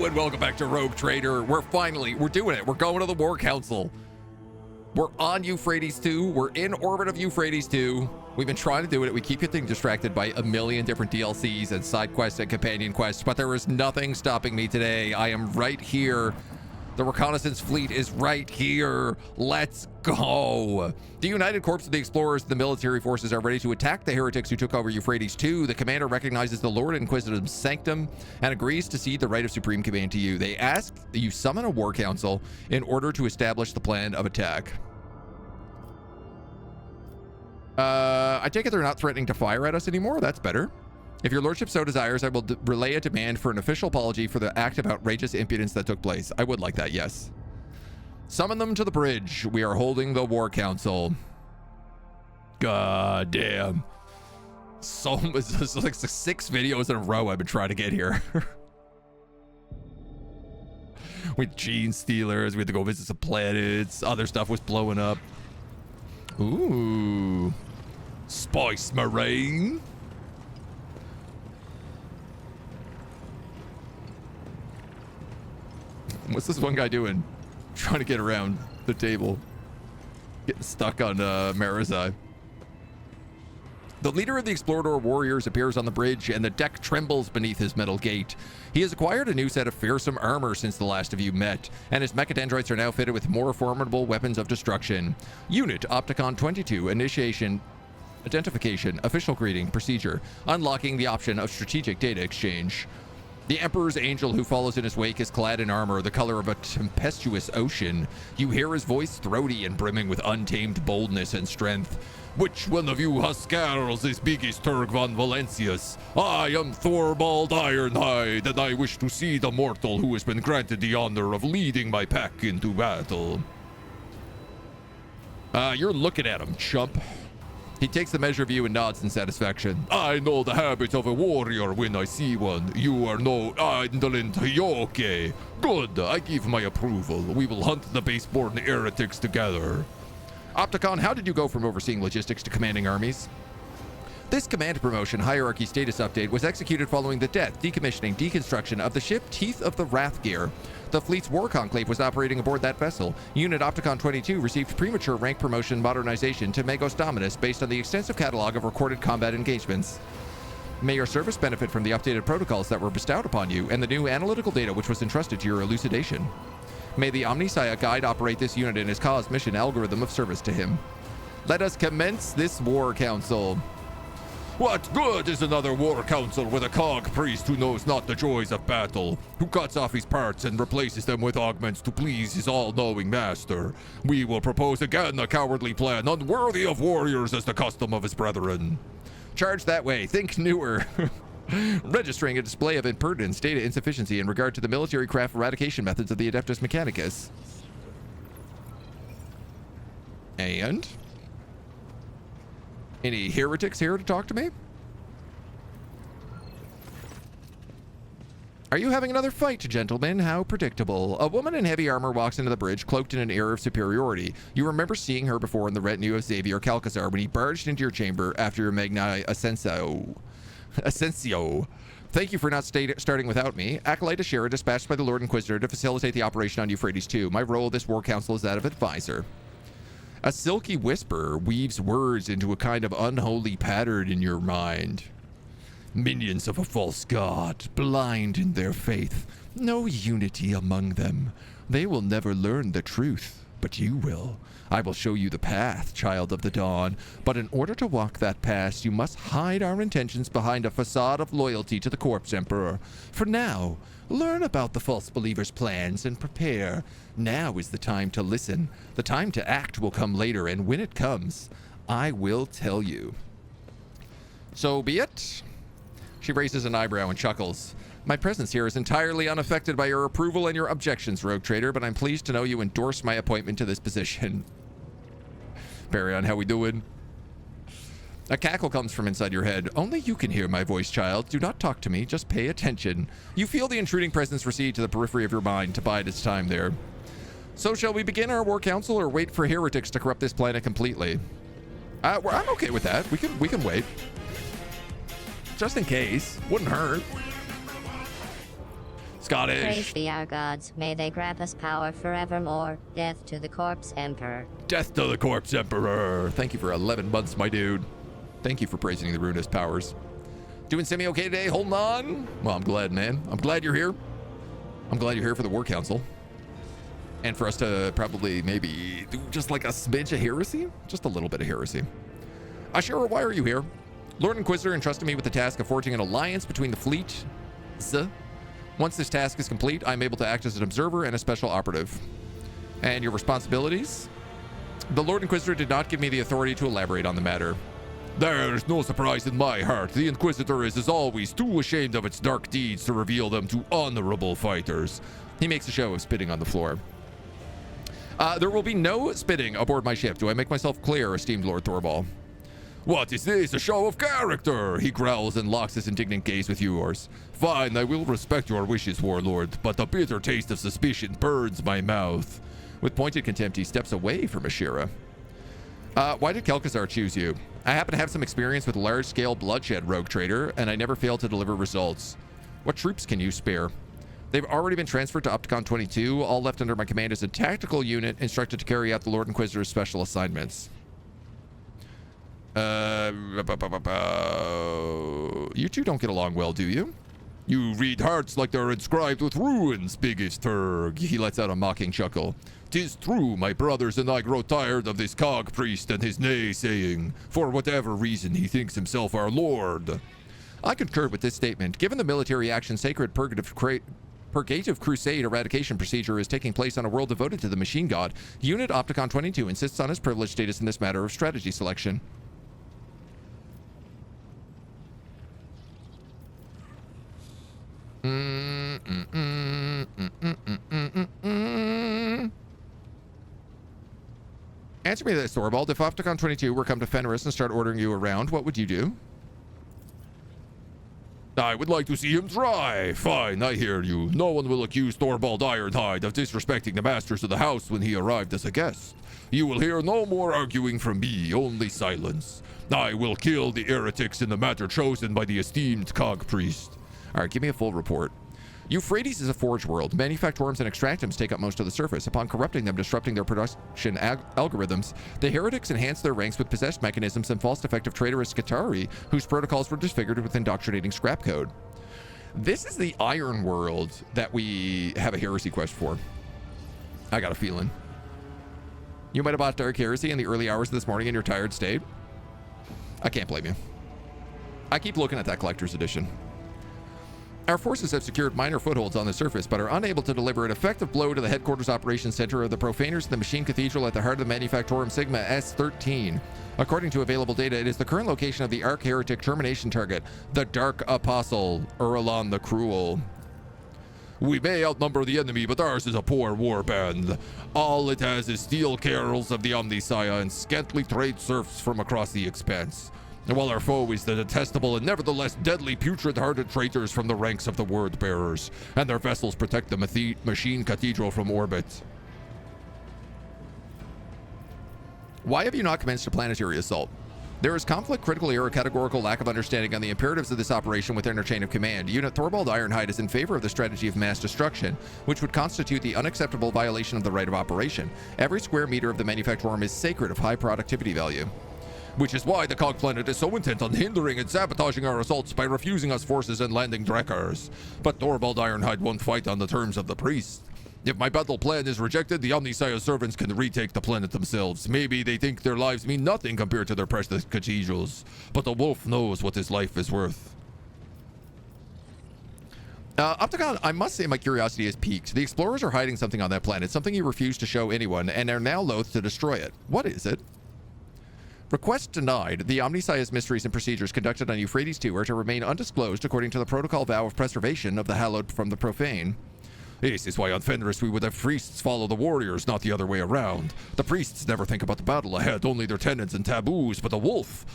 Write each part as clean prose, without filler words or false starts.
and welcome back to Rogue Trader. We're doing it. We're going to the War Council. We're on Euphrates 2. We're in orbit of Euphrates 2. We've been trying to do it. We keep getting distracted by a million different DLCs and side quests and companion quests, but there is nothing stopping me today. I am right here. The reconnaissance fleet is right here. Let's go. The United Corps of the Explorers and the military forces are ready to attack the heretics who took over Euphrates 2. The commander recognizes the Lord Inquisitor's sanctum and agrees to cede the right of supreme command to you. They ask that you summon a war council in order to establish the plan of attack. I take it they're not threatening to fire at us anymore. That's better. If your lordship so desires, I will relay a demand for an official apology for the act of outrageous impudence that took place. I would like that, yes. Summon them to the bridge. We are holding the war council. God damn. So it's like 6 videos in a row I've been trying to get here. With gene stealers, we had to go visit some planets. Other stuff was blowing up. Ooh. Spice Marine. What's this one guy doing? Trying to get around the table. Getting stuck on Marizai. The leader of the Explorador warriors appears on the bridge, and the deck trembles beneath his metal gate. He has acquired a new set of fearsome armor since the last of you met, and his mechadendrites are now fitted with more formidable weapons of destruction. Unit Opticon 22, initiation, identification, official greeting, procedure, unlocking the option of strategic data exchange. The Emperor's angel who follows in his wake is clad in armor the color of a tempestuous ocean. You hear his voice throaty and brimming with untamed boldness and strength. Which one of you Huskars is biggest Turg von Valencius? I am Thorvald Ironhide, and I wish to see the mortal who has been granted the honor of leading my pack into battle. You're looking at him, chump. He takes the measure of you and nods in satisfaction. I know the habit of a warrior when I see one. You are no indolent yoke. Good, I give my approval. We will hunt the baseborn heretics together. Opticon, how did you go from overseeing logistics to commanding armies? This command promotion hierarchy status update was executed following the death, decommissioning, deconstruction of the ship Teeth of the Wrathgear. The fleet's war conclave was operating aboard that vessel. Unit Opticon 22 received premature rank promotion modernization to Magos Dominus based on the extensive catalog of recorded combat engagements. May your service benefit from the updated protocols that were bestowed upon you and the new analytical data which was entrusted to your elucidation. May the Omniscia guide operate this unit in his cause mission algorithm of service to him. Let us commence this war council. What good is another war council with a cog priest who knows not the joys of battle, who cuts off his parts and replaces them with augments to please his all-knowing master? We will propose again a cowardly plan unworthy of warriors as the custom of his brethren. Charge that way. Think newer. Registering a display of impertinence, data insufficiency in regard to the military craft eradication methods of the Adeptus Mechanicus. And? Any heretics here to talk to me? Are you having another fight, gentlemen? How predictable. A woman in heavy armor walks into the bridge, cloaked in an air of superiority. You remember seeing her before in the retinue of Xavier Calcazar when he barged into your chamber after your Magni Ascensio. Thank you for not starting without me. Acolyte Ashera dispatched by the Lord Inquisitor to facilitate the operation on Euphrates 2. My role of this war council is that of advisor. A silky whisper weaves words into a kind of unholy pattern in your mind. Minions of a false god, blind in their faith. No unity among them. They will never learn the truth, but you will. I will show you the path, child of the dawn. But in order to walk that path, you must hide our intentions behind a facade of loyalty to the Corpse Emperor. For now, learn about the false believer's plans and prepare. Now is the time to listen. The time to act will come later, and when it comes, I will tell you. So be it. She raises an eyebrow and chuckles. My presence here is entirely unaffected by your approval and your objections, Rogue Trader, but I'm pleased to know you endorse my appointment to this position. Perion, how we doing? A cackle comes from inside your head. Only you can hear my voice, child. Do not talk to me, just pay attention. You feel the intruding presence recede to the periphery of your mind to bide its time there. So shall we begin our war council or wait for heretics to corrupt this planet completely? I'm okay with that. We can wait. Just in case. Wouldn't hurt. Scottish. Praise be our gods. May they grant us power forevermore. Death to the corpse emperor. Death to the corpse emperor. Thank you for 11 months, my dude. Thank you for praising the ruinous powers. Doing semi-okay today? Holding on? Well, I'm glad, man. I'm glad you're here. I'm glad you're here for the War Council. And for us to probably maybe do just like a smidge of heresy? Just a little bit of heresy. Ashura, why are you here? Lord Inquisitor entrusted me with the task of forging an alliance between the fleet. Once this task is complete, I'm able to act as an observer and a special operative. And your responsibilities? The Lord Inquisitor did not give me the authority to elaborate on the matter. There's no surprise in my heart. The Inquisitor is, as always, too ashamed of its dark deeds to reveal them to honorable fighters. He makes a show of spitting on the floor. There will be no spitting aboard my ship. Do I make myself clear, esteemed Lord Thorball? What is this? A show of character! He growls and locks his indignant gaze with yours. Fine, I will respect your wishes, Warlord, but the bitter taste of suspicion burns my mouth. With pointed contempt, he steps away from Ashira. Why did Kel'Khazar choose you? I happen to have some experience with large-scale bloodshed, Rogue Trader, and I never fail to deliver results. What troops can you spare? They've already been transferred to Opticon 22. All left under my command is a tactical unit instructed to carry out the Lord Inquisitor's special assignments. You two don't get along well, do you? You read hearts like they're inscribed with ruins, biggest turg. He lets out a mocking chuckle. 'Tis true, my brothers and I grow tired of this cog priest and his naysaying. For whatever reason, he thinks himself our lord. I concur with this statement. Given the military action sacred purgative crusade eradication procedure is taking place on a world devoted to the machine god, Unit Opticon 22 insists on his privileged status in this matter of strategy selection. Answer me this, Thorbald. If Opticon 22 were come to Fenris and start ordering you around, what would you do? I would like to see him try. Fine, I hear you. No one will accuse Thorbald Ironhide of disrespecting the masters of the house when he arrived as a guest. You will hear no more arguing from me, only silence. I will kill the heretics in the matter chosen by the esteemed cog priest. All right, give me a full report. Euphrates is a forge world. Manufactorums and extractums take up most of the surface. Upon corrupting them, disrupting their production algorithms, the heretics enhance their ranks with possessed mechanisms and false defective traitorous Skitarii, whose protocols were disfigured with indoctrinating scrap code. This is the iron world that we have a heresy quest for. I got a feeling. You might have bought Dark Heresy in the early hours of this morning in your tired state. I can't blame you. I keep looking at that collector's edition. Our forces have secured minor footholds on the surface, but are unable to deliver an effective blow to the headquarters operations center of the profaners of the Machine Cathedral at the heart of the Manufactorum Sigma S13. According to available data, it is the current location of the Arch-Heretic termination target, the Dark Apostle, Uralon the Cruel. We may outnumber the enemy, but ours is a poor warband. All it has is steel carols of the Omnissiah and scantily trade serfs from across the expanse. While our foe is the detestable and nevertheless deadly putrid-hearted traitors from the ranks of the Word-Bearers, and their vessels protect the Machine Cathedral from orbit. Why have you not commenced a planetary assault? There is conflict, critical error, categorical lack of understanding on the imperatives of this operation within our chain of command. Unit Thorbald Ironhide is in favor of the strategy of mass destruction, which would constitute the unacceptable violation of the right of operation. Every square meter of the Manufactorum is sacred of high productivity value. Which is why the Cog Planet is so intent on hindering and sabotaging our assaults by refusing us forces and landing Drekkars. But Thorbald Ironhide won't fight on the terms of the priest. If my battle plan is rejected, the Omnissiah servants can retake the planet themselves. Maybe they think their lives mean nothing compared to their precious cathedrals, but the wolf knows what his life is worth. Opticon, I must say my curiosity has piqued. The explorers are hiding something on that planet, something you refuse to show anyone, and are now loath to destroy it. What is it? Request denied. The Omnissiah's mysteries and procedures conducted on Euphrates II are to remain undisclosed according to the protocol vow of preservation of the hallowed from the profane. This is why on Fenris we would have priests follow the warriors, not the other way around. The priests never think about the battle ahead, only their tenets and taboos, but a wolf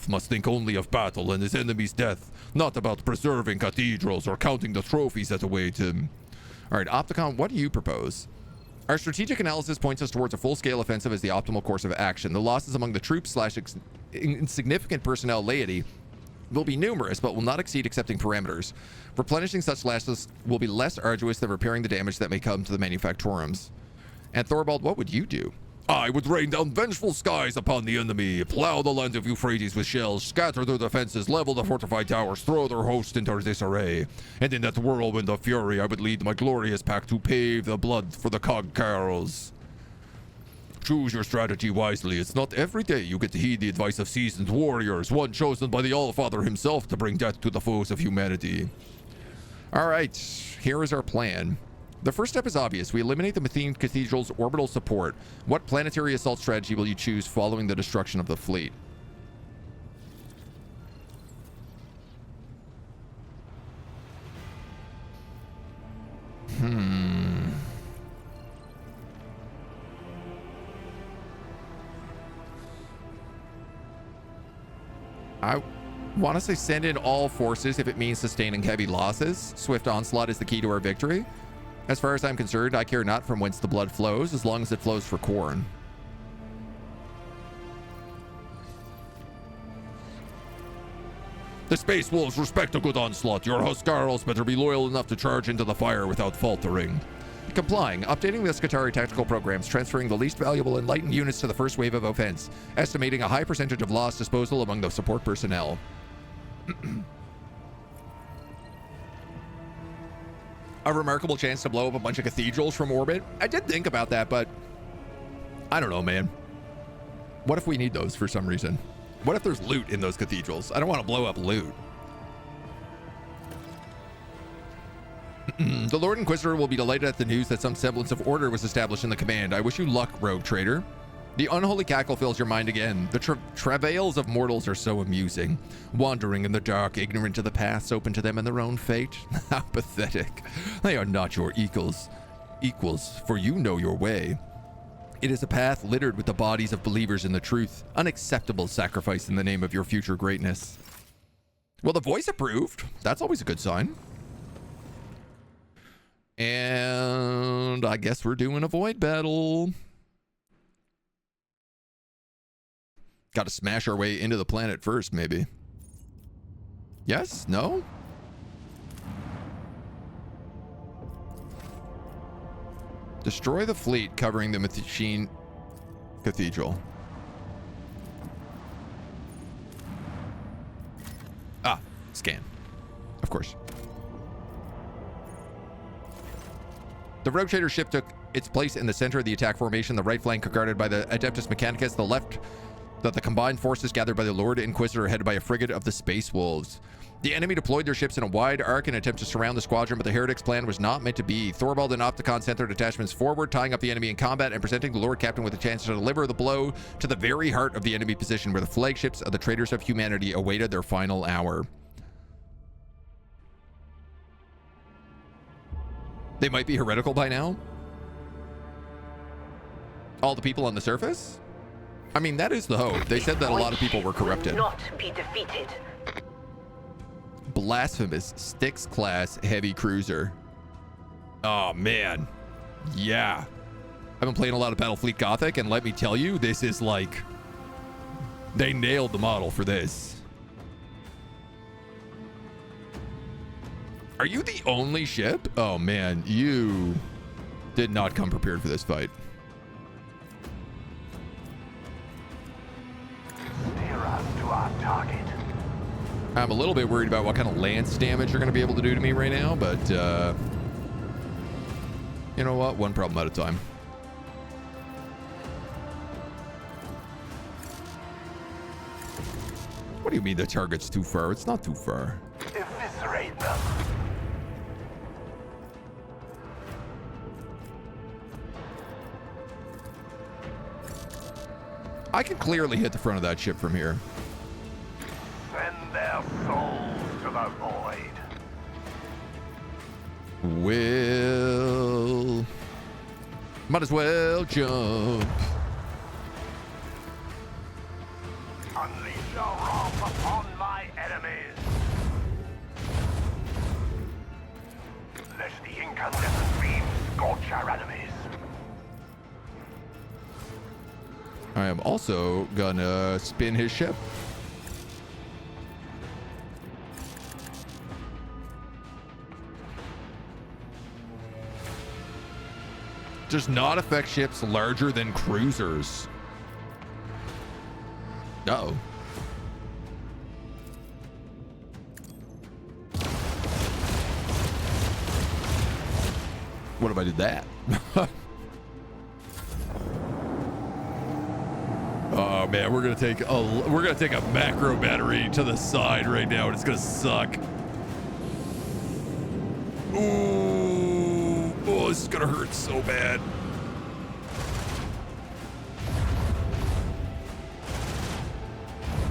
must think only of battle and his enemy's death, not about preserving cathedrals or counting the trophies that await him. Alright, Opticon, what do you propose? Our strategic analysis points us towards a full-scale offensive as the optimal course of action. The losses among the troops / insignificant personnel laity will be numerous, but will not exceed accepting parameters. Replenishing such lashes will be less arduous than repairing the damage that may come to the manufactorums. And Thorvald, what would you do? I would rain down vengeful skies upon the enemy, plow the land of Euphrates with shells, scatter their defenses, level the fortified towers, throw their host into disarray. And in that whirlwind of fury, I would lead my glorious pack to pave the blood for the cog carols. Choose your strategy wisely. It's not every day you get to heed the advice of seasoned warriors, one chosen by the Allfather himself to bring death to the foes of humanity. All right, here is our plan. The first step is obvious. We eliminate the Mathene Cathedral's orbital support. What planetary assault strategy will you choose following the destruction of the fleet? I want to say send in all forces if it means sustaining heavy losses. Swift onslaught is the key to our victory. As far as I'm concerned, I care not from whence the blood flows, as long as it flows for Khorne. The Space Wolves respect a good onslaught. Your Huskarls better be loyal enough to charge into the fire without faltering. Complying. Updating the Skitarii tactical programs, transferring the least valuable enlightened units to the first wave of offense. Estimating a high percentage of loss disposal among the support personnel. A remarkable chance to blow up a bunch of cathedrals from orbit. I did think about that, but I don't know, man. What if we need those for some reason? What if there's loot in those cathedrals? I don't want to blow up loot. The Lord Inquisitor will be delighted at the news that some semblance of order was established in the command. I wish you luck, rogue trader. The unholy cackle fills your mind again. The travails of mortals are so amusing. Wandering in the dark, ignorant of the paths open to them and their own fate. How pathetic. They are not your equals, for you know your way. It is a path littered with the bodies of believers in the truth. Unacceptable sacrifice in the name of your future greatness. Well, the voice approved. That's always a good sign. And I guess we're doing a void battle. Got to smash our way into the planet first, maybe. Yes? No? Destroy the fleet covering the Mathene Cathedral. Ah, scan. Of course. The rogue trader ship took its place in the center of the attack formation, the right flank guarded by the Adeptus Mechanicus, the left that the combined forces gathered by the Lord Inquisitor headed by a frigate of the Space Wolves. The enemy deployed their ships in a wide arc in an attempt to surround the squadron, but the Heretics' plan was not meant to be. Thorvald and Opticon sent their detachments forward, tying up the enemy in combat and presenting the Lord Captain with a chance to deliver the blow to the very heart of the enemy position where the flagships of the Traders of Humanity awaited their final hour. They might be heretical by now. All the people on the surface? I mean, that is the hope. They said that a lot of people were corrupted. Not be defeated. Blasphemous Styx class heavy cruiser. Oh man. Yeah. I've been playing a lot of Battlefleet Gothic, and let me tell you, this is like, they nailed the model for this. Are you the only ship? Oh man, you did not come prepared for this fight. Steer us to our target. I'm a little bit worried about what kind of lance damage you're going to be able to do to me right now, but you know what? One problem at a time. What do you mean the target's too far? It's not too far. Eviscerate them. I can clearly hit the front of that ship from here. Send their souls to the void. Well, might as well jump. Unleash your wrath upon my enemies. Let the incandescent beam scorch our enemies. I am also gonna spin his ship. Does not affect ships larger than cruisers. Uh-oh. What if I did that? Oh man, we're gonna take a macro battery to the side right now, and it's gonna suck. Ooh, oh, this is gonna hurt so bad.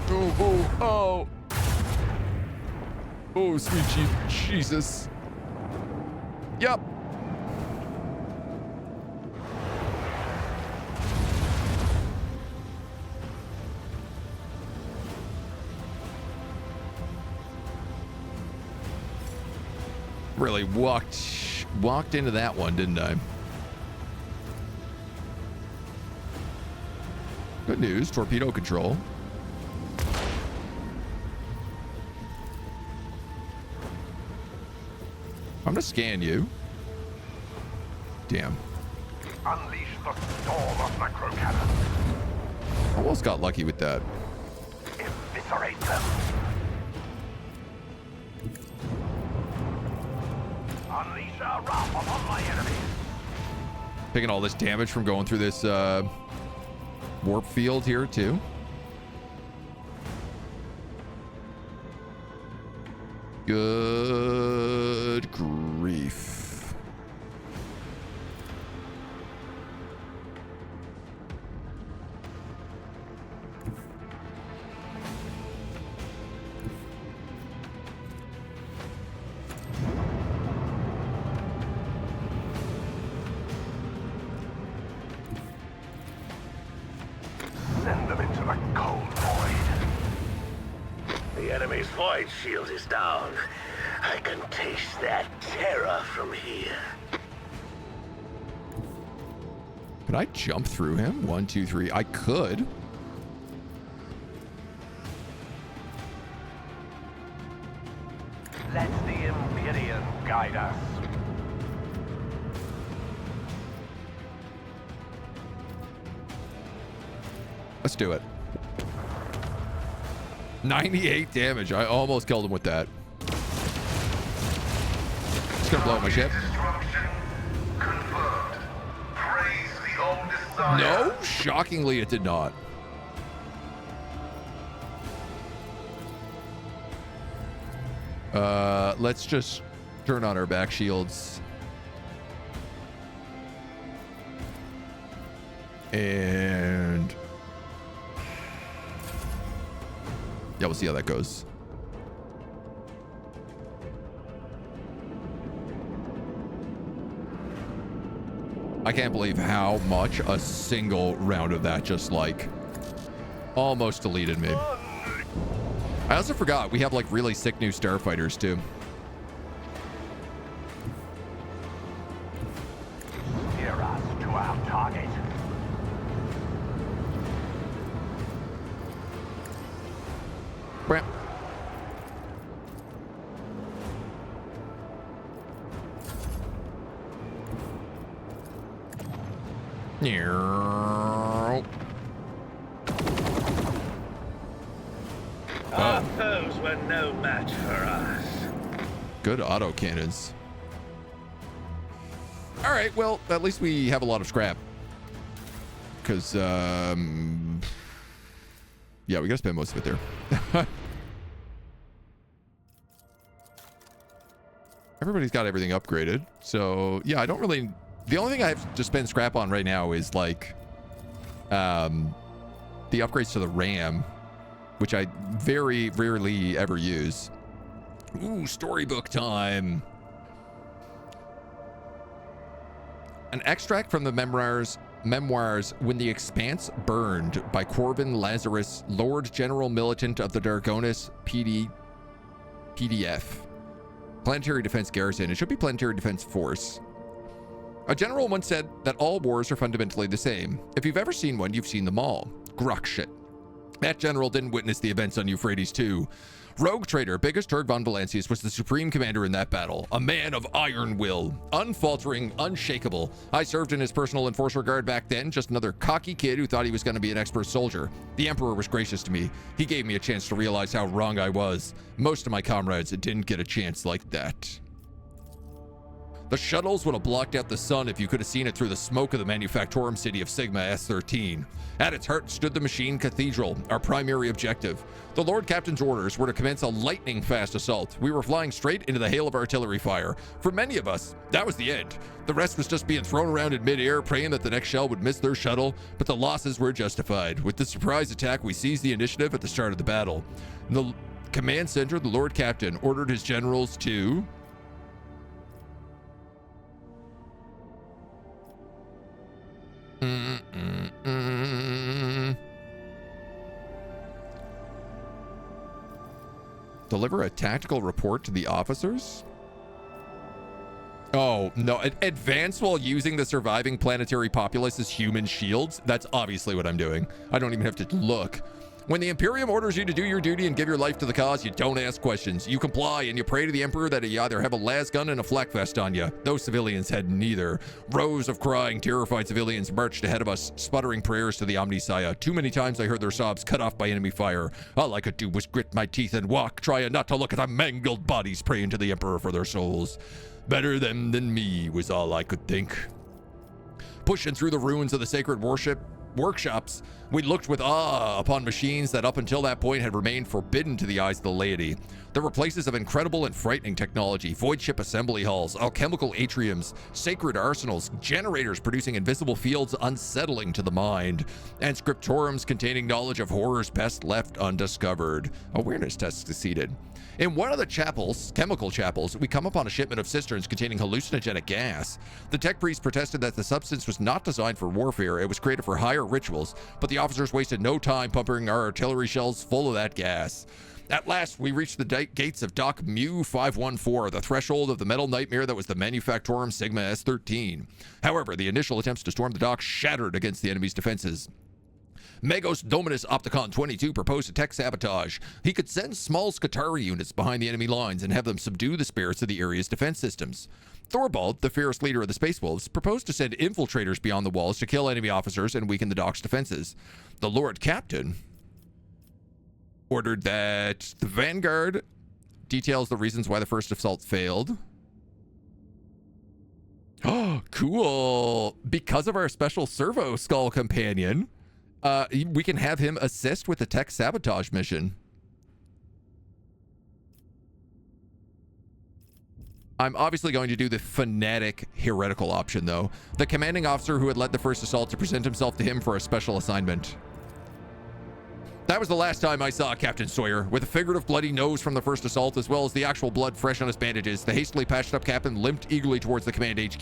Oh. Oh, sweet Jesus. Yep. Really walked into that one, didn't I? Good news, torpedo control. I'm gonna scan you. Damn. Unleash the storm of macro cannon. Almost got lucky with that. Eviscerate them. Unleash a wrath upon my enemies. Taking all this damage from going through this warp field here too. Good grief. Send them into the cold void. The enemy's void shield is down. I can taste that terror from here. Could I jump through him? 1, 2, 3. I could. Let the Imperium guide us. Let's do it. 98 damage. I almost killed him with that. It's gonna blow up my ship. No, shockingly it did not. Let's just turn on our back shields. And yeah, we'll see how that goes. I can't believe how much a single round of that just like almost deleted me. I also forgot we have like really sick new starfighters too. Steer us to our target. Bram. Our foes were no match for us. Good auto cannons. All right, well, at least we have a lot of scrap. Because, yeah, we gotta spend most of it there. Everybody's got everything upgraded. So, yeah, I don't really... The only thing I have to spend scrap on right now is, like, the upgrades to the RAM, which I very rarely ever use. Ooh, storybook time. An extract from the memoirs When the Expanse Burned by Corvin Lazarus, Lord General Militant of the Dargonis PDF. Planetary Defense Garrison. It should be Planetary Defense Force. A general once said that all wars are fundamentally the same. If you've ever seen one, you've seen them all. Gruck shit. That general didn't witness the events on Euphrates 2. Rogue Trader Biggest Turg von Valancius was the supreme commander in that battle, a man of iron will, unfaltering, unshakable. I served in his personal enforcer guard back then, just another cocky kid who thought he was going to be an expert soldier. The Emperor was gracious to me. He gave me a chance to realize how wrong I was. Most of my comrades didn't get a chance like that. The shuttles would have blocked out the sun if you could have seen it through the smoke of the manufactorum city of Sigma S13. At its heart stood the machine cathedral, our primary objective. The Lord Captain's orders were to commence a lightning-fast assault. We were flying straight into the hail of artillery fire. For many of us, that was the end. The rest was just being thrown around in midair, praying that the next shell would miss their shuttle, but the losses were justified. With the surprise attack, we seized the initiative at the start of the battle. The command center, the Lord Captain, ordered his generals to... Deliver a tactical report to the officers? Oh, no. Advance while using the surviving planetary populace as human shields? That's obviously what I'm doing. I don't even have to look. When the Imperium orders you to do your duty and give your life to the cause, you don't ask questions. You comply and you pray to the Emperor that he either have a las gun and a flak vest on you. Those civilians had neither. Rows of crying, terrified civilians marched ahead of us, sputtering prayers to the Omnisaya. Too many times I heard their sobs cut off by enemy fire. All I could do was grit my teeth and walk, trying not to look at the mangled bodies praying to the Emperor for their souls. Better them than me was all I could think. Pushing through the ruins of the sacred workshops, we looked with awe upon machines that up until that point had remained forbidden to the eyes of the laity. There were places of incredible and frightening technology, voidship assembly halls, alchemical atriums, sacred arsenals, generators producing invisible fields unsettling to the mind, and scriptoriums containing knowledge of horrors best left undiscovered. Awareness test succeeded. In one of the chapels, chemical chapels, we come upon a shipment of cisterns containing hallucinogenic gas. The tech priest protested that the substance was not designed for warfare, it was created for higher rituals, but the officers wasted no time pumping our artillery shells full of that gas. At last, we reached the gates of Dock Mu 514, the threshold of the metal nightmare that was the Manufactorum Sigma S13. However, the initial attempts to storm the dock shattered against the enemy's defenses. Magos Dominus Opticon 22 proposed a tech sabotage. He could send small Scutari units behind the enemy lines and have them subdue the spirits of the area's defense systems. Thorvald, the fierce leader of the Space Wolves, proposed to send infiltrators beyond the walls to kill enemy officers and weaken the dock's defenses. The Lord Captain ordered that the Vanguard details the reasons why the first assault failed. Oh, cool. Because of our special servo skull companion, we can have him assist with the tech sabotage mission. I'm obviously going to do the fanatic heretical option, though. The commanding officer who had led the first assault to present himself to him for a special assignment. That was the last time I saw Captain Sawyer. With a figurative bloody nose from the first assault, as well as the actual blood fresh on his bandages, the hastily patched up captain limped eagerly towards the command HQ.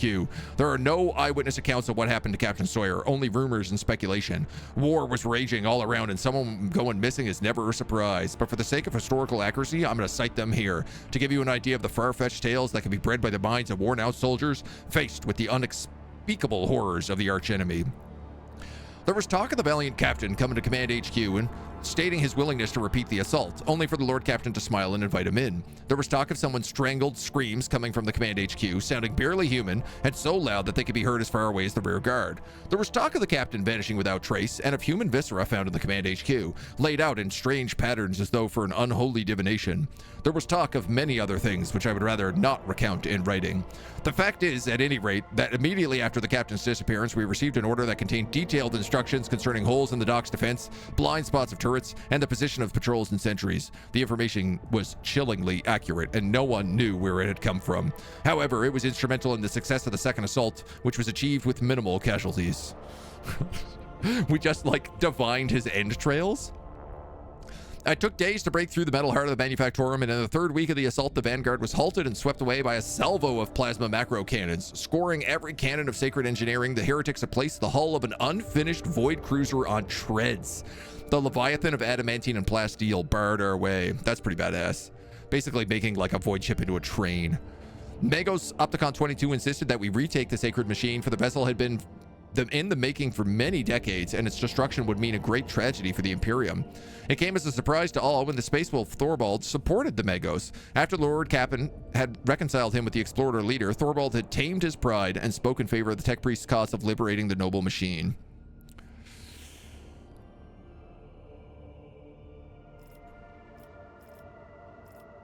There are no eyewitness accounts of what happened to Captain Sawyer, only rumors and speculation. War was raging all around, and someone going missing is never a surprise. But for the sake of historical accuracy, I'm going to cite them here, to give you an idea of the far-fetched tales that can be bred by the minds of worn-out soldiers faced with the unspeakable horrors of the archenemy. There was talk of the valiant captain coming to command HQ and stating his willingness to repeat the assault, only for the Lord Captain to smile and invite him in. There was talk of someone's strangled screams coming from the command HQ, sounding barely human and so loud that they could be heard as far away as the rear guard. There was talk of the captain vanishing without trace and of human viscera found in the command HQ, laid out in strange patterns as though for an unholy divination. There was talk of many other things which I would rather not recount in writing. The fact is, at any rate, that immediately after the captain's disappearance, we received an order that contained detailed instructions concerning holes in the dock's defense, blind spots of turrets, and the position of patrols and sentries. The information was chillingly accurate, and no one knew where it had come from. However, it was instrumental in the success of the second assault, which was achieved with minimal casualties. We just, divined his end trails? It took days to break through the metal heart of the Manufactorum, and in the third week of the assault, the Vanguard was halted and swept away by a salvo of plasma macro cannons. Scoring every cannon of sacred engineering, the heretics had placed the hull of an unfinished void cruiser on treads. The Leviathan of adamantine and plasteel barred our way. That's pretty badass. Basically making a void ship into a train. Magos Opticon 22 insisted that we retake the sacred machine, for the vessel had been in the making for many decades, and its destruction would mean a great tragedy for the Imperium. It came as a surprise to all when the Space Wolf Thorvald supported the Magos. After the Lord Captain had reconciled him with the Explorer leader, Thorvald had tamed his pride and spoke in favor of the Tech Priest's cause of liberating the noble machine.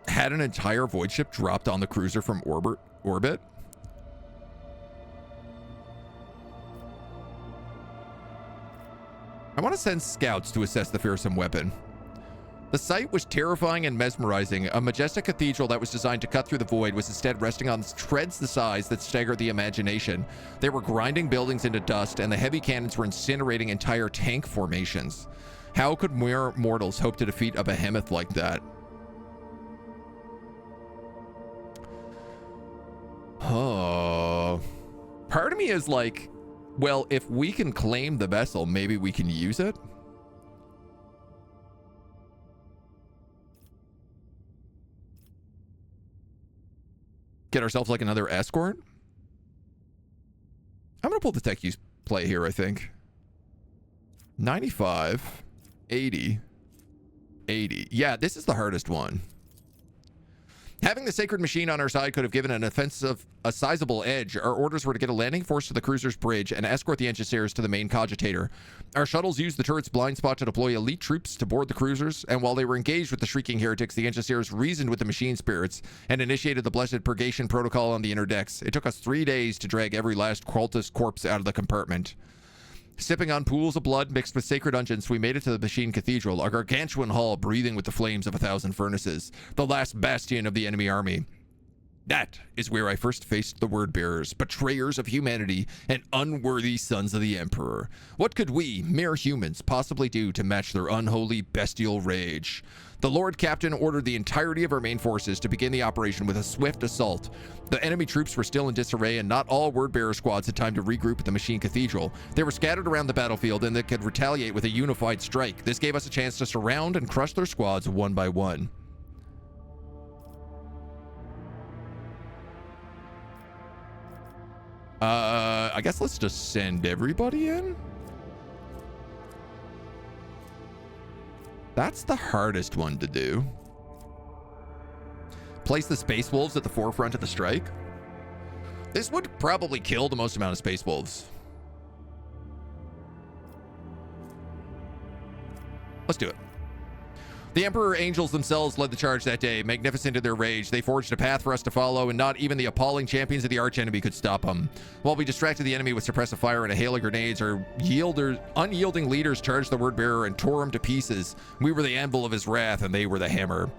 Had an entire void ship dropped on the cruiser from orbit? I want to send scouts to assess the fearsome weapon. The sight was terrifying and mesmerizing. A majestic cathedral that was designed to cut through the void was instead resting on treads the size that staggered the imagination. They were grinding buildings into dust, and the heavy cannons were incinerating entire tank formations. How could mere mortals hope to defeat a behemoth like that? Oh. Part of me is like, well, if we can claim the vessel, maybe we can use it. Get ourselves like another escort. I'm going to pull the tech use play here, I think. 95, 80, 80. Yeah, this is the hardest one. Having the sacred machine on our side could have given an offensive a sizable edge. Our orders were to get a landing force to the cruiser's bridge and escort the engineers to the main cogitator. Our shuttles used the turret's blind spot to deploy elite troops to board the cruisers, and while they were engaged with the shrieking heretics, the engineers reasoned with the machine spirits and initiated the blessed purgation protocol on the inner decks. It took us 3 days to drag every last cultist corpse out of the compartment. Sipping on pools of blood mixed with sacred unguents, we made it to the Machine Cathedral, a gargantuan hall breathing with the flames of 1,000 furnaces, the last bastion of the enemy army. That is where I first faced the word-bearers, betrayers of humanity and unworthy sons of the Emperor. What could we, mere humans, possibly do to match their unholy, bestial rage? The Lord Captain ordered the entirety of our main forces to begin the operation with a swift assault. The enemy troops were still in disarray, and not all word-bearer squads had time to regroup at the Machine Cathedral. They were scattered around the battlefield, and they could retaliate with a unified strike. This gave us a chance to surround and crush their squads one by one. I guess let's just send everybody in. That's the hardest one to do. Place the Space Wolves at the forefront of the strike. This would probably kill the most amount of Space Wolves. Let's do it. The Emperor Angels themselves led the charge that day. Magnificent in their rage, they forged a path for us to follow, and not even the appalling champions of the archenemy could stop them. While we distracted the enemy with suppressive fire and a hail of grenades, our unyielding leaders charged the word-bearer and tore him to pieces. We were the anvil of his wrath, and they were the hammer.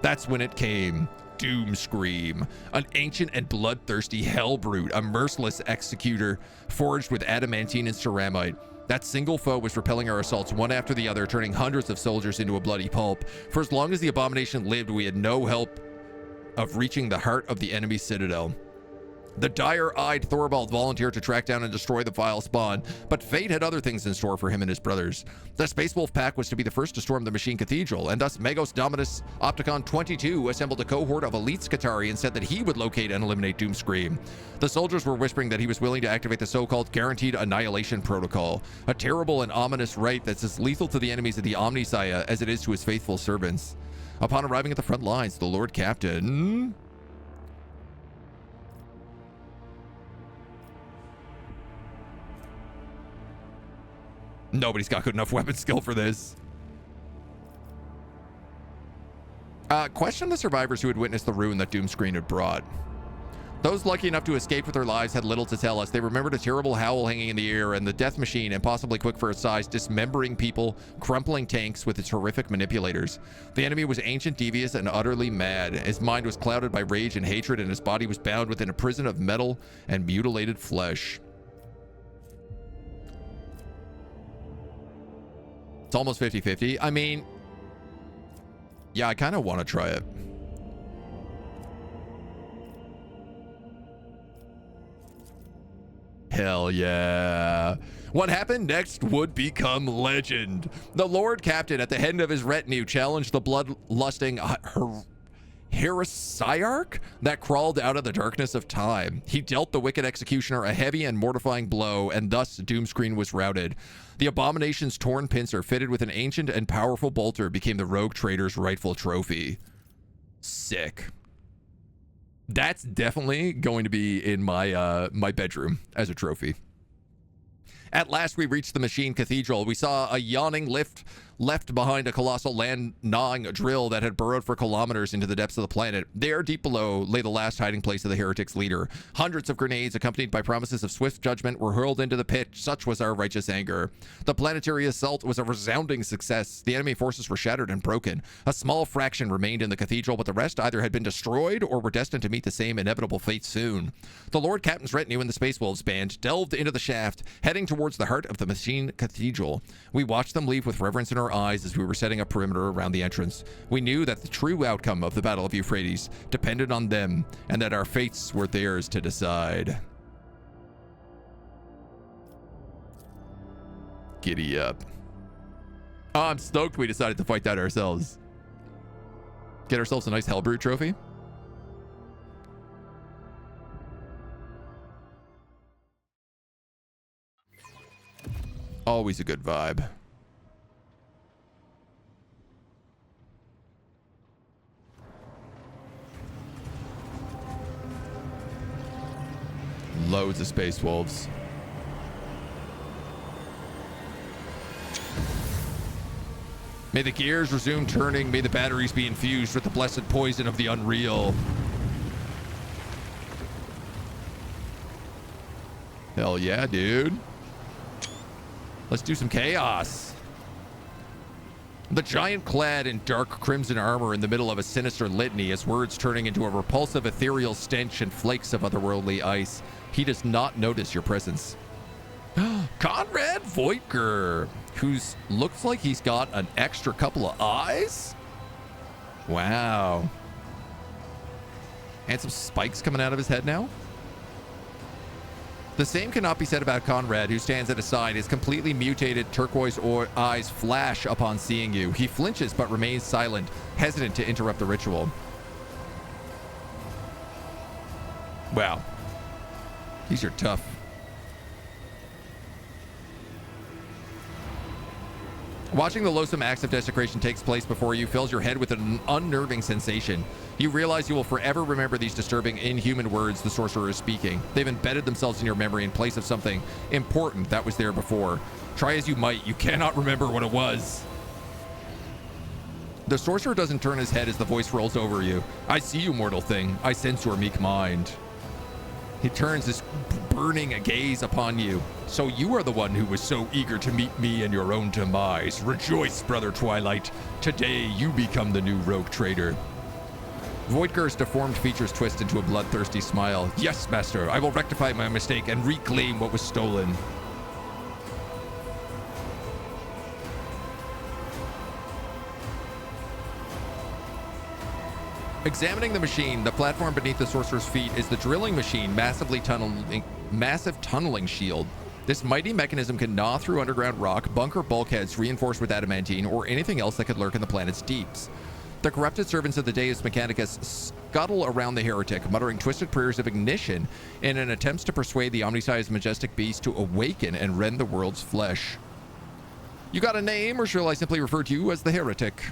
That's when it came. Doom Scream, an ancient and bloodthirsty hell brute, a merciless executor forged with adamantine and ceramite. That single foe was repelling our assaults one after the other, turning hundreds of soldiers into a bloody pulp. For as long as the abomination lived, we had no help of reaching the heart of the enemy citadel. The dire-eyed Thorvald volunteered to track down and destroy the vile spawn, but fate had other things in store for him and his brothers. The Space Wolf Pack was to be the first to storm the Machine Cathedral, and thus Magos Dominus Opticon 22 assembled a cohort of elite Scutari and said that he would locate and eliminate Doomscream. The soldiers were whispering that he was willing to activate the so-called Guaranteed Annihilation Protocol, a terrible and ominous rite that's as lethal to the enemies of the Omnisaya as it is to his faithful servants. Upon arriving at the front lines, the Lord Captain... Nobody's got good enough weapon skill for this. Question the survivors who had witnessed the ruin that Doomscreen had brought. Those lucky enough to escape with their lives had little to tell us. They remembered a terrible howl hanging in the air and the death machine, impossibly quick for its size, dismembering people, crumpling tanks with its horrific manipulators. The enemy was ancient, devious, and utterly mad. His mind was clouded by rage and hatred, and his body was bound within a prison of metal and mutilated flesh. It's almost 50-50. I mean, yeah, I kind of want to try it. Hell yeah. What happened next would become legend. The Lord Captain, at the head of his retinue, challenged the bloodlusting heresiarch that crawled out of the darkness of time. He dealt the wicked executioner a heavy and mortifying blow, and thus Doomscreen was routed. The abomination's torn pincer, fitted with an ancient and powerful bolter, became the rogue trader's rightful trophy. Sick. That's definitely going to be in my my bedroom as a trophy. At last, we reached the Machine Cathedral. We saw a yawning lift left behind a colossal land-gnawing drill that had burrowed for kilometers into the depths of the planet. There, deep below, lay the last hiding place of the heretic's leader. Hundreds of grenades, accompanied by promises of swift judgment, were hurled into the pit. Such was our righteous anger. The planetary assault was a resounding success. The enemy forces were shattered and broken. A small fraction remained in the cathedral, but the rest either had been destroyed or were destined to meet the same inevitable fate soon. The Lord Captain's retinue and the Space Wolves band delved into the shaft, heading towards the heart of the Machine Cathedral. We watched them leave with reverence in our eyes as we were setting a perimeter around the entrance. We knew that the true outcome of the Battle of Euphrates depended on them, and that our fates were theirs to decide. Giddy up. Oh, I'm stoked we decided to fight that ourselves. Get ourselves a nice Hellbrew trophy. Always a good vibe. Loads of Space Wolves. May the gears resume turning. May the batteries be infused with the blessed poison of the unreal. Hell yeah, dude. Let's do some chaos. The giant clad in dark crimson armor in the middle of a sinister litany, his words turning into a repulsive ethereal stench and flakes of otherworldly ice. He does not notice your presence. Conrad Voigtger, who's looks like he's got an extra couple of eyes. Wow. And some spikes coming out of his head now. The same cannot be said about Conrad, who stands at his side. His completely mutated turquoise eyes flash upon seeing you. He flinches but remains silent, hesitant to interrupt the ritual. Wow. These are tough. Watching the loathsome acts of desecration takes place before you fills your head with an unnerving sensation. You realize you will forever remember these disturbing, inhuman words the sorcerer is speaking. They've embedded themselves in your memory in place of something important that was there before. Try as you might, you cannot remember what it was. The sorcerer doesn't turn his head as the voice rolls over you. I see you, mortal thing. I sense your meek mind. He turns his burning gaze upon you. So you are the one who was so eager to meet me in your own demise. Rejoice, brother Twilight. Today you become the new rogue trader. Voigtger's deformed features twist into a bloodthirsty smile. Yes, master, I will rectify my mistake and reclaim what was stolen. Examining the machine, the platform beneath the sorcerer's feet is the drilling machine, massive tunneling shield. This mighty mechanism can gnaw through underground rock, bunker bulkheads reinforced with adamantine, or anything else that could lurk in the planet's deeps. The corrupted servants of the Deus Mechanicus scuttle around the heretic, muttering twisted prayers of ignition in an attempt to persuade the omnisized majestic beast to awaken and rend the world's flesh. You got a name, or shall I simply refer to you as the heretic?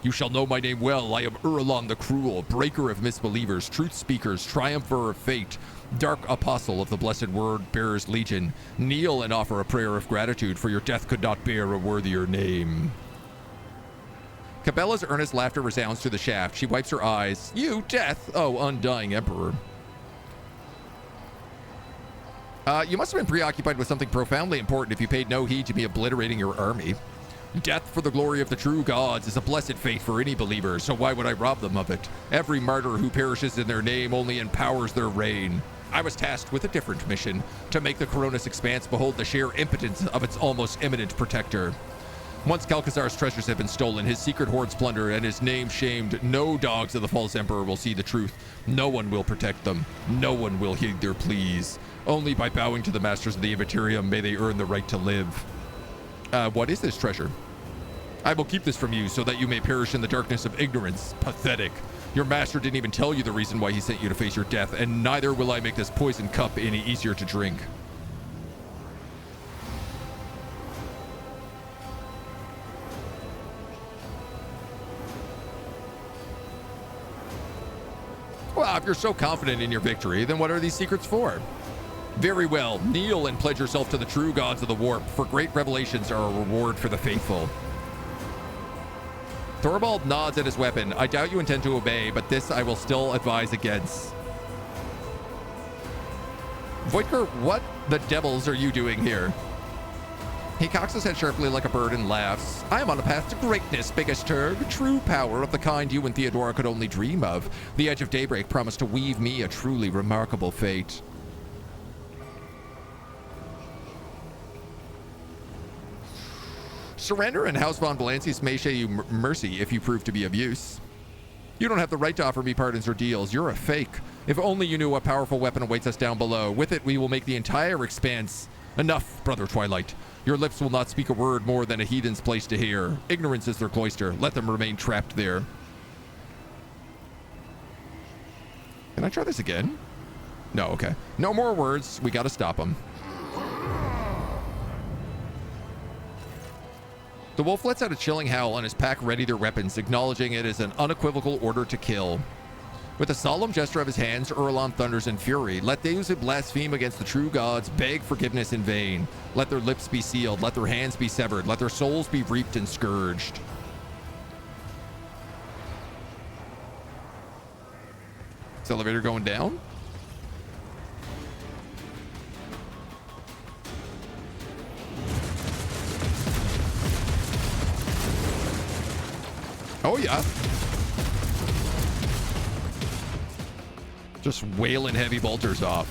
You shall know my name well. I am Urlon the Cruel, breaker of misbelievers, truth speakers, triumpher of fate, dark apostle of the blessed word bearers legion. Kneel and offer a prayer of gratitude, for your death could not bear a worthier name. Cabela's earnest laughter resounds through the shaft. She wipes her eyes. You, death? Oh, undying emperor. You must have been preoccupied with something profoundly important if you paid no heed to me obliterating your army. Death for the glory of the true gods is a blessed fate for any believer, so why would I rob them of it? Every martyr who perishes in their name only empowers their reign. I was tasked with a different mission, to make the Koronus Expanse behold the sheer impotence of its almost imminent protector. Once Kalkazar's treasures have been stolen, his secret hoards plundered, and his name shamed, no dogs of the false emperor will see the truth. No one will protect them. No one will heed their pleas. Only by bowing to the masters of the Imperium may they earn the right to live. What is this treasure? I will keep this from you so that you may perish in the darkness of ignorance. Pathetic. Your master didn't even tell you the reason why he sent you to face your death, and neither will I make this poison cup any easier to drink. Well, if you're so confident in your victory, then what are these secrets for? Very well, kneel and pledge yourself to the true gods of the warp, for great revelations are a reward for the faithful. Thorvald nods at his weapon. I doubt you intend to obey, but this I will still advise against. Voidker, what the devils are you doing here? He cocks his head sharply like a bird and laughs. I am on a path to greatness, biggest turd. True power of the kind you and Theodora could only dream of. The edge of daybreak promised to weave me a truly remarkable fate. Surrender and House von Valancius may show you mercy if you prove to be of use. You don't have the right to offer me pardons or deals. You're a fake. If only you knew what powerful weapon awaits us down below. With it, we will make the entire expanse. Enough, Brother Twilight. Your lips will not speak a word more than a heathen's place to hear. Ignorance is their cloister. Let them remain trapped there. Can I try this again? No, okay. No more words. We gotta stop them. The wolf lets out a chilling howl and his pack ready their weapons, acknowledging it as an unequivocal order to kill. With a solemn gesture of his hands, Urlan thunders in fury. Let those who blaspheme against the true gods beg forgiveness in vain. Let their lips be sealed. Let their hands be severed. Let their souls be reaped and scourged. Is the elevator going down? Oh, yeah. Just wailing heavy bolters off.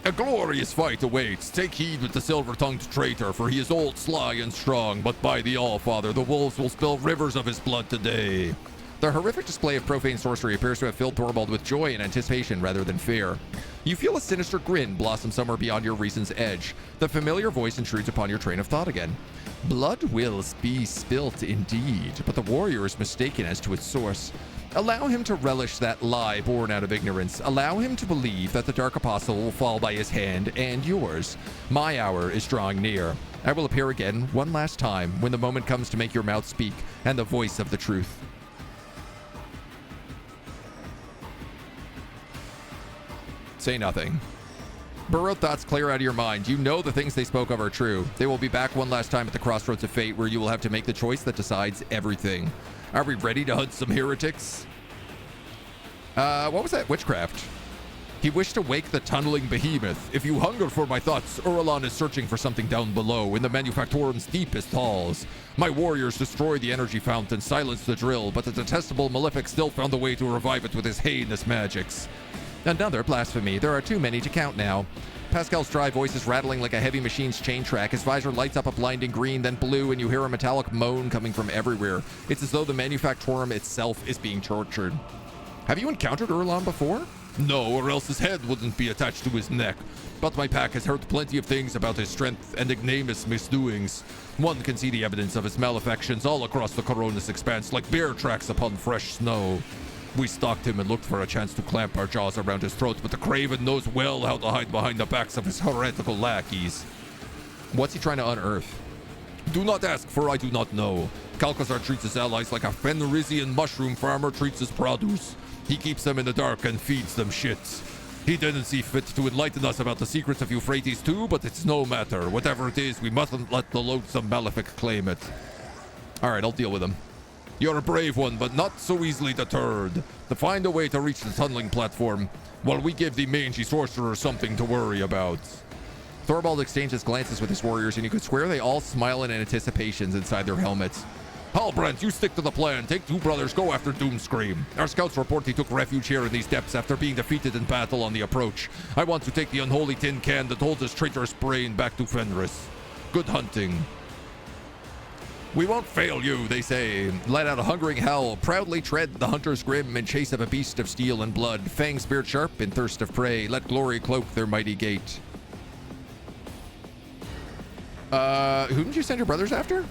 A glorious fight awaits. Take heed with the silver-tongued traitor, for he is old, sly, and strong. But by the All-Father, the wolves will spill rivers of his blood today. The horrific display of profane sorcery appears to have filled Thorvald with joy and anticipation rather than fear. You feel a sinister grin blossom somewhere beyond your reason's edge. The familiar voice intrudes upon your train of thought again. Blood will be spilt indeed, but the warrior is mistaken as to its source. Allow him to relish that lie born out of ignorance. Allow him to believe that the Dark Apostle will fall by his hand and yours. My hour is drawing near. I will appear again one last time when the moment comes to make your mouth speak and the voice of the truth. Say nothing. Burrowed thoughts clear out of your mind. You know the things they spoke of are true. They will be back one last time at the crossroads of fate, where you will have to make the choice that decides everything. Are we ready to hunt some heretics? What was that? Witchcraft. He wished to wake the tunneling behemoth. If you hunger for my thoughts, Urlan is searching for something down below in the Manufactorum's deepest halls. My warriors destroyed the energy fountain, silenced the drill, but the detestable Malefic still found a way to revive it with his heinous magics. Another blasphemy. There are too many to count now. Pascal's dry voice is rattling like a heavy machine's chain track. His visor lights up a blinding green, then blue, and you hear a metallic moan coming from everywhere. It's as though the Manufactorum itself is being tortured. Have you encountered Urlan before? No, or else his head wouldn't be attached to his neck. But my pack has heard plenty of things about his strength and ignominious misdoings. One can see the evidence of his malefactions all across the Koronus Expanse, like bear tracks upon fresh snow. We stalked him and looked for a chance to clamp our jaws around his throat, but the craven knows well how to hide behind the backs of his heretical lackeys. What's he trying to unearth? Do not ask, for I do not know. Calcazar treats his allies like a Fenrisian mushroom farmer treats his produce. He keeps them in the dark and feeds them shits. He didn't see fit to enlighten us about the secrets of Euphrates too, but it's no matter. Whatever it is, we mustn't let the loathsome Malefic claim it. Alright, I'll deal with him. You're a brave one, but not so easily deterred. To find a way to reach the tunneling platform, while we give the mangy sorcerer something to worry about. Thorvald exchanges glances with his warriors, and you could swear they all smile in anticipations inside their helmets. Halbrand, you stick to the plan. Take two brothers, go after Doomscream. Our scouts report he took refuge here in these depths after being defeated in battle on the approach. I want to take the unholy tin can that holds his traitorous brain back to Fenris. Good hunting. We won't fail you, they say. Let out a hungering howl. Proudly tread the hunter's grim in chase of a beast of steel and blood. Fangs speared sharp in thirst of prey. Let glory cloak their mighty gate. Who did you send your brothers after?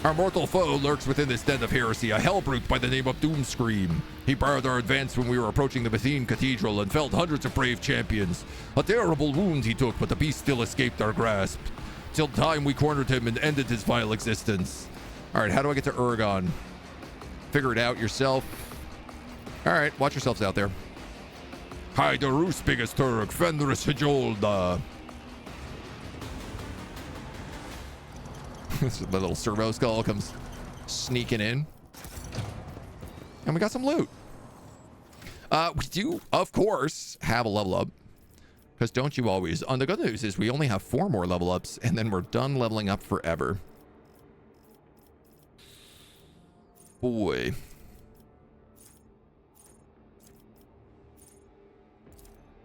Our mortal foe lurks within this den of heresy, a hellbrute by the name of Doomscream. He barred our advance when we were approaching the Bethune Cathedral and felled hundreds of brave champions. A terrible wound he took, but the beast still escaped our grasp. Till the time we cornered him and ended his vile existence. Alright, how do I get to Urgon? Figure it out yourself. Alright, watch yourselves out there. Hi, the Rus biggest Turk, Fenris Hajolda. The little servo skull comes sneaking in. And we got some loot. We do, of course, have a level up. Because don't you always? And the good news is we only have 4 more level ups, and then we're done leveling up forever. Boy.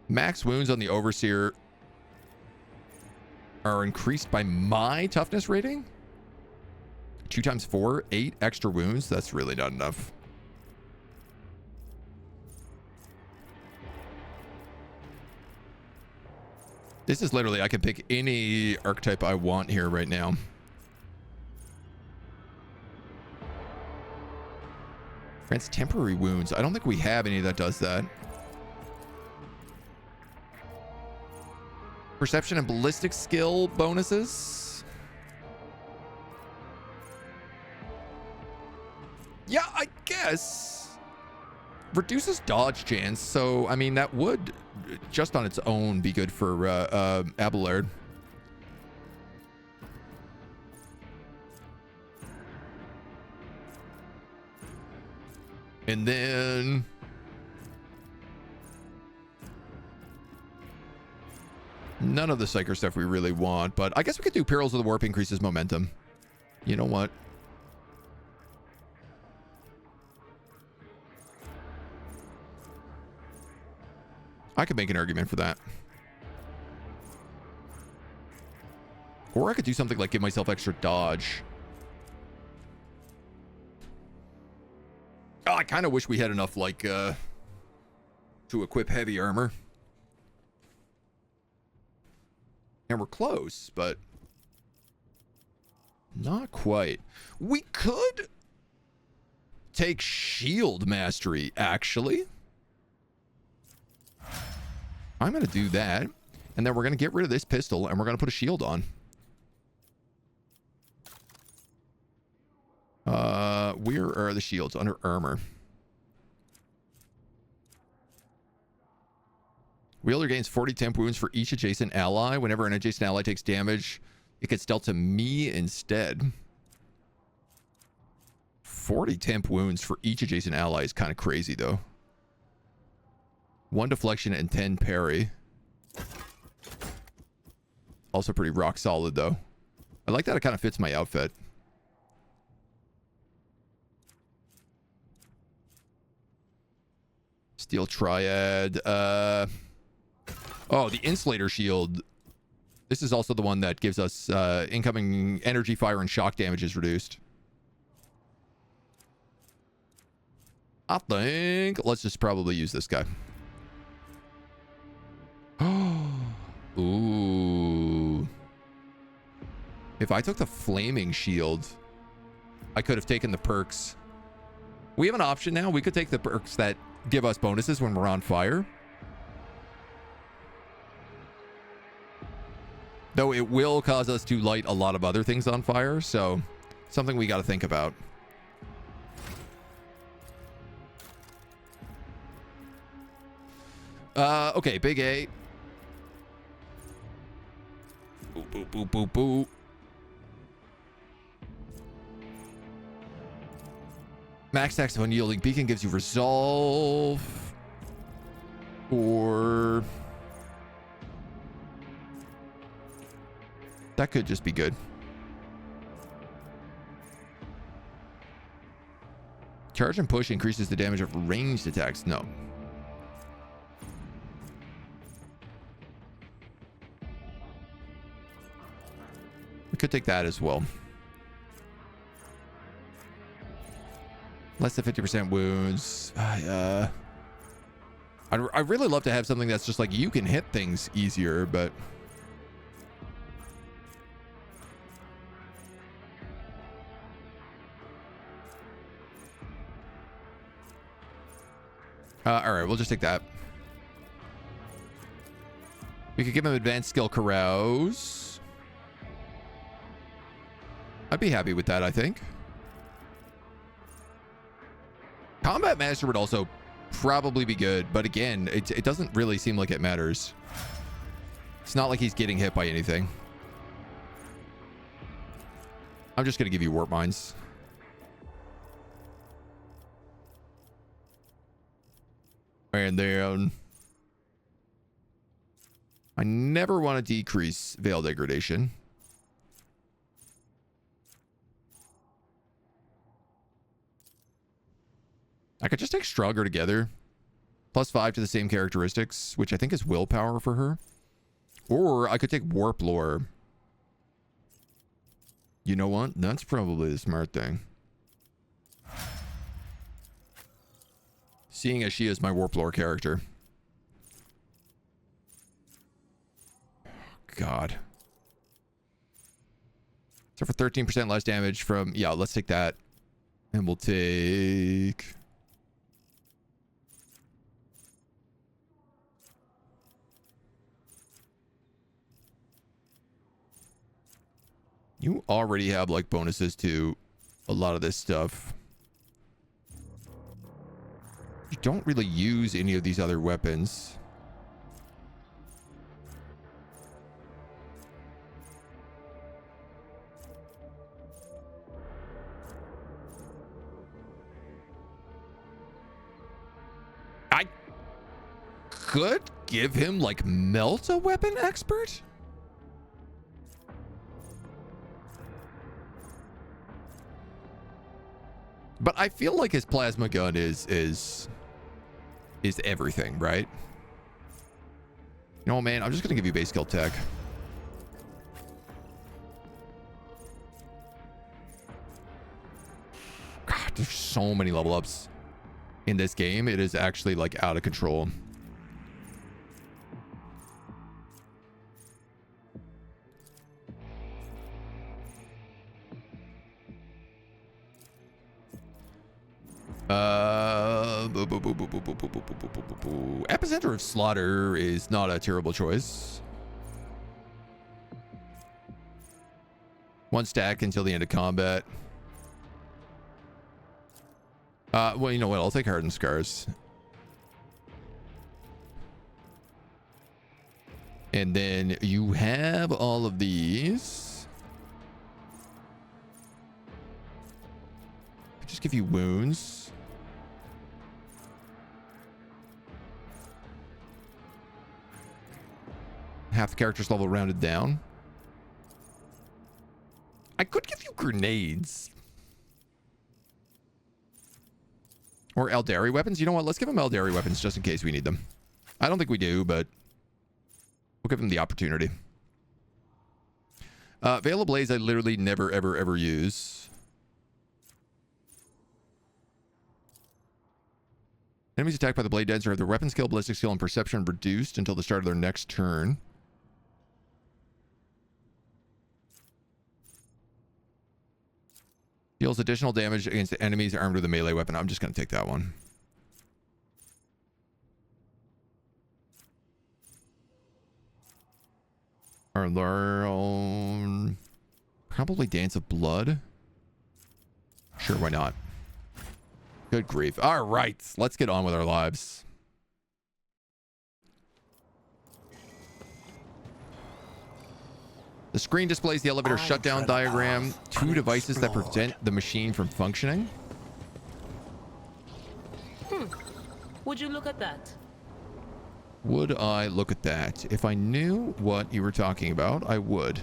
Max wounds on the Overseer are increased by my toughness rating? 2 times 4, 8 extra wounds. That's really not enough. This is literally, I can pick any archetype I want here right now. Grants temporary wounds. I don't think we have any that does that. Perception and ballistic skill bonuses. Yeah, I guess. Reduces dodge chance. So, I mean, that would, just on its own, be good for Abelard. And then... none of the Psyker stuff we really want, but I guess we could do Perils of the Warp increases momentum. You know what? I could make an argument for that. Or I could do something like give myself extra dodge. Oh, I kind of wish we had enough, like, to equip heavy armor. And we're close, but not quite. We could take shield mastery, actually. I'm going to do that. And then we're going to get rid of this pistol and we're going to put a shield on. Where are the shields? Under armor. Wielder gains 40 temp wounds for each adjacent ally. Whenever an adjacent ally takes damage, it gets dealt to me instead. 40 temp wounds for each adjacent ally is kind of crazy, though. 1 deflection and 10 parry. Also pretty rock solid, though. I like that it kind of fits my outfit. Steel Triad. Oh, the Insulator Shield. This is also the one that gives us incoming energy, fire, and shock damage is reduced. I think let's just probably use this guy. Ooh. If I took the Flaming Shield, I could have taken the perks. We have an option now. We could take the perks that give us bonuses when we're on fire. Though it will cause us to light a lot of other things on fire, so something we got to think about. Okay, big A. Boop, boop, boop, boop, boop. Max attacks of unyielding beacon gives you resolve. Or... that could just be good. Charge and push increases the damage of ranged attacks. No. We could take that as well. Less than 50% wounds. I'd really love to have something that's just like you can hit things easier, but... All right, we'll just take that. We could give him advanced skill carouse. I'd be happy with that, I think. Combat Master would also probably be good, but again, it doesn't really seem like it matters. It's not like he's getting hit by anything. I'm just going to give you warp mines. And then I never want to decrease veil degradation. I could just take stronger together. +5 to the same characteristics, which I think is willpower for her. Or I could take warp lore. You know what? That's probably the smart thing. Seeing as she is my warp lore character. God. So for 13% less damage from... Yeah, let's take that. And we'll take... You already have like bonuses to a lot of this stuff. You don't really use any of these other weapons. I could give him like melt a weapon expert. But I feel like his plasma gun is everything, right? You know, man, I'm just gonna give you base skill tech. God, there's so many level ups in this game. It is actually like out of control. Epicenter of Slaughter is not a terrible choice. 1 stack until the end of combat. Well, you know what? I'll take Hardened Scars. And then you have all of these. Just give you wounds. Half the character's level rounded down. I could give you grenades. Or Eldari weapons. You know what? Let's give him Eldari weapons just in case we need them. I don't think we do, but we'll give him the opportunity. Veil of Blaze I literally never, ever, ever use. Enemies attacked by the Blade Dancer have their weapon skill, ballistic skill, and perception reduced until the start of their next turn. Deals additional damage against enemies armed with a melee weapon. I'm just going to take that one. Probably Dance of Blood. Sure, why not? Good grief. All right, let's get on with our lives. The screen displays the elevator shutdown diagram, 2 devices that prevent the machine from functioning. Would you look at that? Would I look at that? If I knew what you were talking about, I would.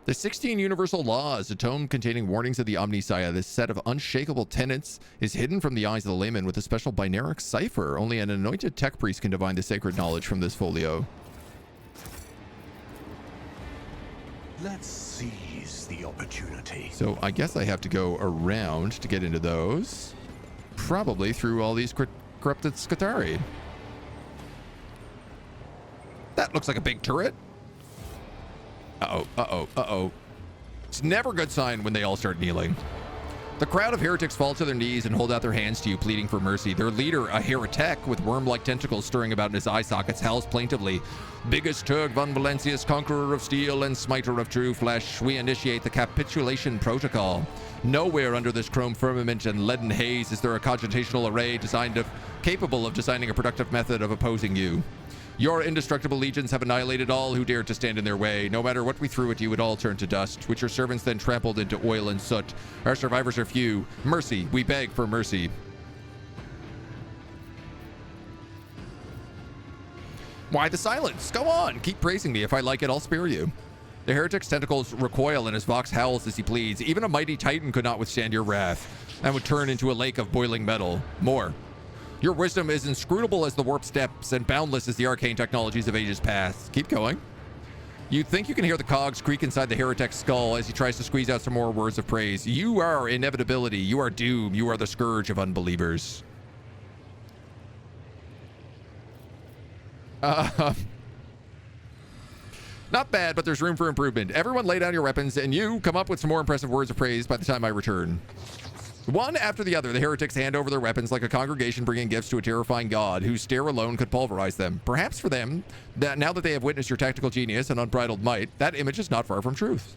The 16 Universal Laws, a tome containing warnings of the Omnissiah. This set of unshakable tenets is hidden from the eyes of the layman with a special binaric cipher. Only an anointed tech priest can divine the sacred knowledge from this folio. Let's seize the opportunity. So I guess I have to go around to get into those. Probably through all these corrupted Scutari. That looks like a big turret. Uh-oh, uh-oh, uh-oh. It's never a good sign when they all start kneeling. The crowd of heretics fall to their knees and hold out their hands to you, pleading for mercy. Their leader, a heretic with worm-like tentacles stirring about in his eye sockets, howls plaintively. Biggest Turg von Valencius, conqueror of steel and smiter of true flesh, we initiate the capitulation protocol. Nowhere under this chrome firmament and leaden haze is there a cogitational array capable of designing a productive method of opposing you. Your indestructible legions have annihilated all who dared to stand in their way. No matter what we threw at you, it all turned to dust, which your servants then trampled into oil and soot. Our survivors are few. Mercy, we beg for mercy. Why the silence? Go on, keep praising me. If I like it, I'll spare you. The heretic's tentacles recoil and his vox howls as he pleads. Even a mighty titan could not withstand your wrath and would turn into a lake of boiling metal. More. Your wisdom is inscrutable as the warp steps and boundless as the arcane technologies of ages past. Keep going. You think you can hear the cogs creak inside the heretic's skull as he tries to squeeze out some more words of praise. You are inevitability. You are doom. You are the scourge of unbelievers. Not bad, but there's room for improvement. Everyone lay down your weapons and you come up with some more impressive words of praise by the time I return. One after the other, the heretics hand over their weapons like a congregation bringing gifts to a terrifying god whose stare alone could pulverize them. Perhaps for them, that now that they have witnessed your tactical genius and unbridled might, that image is not far from truth.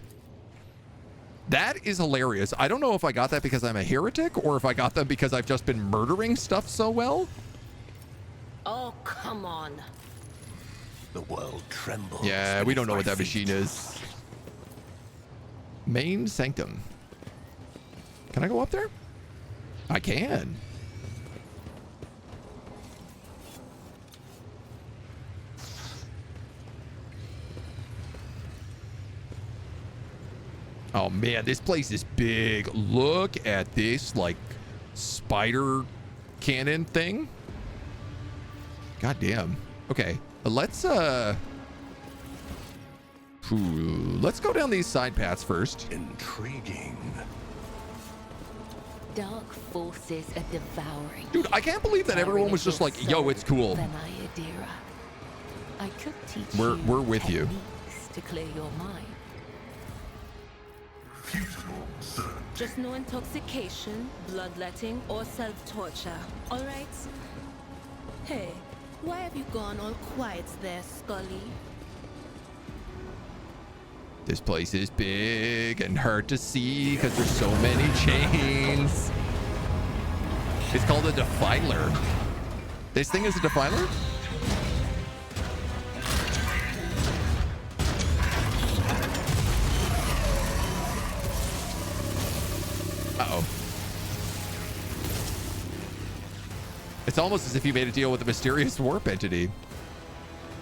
That is hilarious. I don't know if I got that because I'm a heretic or if I got them because I've just been murdering stuff so well. Oh, come on. The world trembles. Yeah, we don't know what that machine is. Main sanctum. Can I go up there? I can. Oh man, this place is big. Look at this, like, spider cannon thing. God damn. Okay, let's go down these side paths first. Intriguing. Dark forces are devouring. Dude, I can't believe that everyone was just like, yo, it's cool. I could teach We're with you. techniques to clear your mind. Futile certainty. Just no intoxication, bloodletting, or self-torture. All right? Hey, why have you gone all quiet there, Scully? This place is big and hard to see because there's so many chains. It's called a defiler. This thing is a defiler? Uh-oh. It's almost as if you made a deal with a mysterious warp entity.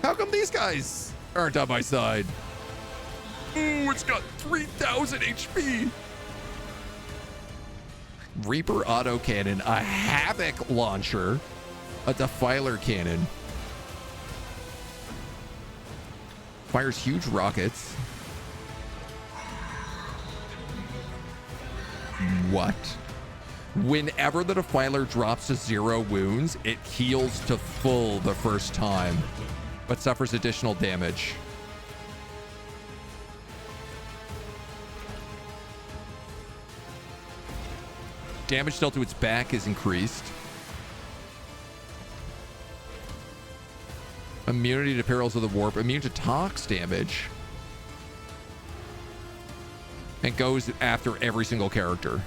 How come these guys aren't on my side? Ooh, it's got 3,000 HP. Reaper autocannon, a havoc launcher, a defiler cannon. Fires huge rockets. What? Whenever the defiler drops to 0 wounds, it heals to full the first time, but suffers additional damage. Damage dealt to its back is increased. Immunity to perils of the warp. Immune to tox damage. And goes after every single character.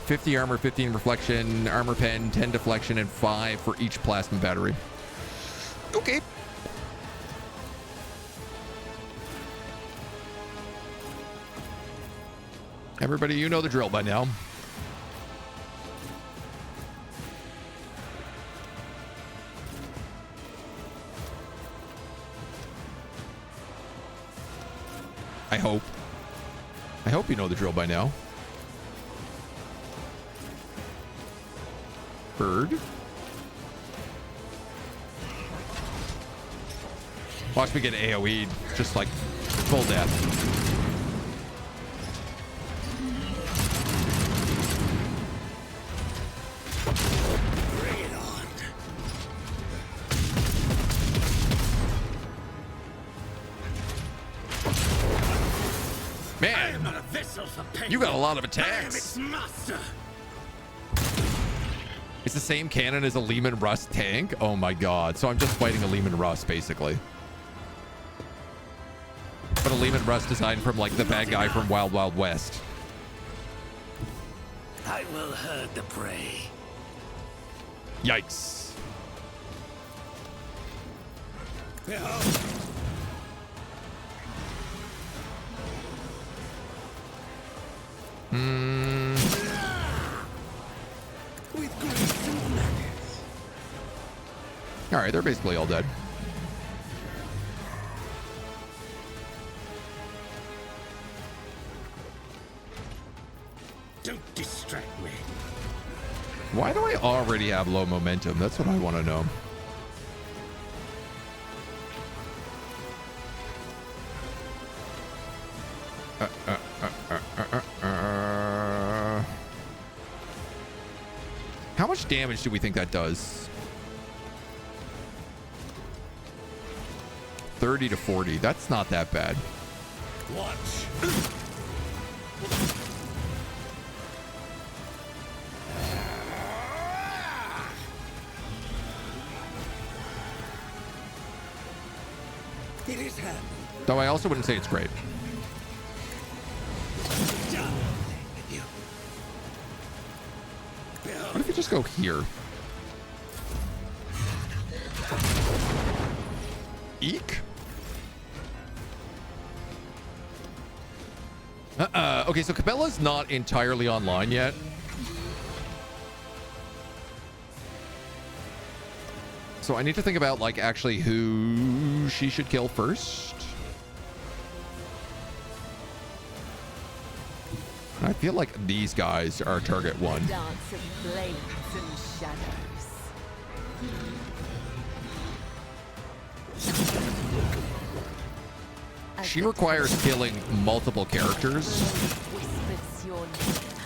$50 armor, 15 reflection, armor pen, 10 deflection, and 5 for each plasma battery. Okay. Everybody, you know the drill by now. I hope. I hope you know the drill by now. Bird. Watch me get AoE'd, just like full death. not a vessel for pain. You got a lot of I am attacks. its master. It's the same cannon as a Lehman Russ tank. Oh my god. So I'm just fighting a Lehman Russ basically. But a Lehman Russ designed from like the bad guy from Wild Wild West. I will herd the prey. Yikes. Behold. With grace and manners. All right, they're basically all dead. Don't distract me. Why do I already have low momentum? That's what I want to know. How much damage do we think that does? 30 to 40. That's not that bad. Watch. It is happening. Though I also wouldn't say it's great. What if you just go here? Eek. Okay, so Cabela's not entirely online yet. So I need to think about like actually who she should kill first. I feel like these guys are target one. Dance of blades and shadows. She requires killing multiple characters Whispers your name.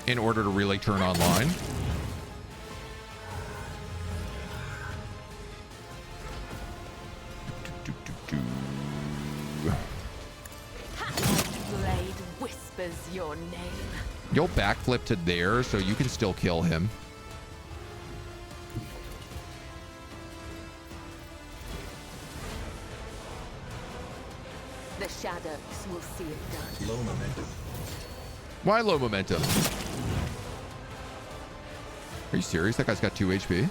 in order to really turn online. Blade whispers your name. You'll backflip to there, so you can still kill him. The shadows will see it done. Low momentum. Why low momentum? Are you serious? That guy's got 2 HP.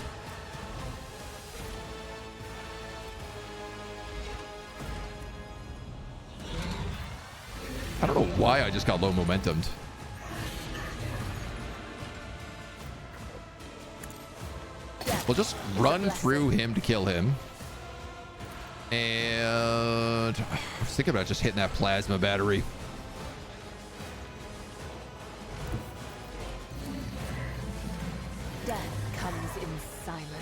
I don't know why I just got low momentumed. We'll just run through him to kill him. And I was thinking about just hitting that plasma battery. Death comes in silence.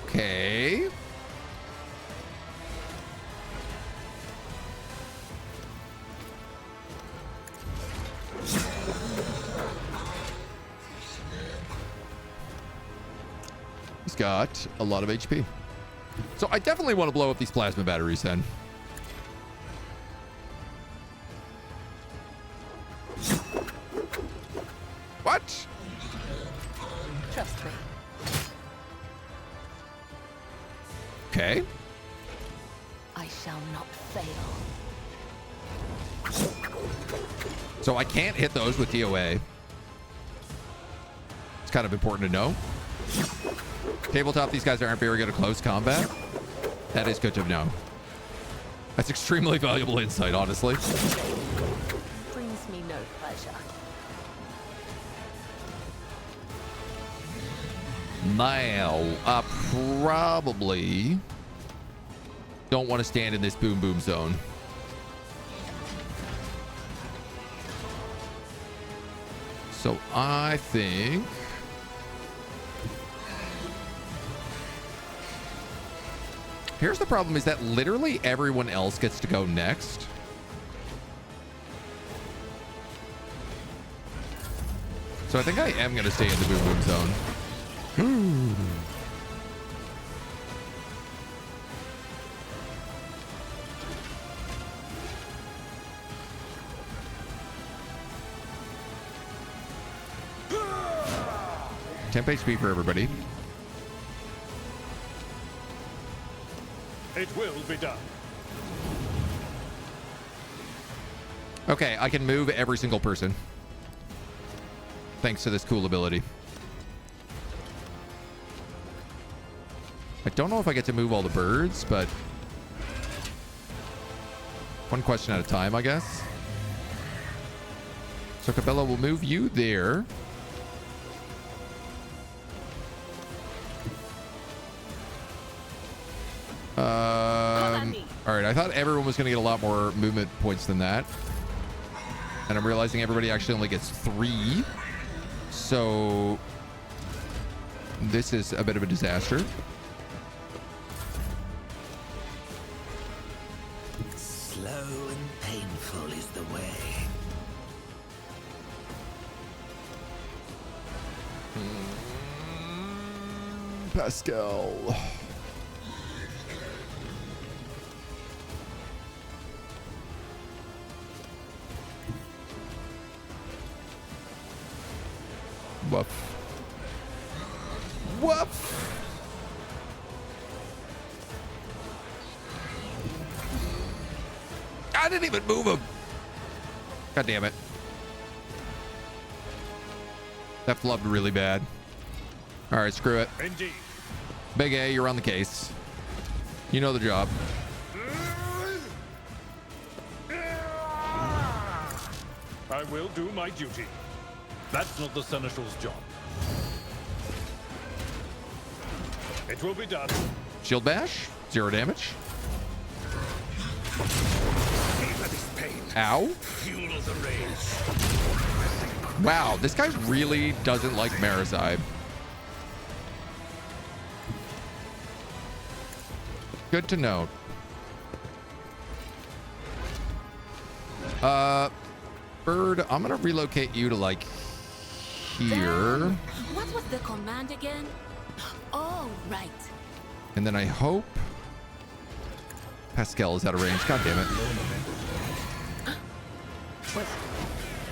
Okay. He's got a lot of HP. So I definitely want to blow up these plasma batteries then. What? Trust me. Okay. I shall not fail. So I can't hit those with DOA. It's kind of important to know. Tabletop, these guys aren't very good at close combat. That is good to know. That's extremely valuable insight, honestly. Brings me no pleasure. Now, I probably don't want to stand in this boom boom zone. So I think here's the problem is that literally everyone else gets to go next. So I think I am going to stay in the boom boom zone. Temp HP for everybody. It will be done. Okay, I can move every single person. Thanks to this cool ability. I don't know if I get to move all the birds, but one question at a time, I guess. So Cabela will move you there. All right, I thought everyone was going to get a lot more movement points than that. And I'm realizing everybody actually only gets 3. So this is a bit of a disaster. Slow and painful is the way. Pascal. Woof. Woof. I didn't even move him. God damn it. That flubbed really bad. All right, screw it. Indeed. Big A, you're on the case. You know the job. I will do my duty. That's not the Seneschal's job. It will be done. Shield bash, 0 damage. Ow. Fuel the rage. Wow, this guy really doesn't like Marizybe. Good to know. Bird, I'm gonna relocate you to like here. What was the command again? Oh, right. And then I hope Pascal is out of range. God damn it.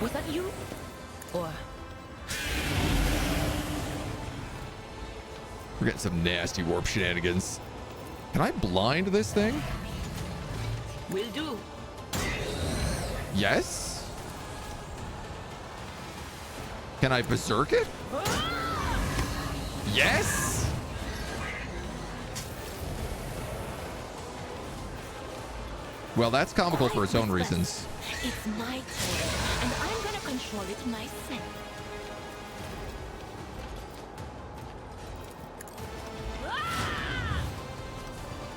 Was that you? Or We're getting some nasty warp shenanigans. Can I blind this thing? will do. Yes. Can I berserk it? Yes. Well, that's comical for its own reasons. It's my turn, and I'm gonna control it myself.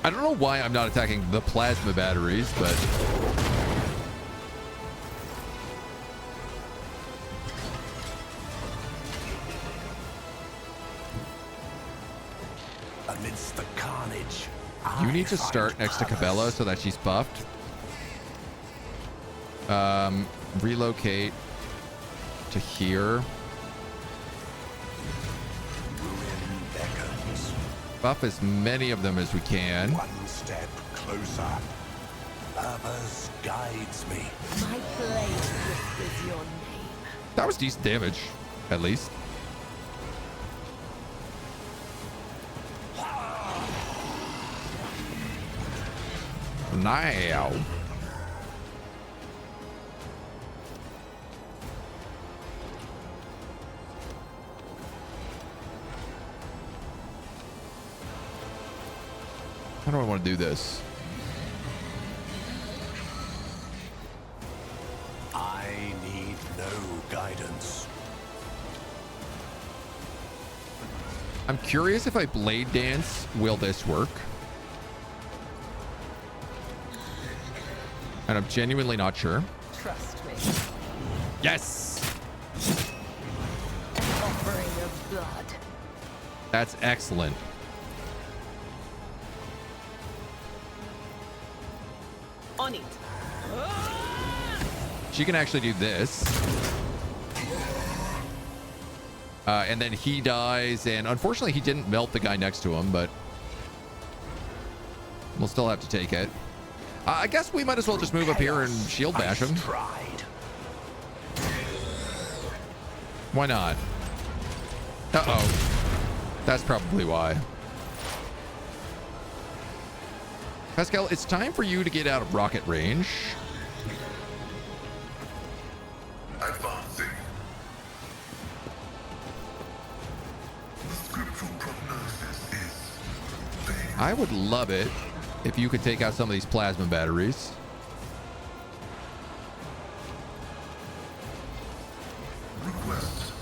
I don't know why I'm not attacking the plasma batteries, but Amidst the carnage, you need to start next to Cabela so that she's buffed. Relocate to here. ruin beckons. Buff as many of them as we can. One step closer. Purpose guides me. My blade whispers your name. That was decent damage, at least. Now. How do I want to do this? I need no guidance. I'm curious if I blade dance, will this work? And I'm genuinely not sure. Trust me. Yes! An offering of blood. That's excellent. On it. She can actually do this. And then he dies, and unfortunately he didn't melt the guy next to him, but we'll still have to take it. I guess we might as well just move up here and shield bash him. Tried. Why not? Uh-oh. That's probably why. Pascal, it's time for you to get out of rocket range. Advancing. The scriptural prognosis is vague. I would love it if you could take out some of these plasma batteries. Request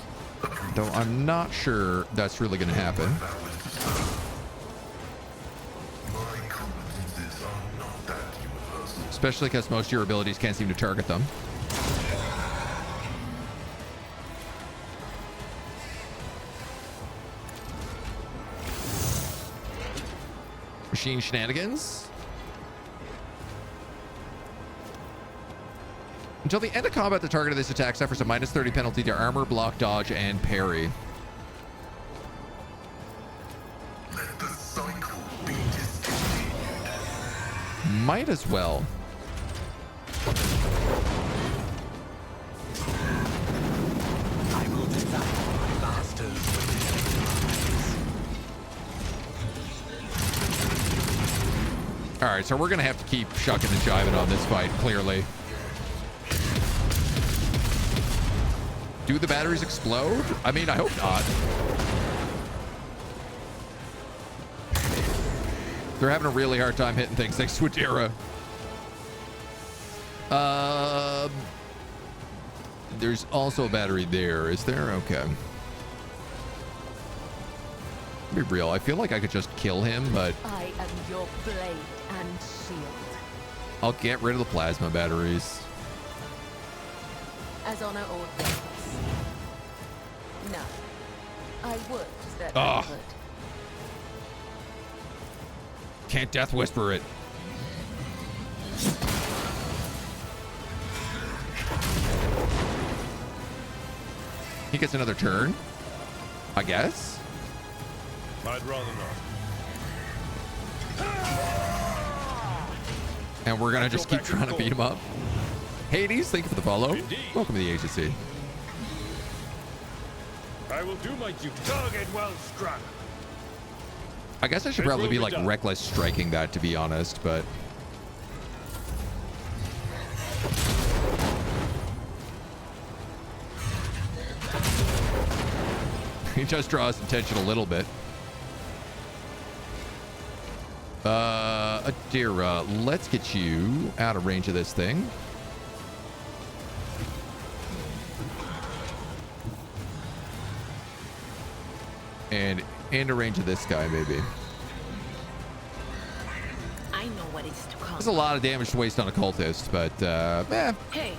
approved. Though I'm not sure that's really going to happen. My competences are not that universal. Especially because most of your abilities can't seem to target them. Machine shenanigans. Until the end of combat, the target of this attack suffers a -30 penalty to armor, block, dodge, and parry. Let the cycle be discontinued. Might as well. I will devour my masters with All right, so we're going to have to keep shucking and jiving on this fight, clearly. Do the batteries explode? I mean, I hope not. They're having a really hard time hitting things thanks to Adira. There's also a battery there. Is there? Okay. Be real. I feel like I could just kill him, but I am your blade and shield. I'll get rid of the plasma batteries. As honor orders. No. I would that Ugh. I would. Can't Death Whisper it. He gets another turn, I guess. I'd rather not. And we're gonna just keep trying to beat him up. Hades, thank you for the follow. Indeed. Welcome to the agency. I will do my duty. Target well struck. I guess I should It probably will be be like done. reckless striking that, to be honest, but he just draws attention a little bit. Adira, let's get you out of range of this thing. And into range of this guy, maybe. I know what is to come. There's a lot of damage to waste on a cultist, but, eh. Hey,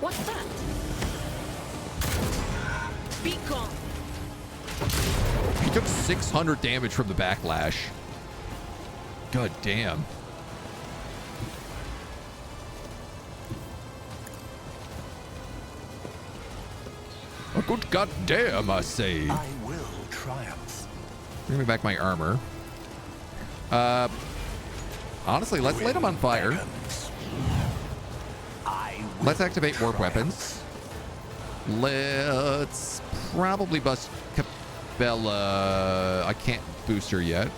what's that? Be gone. He took 600 damage from the backlash. God damn. A good goddamn, I say. I will triumph. Bring me back my armor. Honestly, let's light him on fire. Let's activate warp weapons. Let's probably bust Capella. I can't boost her yet.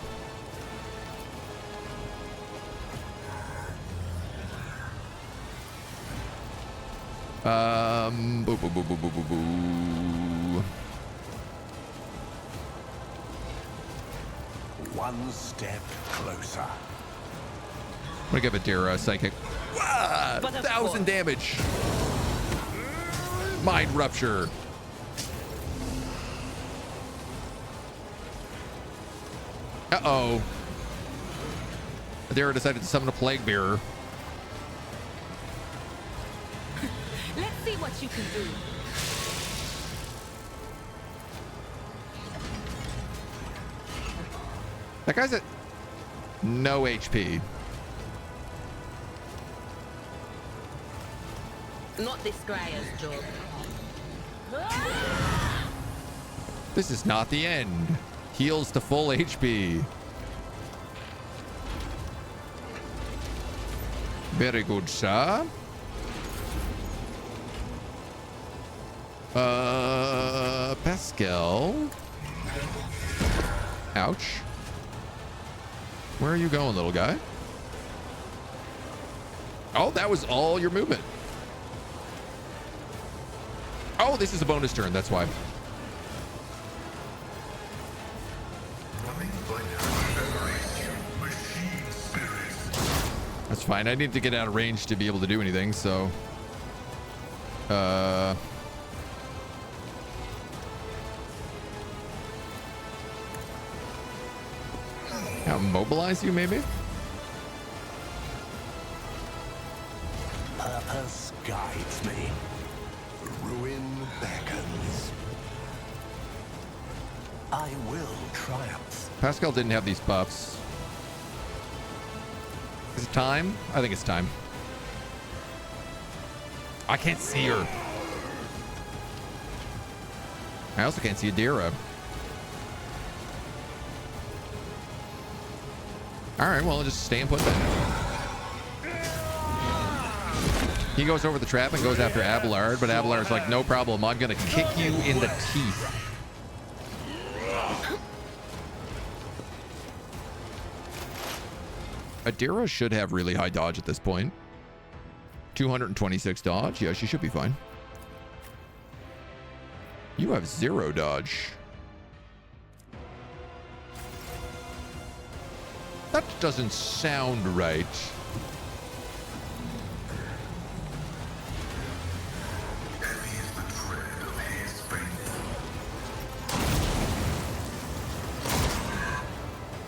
Boo, boo, boo, boo, boo, boo, boo. One step closer. I'm gonna give Adira a psychic. Ah, But of 1,000 course. damage. Mind rupture. Uh-oh. Adira decided to summon a plague bearer. Let's see what you can do. That guy's at no HP. Not this Grier's job. This is not the end. Heals to full HP. Very good, sir. Pascal. Ouch. Where are you going, little guy? Oh, that was all your movement. Oh, this is a bonus turn. That's why. That's fine. I need to get out of range to be able to do anything, so... I'll mobilize you, maybe? Purpose guides me. Ruin beckons. I will triumph. Pascal didn't have these buffs. Is it time? I think it's time. I can't see her. I also can't see Adira. Alright, well, I'll just stay and put that. He goes over the trap and goes after Abelard, but Abelard's like, no problem, I'm gonna kick you in the teeth. Adira should have really high dodge at this point. 226 dodge. Yeah, she should be fine. You have 0 dodge. That doesn't sound right.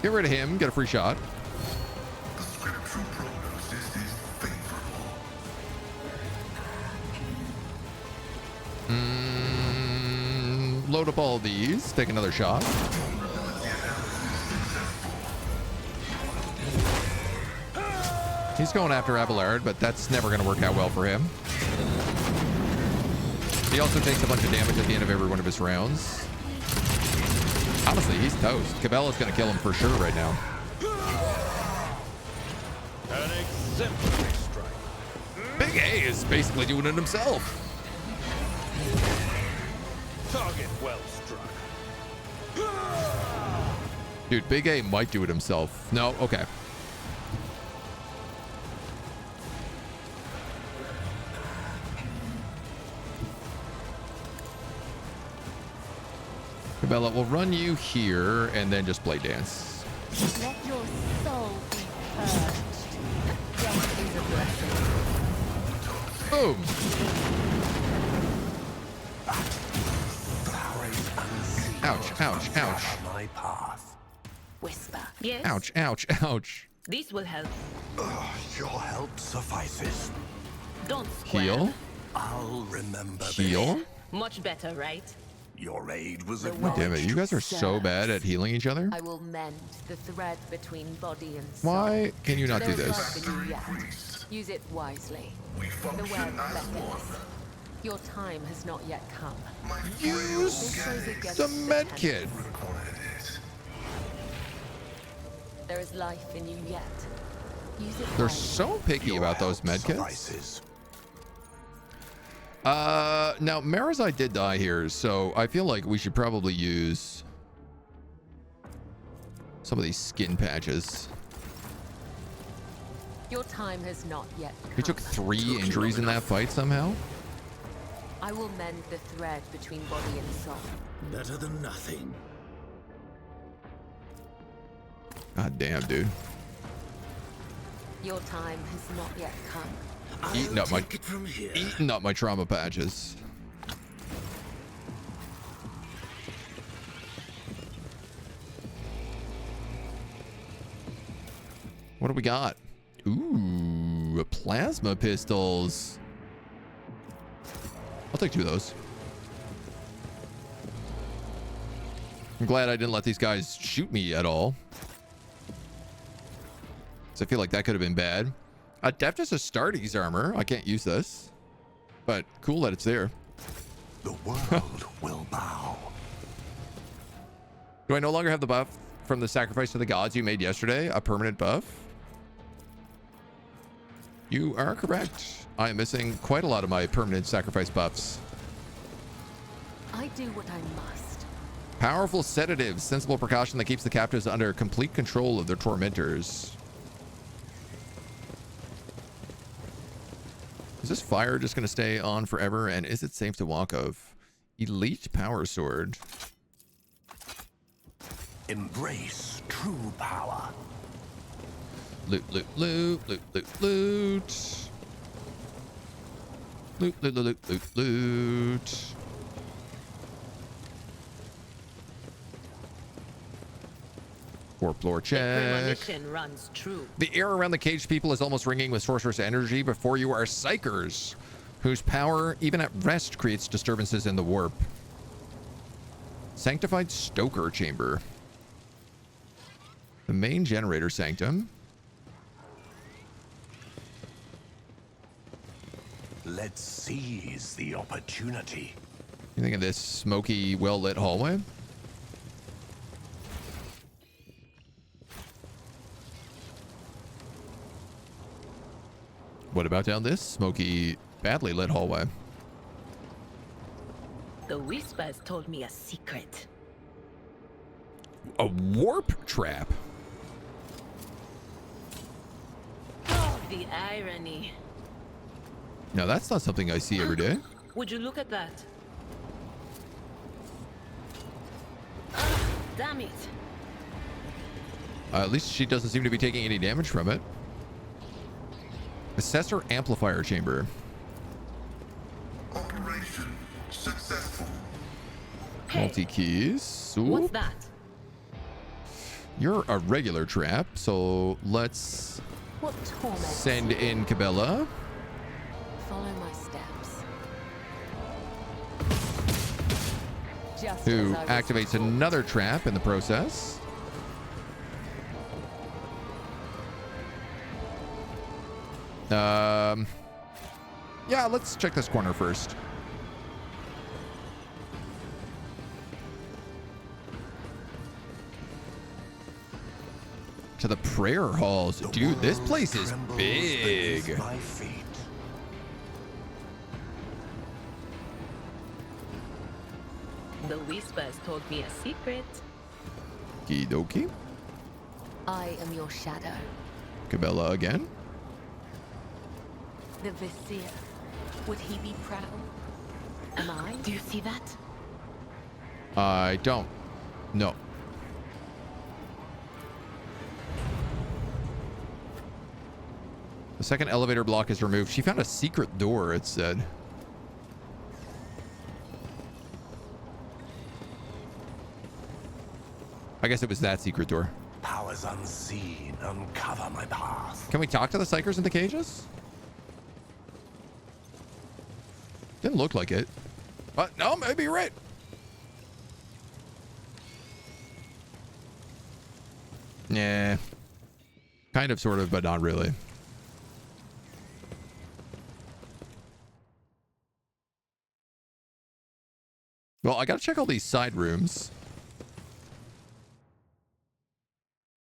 Get rid of him. Get a free shot. Load up all these. Take another shot. He's going after Abelard, but that's never going to work out well for him. He also takes a bunch of damage at the end of every one of his rounds. Honestly, he's toast. Cabela's going to kill him for sure right now. An exemplary strike. Big A is basically doing it himself. Target well struck. Dude, Big A might do it himself. No, okay. Cabela, we'll run you here and then just play dance. Let your soul be purged. Death is a blessing. Boom. Ouch, ouch, ouch. My path. Whisper. Yes. Ouch, ouch, ouch. This will help. Your help suffices. Don't square. Heal. I'll remember Heal. Much better, right? Your aid was The acknowledged. Damn it, you guys are so bad at healing each other. I will mend the thread between body and soul. Why can you not do There's this? life in you yet. Use it wisely. The web beckons. Your time has not yet come. Use This goes against the the med tenets. kit. There is life in you yet. Use it They're wisely. so picky about those med kits. Suffices. Now Marizai did die here, so I feel like we should probably use some of these skin patches. Your time has not yet come. He took 3 injuries in that fight somehow. I will mend the thread between body and soul. Better than nothing. God damn, dude. Your time has not yet come. Eating up my Take it from here. eating up my trauma patches. What do we got? Ooh, plasma pistols. I'll take 2 of those. I'm glad I didn't let these guys shoot me at all. So I feel like that could have been bad. Adeptus Astartes armor. I can't use this. But cool that it's there. The world will bow. Do I no longer have the buff from the sacrifice to the gods you made yesterday? A permanent buff? You are correct. I am missing quite a lot of my permanent sacrifice buffs. I do what I must. Powerful sedatives, sensible precaution that keeps the captives under complete control of their tormentors. Is this fire just going to stay on forever? And is it safe to walk of? Elite power sword. Embrace true power. Loot, loot, loot, loot, loot, loot. Loot, loot, loot, loot, loot. Floor check. Premonition runs true. The air around the caged people is almost ringing with sorcerous energy. Before you are psychers, whose power, even at rest, creates disturbances in the warp. Sanctified Stoker Chamber. The main generator sanctum. Let's seize the opportunity. You think of this smoky, well-lit hallway? What about down this smoky, badly lit hallway? The whispers told me a secret. A warp trap? Oh, the irony. Now that's not something I see every day. Would you look at that? Damn it. At least she doesn't seem to be taking any damage from it. Assessor Amplifier Chamber. Operation successful. Multi-keys. What's that? You're a regular trap, so let's What torment? send in Cabela. Follow my steps. Just Who as I was activates told. another trap in the process. Yeah, let's check this corner first. To the prayer halls. Dude, this place is big. My feet. The whispers told me a secret. Okie dokie. I am your shadow. Cabela again. The Vizier. Would he be proud? Am I? Do you see that? I don't. No. The second elevator block is removed. She found a secret door, it said. I guess it was that secret door. Powers unseen uncover my path. Can we talk to the psychers in the cages? Didn't look like it. But no, maybe you're right. Yeah. Kind of, sort of, but not really. Well, I gotta check all these side rooms.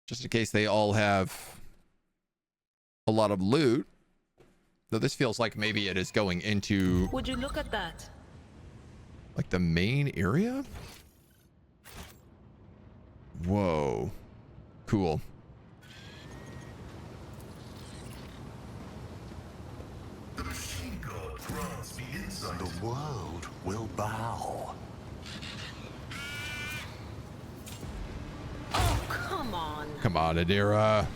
Just in case they all have a lot of loot. Though this feels like maybe it is going into Would you look at that? like the main area? Whoa. Cool. The machine god grants me insight. The world will bow. Oh, come on. Come on, Adira.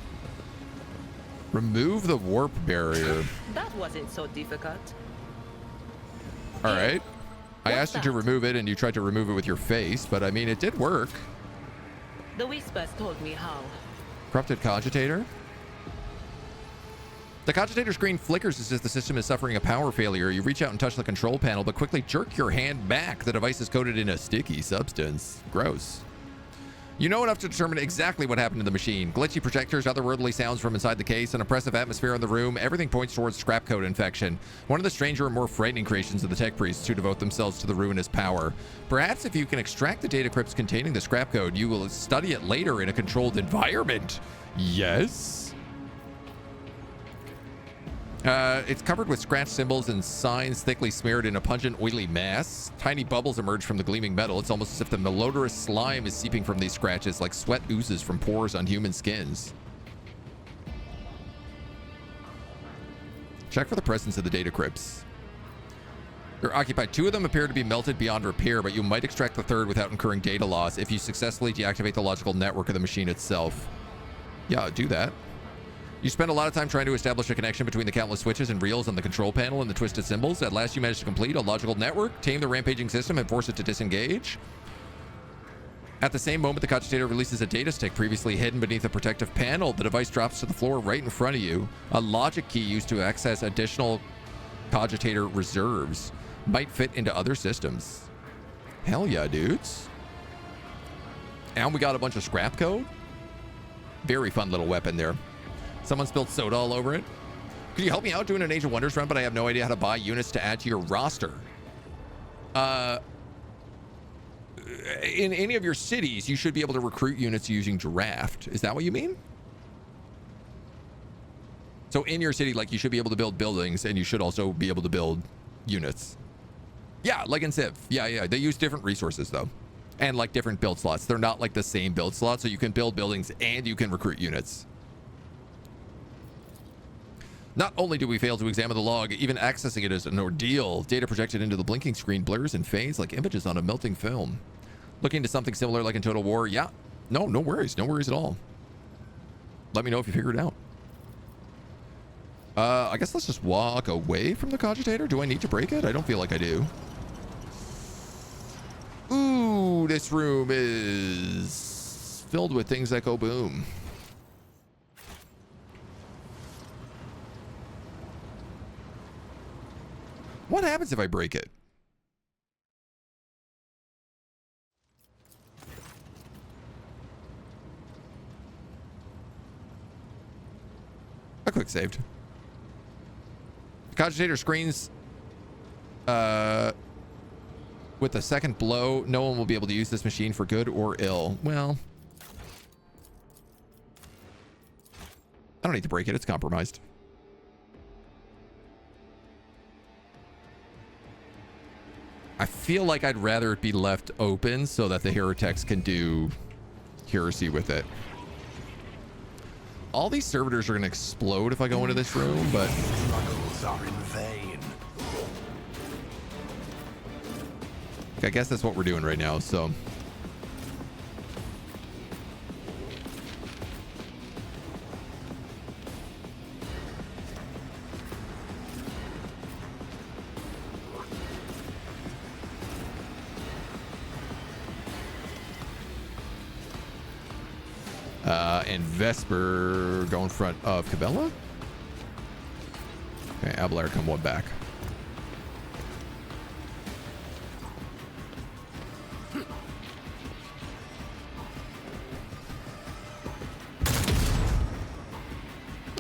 Remove the warp barrier. That wasn't so difficult. All right. I What's asked you to that? remove it and you tried to remove it with your face, but I mean, it did work. The whispers told me how. Corrupted cogitator. The cogitator screen flickers as if the system is suffering a power failure. You reach out and touch the control panel, but quickly jerk your hand back. The device is coated in a sticky substance. Gross. You know enough to determine exactly what happened to the machine. Glitchy projectors, otherworldly sounds from inside the case, an oppressive atmosphere in the room. Everything points towards scrap code infection. One of the stranger and more frightening creations of the tech priests who devote themselves to the ruinous power. Perhaps if you can extract the data crypts containing the scrap code, you will study it later in a controlled environment. Yes? It's covered with scratched symbols and signs thickly smeared in a pungent, oily mass. Tiny bubbles emerge from the gleaming metal. It's almost as if the malodorous slime is seeping from these scratches, like sweat oozes from pores on human skins. Check for the presence of the data crypts. You're occupied. 2 of them appear to be melted beyond repair, but you might extract the 3rd without incurring data loss if you successfully deactivate the logical network of the machine itself. Yeah, do that. You spend a lot of time trying to establish a connection between the countless switches and reels on the control panel and the twisted symbols. At last, you manage to complete a logical network, tame the rampaging system, and force it to disengage. At the same moment, the cogitator releases a data stick previously hidden beneath a protective panel. The device drops to the floor right in front of you. A logic key used to access additional cogitator reserves might fit into other systems. Hell yeah, dudes. And we got a bunch of scrap code. Very fun little weapon there. Someone spilled soda all over it. Could you help me out doing an Age of Wonders run, but I have no idea how to buy units to add to your roster? In any of your cities, you should be able to recruit units using draft. Is that what you mean? So in your city, like, you should be able to build buildings, and you should also be able to build units. Yeah, like in Civ. Yeah. They use different resources, though. And, like, different build slots. They're not, like, the same build slot, so you can build buildings and you can recruit units. Not only do we fail to examine the log, even accessing it is an ordeal. Data projected into the blinking screen blurs and fades like images on a melting film. Looking to something similar like in Total War? Yeah. No worries. No worries at all. Let me know if you figure it out. I guess let's just walk away from the cogitator. Do I need to break it? I don't feel like I do. Ooh, this room is filled with things that go boom. What happens if I break it? I quick saved. Cogitator screens with the second blow. No one will be able to use this machine for good or ill. Well, I don't need to break it. It's compromised. I feel like I'd rather it be left open so that the heretics can do heresy with it. All these servitors are going to explode if I go into this room, but... Struggles are in vain. I guess that's what we're doing right now, so... and Vesper go in front of Cabela. Okay, Abelard come one back.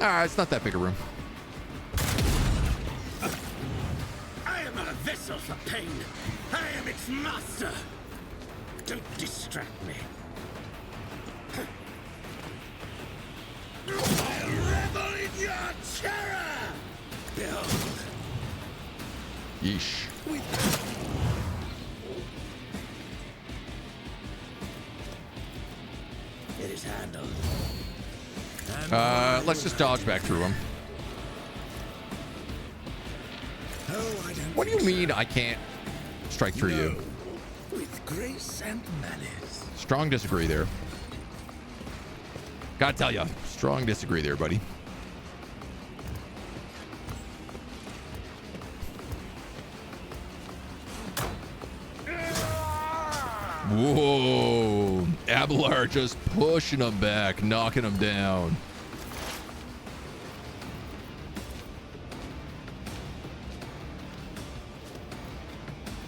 It's not that big a room. I am not a vessel for pain. I am its master. Don't distract me. I revel in your terror! Behold. Yeesh. It is handled. Let's just dodge back through him. What do you mean I can't strike through you? With grace and malice. Strong disagree there. Gotta tell ya, strong disagree there, buddy. Whoa, Abelard just pushing him back, knocking him down.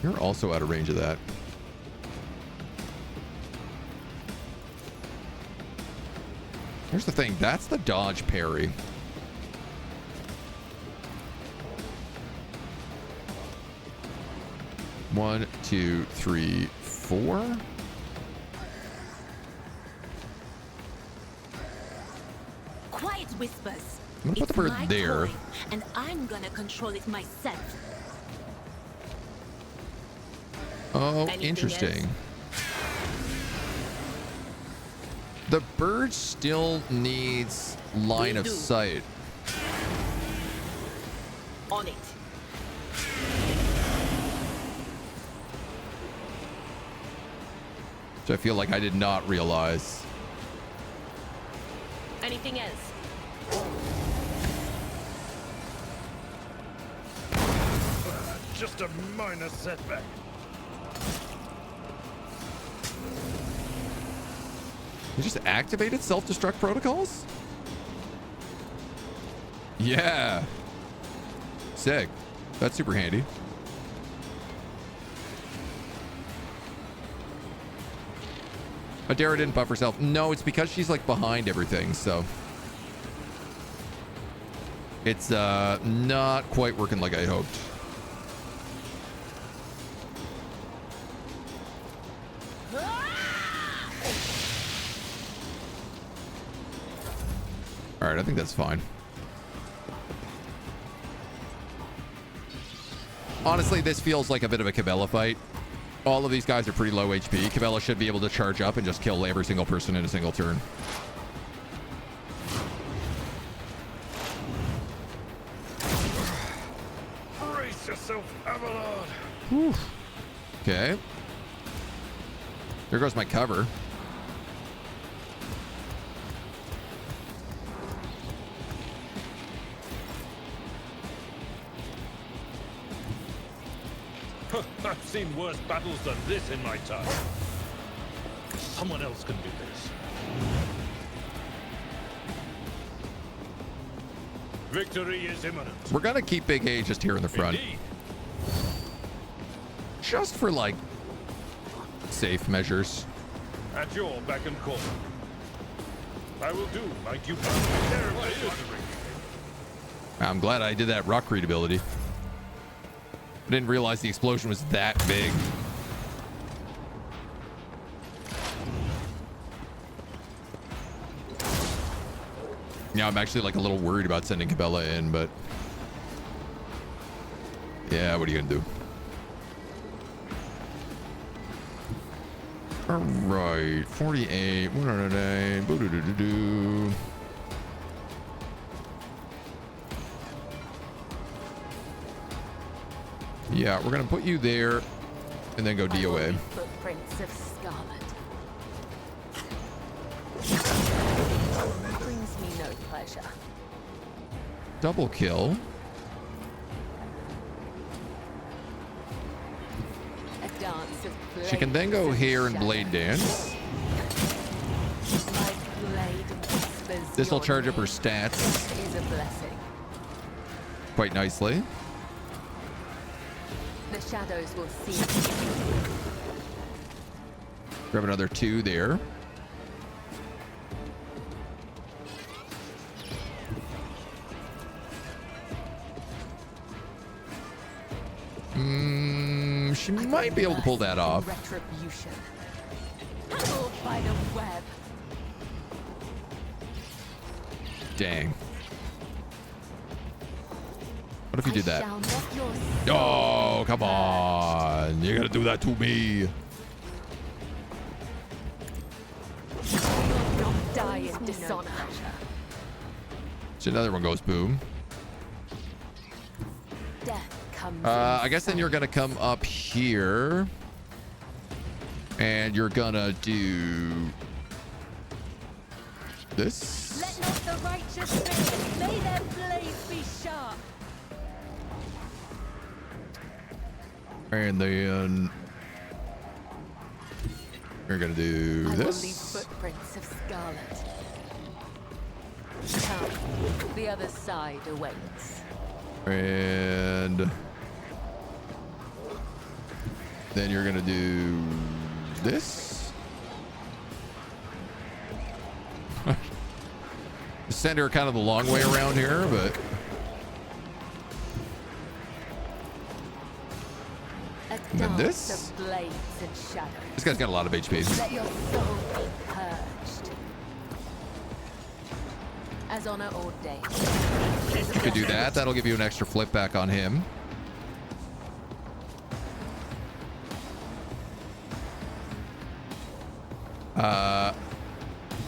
You're also out of range of that. Here's the thing, that's the dodge parry. One, two, three, four. Quiet, whispers. I'm gonna put the bird my there. toy, and I'm gonna control it myself. Oh, Anything interesting. else? The bird still needs line Will of do. sight. On it. Which I feel like I did not realize. Anything else? Just a minor setback. You just activated self-destruct protocols? Yeah. Sick. That's super handy. Adara didn't buff herself. No, it's because she's like behind everything, so it's not quite working like I hoped. All right, I think that's fine. Honestly, this feels like a bit of a Cabela fight. All of these guys are pretty low HP. Cabela should be able to charge up and just kill every single person in a single turn. Brace yourself, Abelard. Whew. Okay. There goes my cover. I've seen worse battles than this in my time. Someone else can do this. Victory is imminent. We're gonna keep Big A just here in the front. Indeed. Just for like safe measures. At your beck and call. I will do my duty. There it is. I'm glad I did that rock readability. I didn't realize the explosion was that big. Yeah, I'm actually like a little worried about sending Cabela in, but yeah, what are you gonna do? All right, 48. What are they? Boo-doo-doo-doo-doo. Yeah, we're gonna put you there and then go DOA. Footprints of scarlet. Brings me no pleasure. Double kill. A dance of She can then go blades here and shadows. blade dance. My blade whispers This will your charge up her name. stats Is a blessing. quite nicely. The shadows will see. Grab another 2 there. She might be able to pull that off. Retribution. Pulled by the web. Dang. What if you did that? I shall not your Oh, come on. You're gonna do that to me. not die in dishonor. So another one goes boom. Death comes. I guess then you're gonna come up here. And you're gonna do this. Let not the righteous fear. May their blades be sharp. And then you're gonna do I will leave this. footprints of scarlet. Come, the other side awaits. And then you're gonna do this. Send her kind of the long way around here, but A then dance this? of blades and shadows. this guy's got a lot of HP. Let your soul be purged. A As honor ordained. You could do that. That'll give you an extra flip back on him. I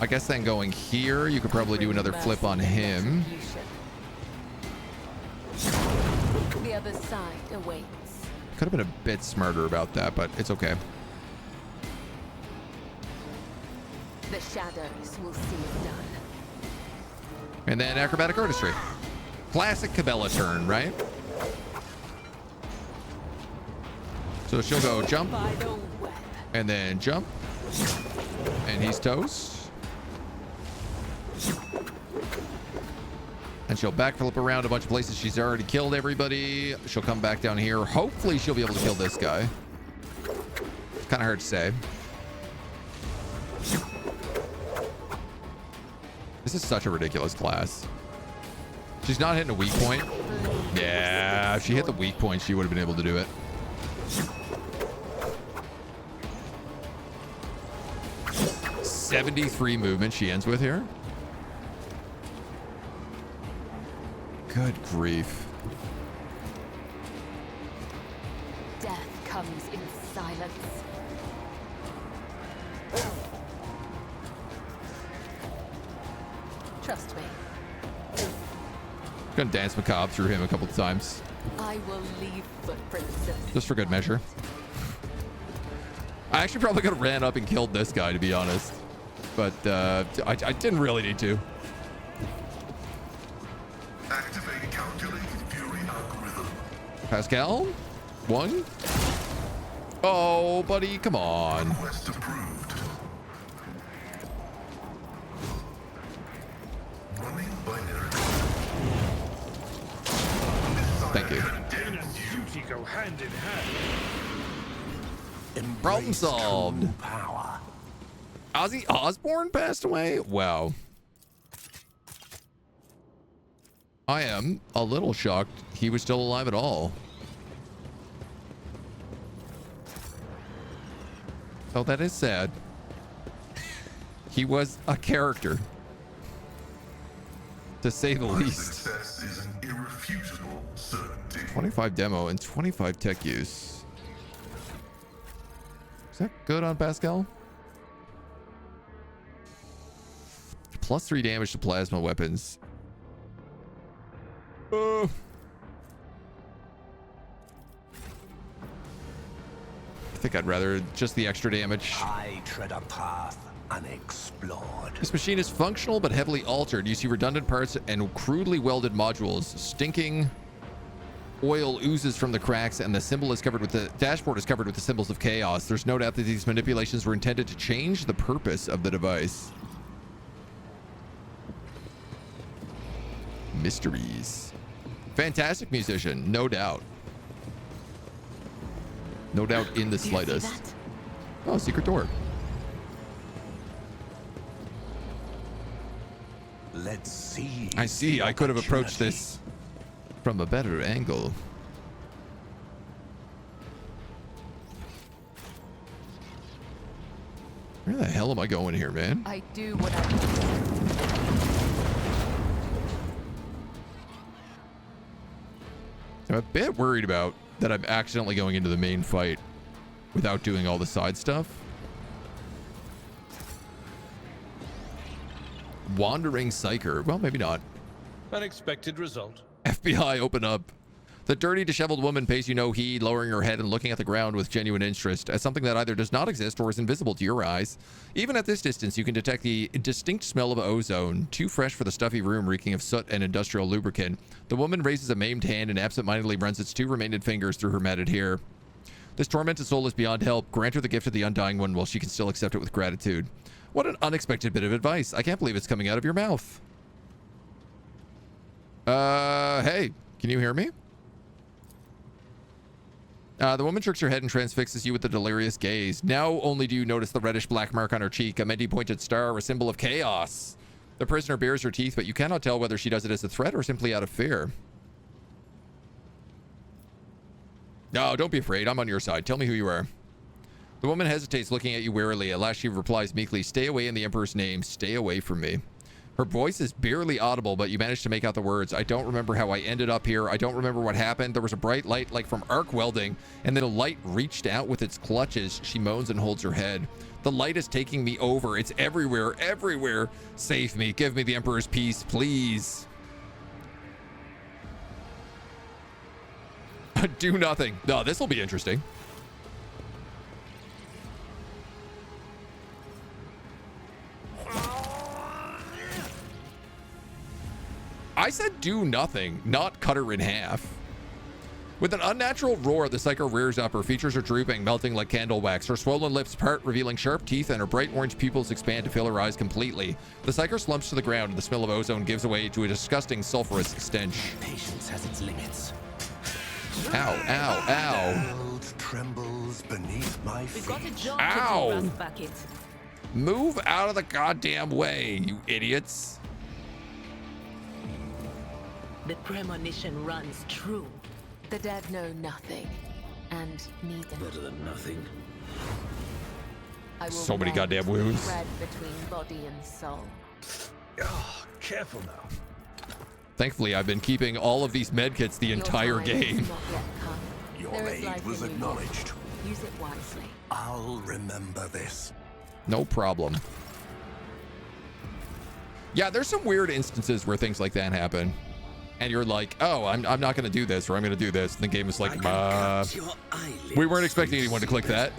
guess then going here, you could probably do another flip on him. The other side awaits. Could have been a bit smarter about that, but it's okay. The shadows will see it done. And then acrobatic artistry. Classic Cabela turn, right? So she'll go jump, and then jump, and he's toast. And she'll backflip around a bunch of places. She's already killed everybody. She'll come back down here. Hopefully she'll be able to kill this guy. It's kind of hard to say. This is such a ridiculous class. She's not hitting a weak point. Yeah, if she hit the weak point, she would have been able to do it. .73 movement she ends with here. Good grief. Death comes in silence. Trust me. Gonna dance macabre through him a couple of times. I will leave footprints. Just for good measure. I actually probably could have ran up and killed this guy, to be honest. But I didn't really need to. Activate calculated fury algorithm. Pascal? 1? Oh, buddy, come on. Request approved. Running binary. Thank you. Pain and duty go hand in hand. Problem solved. Power. Ozzy Osbourne passed away? Wow. I am a little shocked he was still alive at all. So that is sad. He was a character, to say the least. Success is an irrefutable certainty. 25 demo and 25 tech use. Is that good on Pascal? +3 damage to plasma weapons. I think I'd rather just the extra damage. I tread a path unexplored. This machine is functional but heavily altered. You see redundant parts and crudely welded modules. Stinking oil oozes from the cracks, and the dashboard is covered with the symbols of chaos. There's no doubt that these manipulations were intended to change the purpose of the device. Mysteries. Fantastic musician, no doubt. No doubt in the slightest. Oh, secret door. Let's see. I see. I could have approached this from a better angle. Where the hell am I going here, man? I do what I want. I'm a bit worried about that I'm accidentally going into the main fight without doing all the side stuff. Wandering Psyker. Well, maybe not. Unexpected result. FBI, open up. The dirty, disheveled woman pays you no heed, lowering her head and looking at the ground with genuine interest, as something that either does not exist or is invisible to your eyes. Even at this distance, you can detect the distinct smell of ozone, too fresh for the stuffy room reeking of soot and industrial lubricant. The woman raises a maimed hand and absentmindedly runs its 2 remaining fingers through her matted hair. This tormented soul is beyond help. Grant her the gift of the undying one while she can still accept it with gratitude. What an unexpected bit of advice. I can't believe it's coming out of your mouth. Hey, can you hear me? The woman jerks her head and transfixes you with a delirious gaze. Now only do you notice the reddish black mark on her cheek, a many-pointed star, a symbol of chaos. The prisoner bares her teeth, but you cannot tell whether she does it as a threat or simply out of fear. No, don't be afraid. I'm on your side. Tell me who you are. The woman hesitates, looking at you warily. At last she replies meekly, "Stay away in the Emperor's name. Stay away from me." Her voice is barely audible, but you managed to make out the words. I don't remember how I ended up here. I don't remember what happened. There was a bright light like from arc welding, and then a light reached out with its clutches. She moans and holds her head. The light is taking me over. It's everywhere, everywhere. Save me. Give me the Emperor's peace, please. Do nothing. No, this will be interesting. I said do nothing, not cut her in half. With an unnatural roar, the Psycho rears up. Her features are drooping, melting like candle wax. Her swollen lips part, revealing sharp teeth, and her bright orange pupils expand to fill her eyes completely. The Psycho slumps to the ground, and the smell of ozone gives way to a disgusting sulfurous stench. Patience has its limits. Ow, ow, ow. The world trembles beneath my feet. We've got a job Ow. to do, Rust Bucket. Move out of the goddamn way, you idiots. The premonition runs true. The dead know nothing, and neither. Better than nothing. I will So many mend goddamn wounds. the thread between body and soul. Ah, careful now. Thankfully, I've been keeping all of these medkits the entire Your time has game. not yet come. Your There is aid life was in you. acknowledged. Use it wisely. I'll remember this. No problem. Yeah, there's some weird instances where things like that happen. And you're like, oh, I'm not going to do this, or I'm going to do this. And the game is like, we weren't expecting anyone to click that.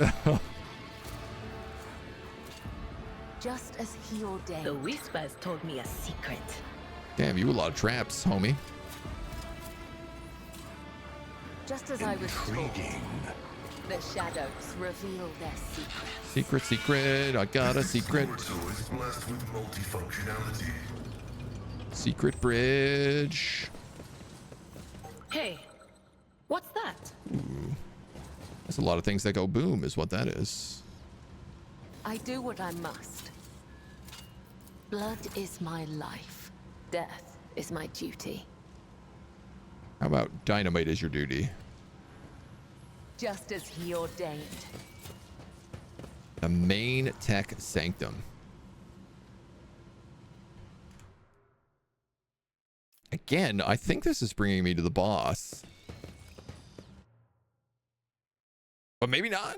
Just as he ordained. The whispers told me a secret. Damn, you a lot of traps, homie. Just as I was told. Intriguing. The shadows reveal their secrets. Secret, secret. I got a secret. Laboratory is blessed with multifunctionality. Secret bridge. Hey, what's that? Ooh. That's a lot of things that go boom, is what that is. I do what I must. Blood is my life. Death is my duty. How about dynamite is your duty? Just as he ordained. The main tech sanctum. Again, I think this is bringing me to the boss. But maybe not.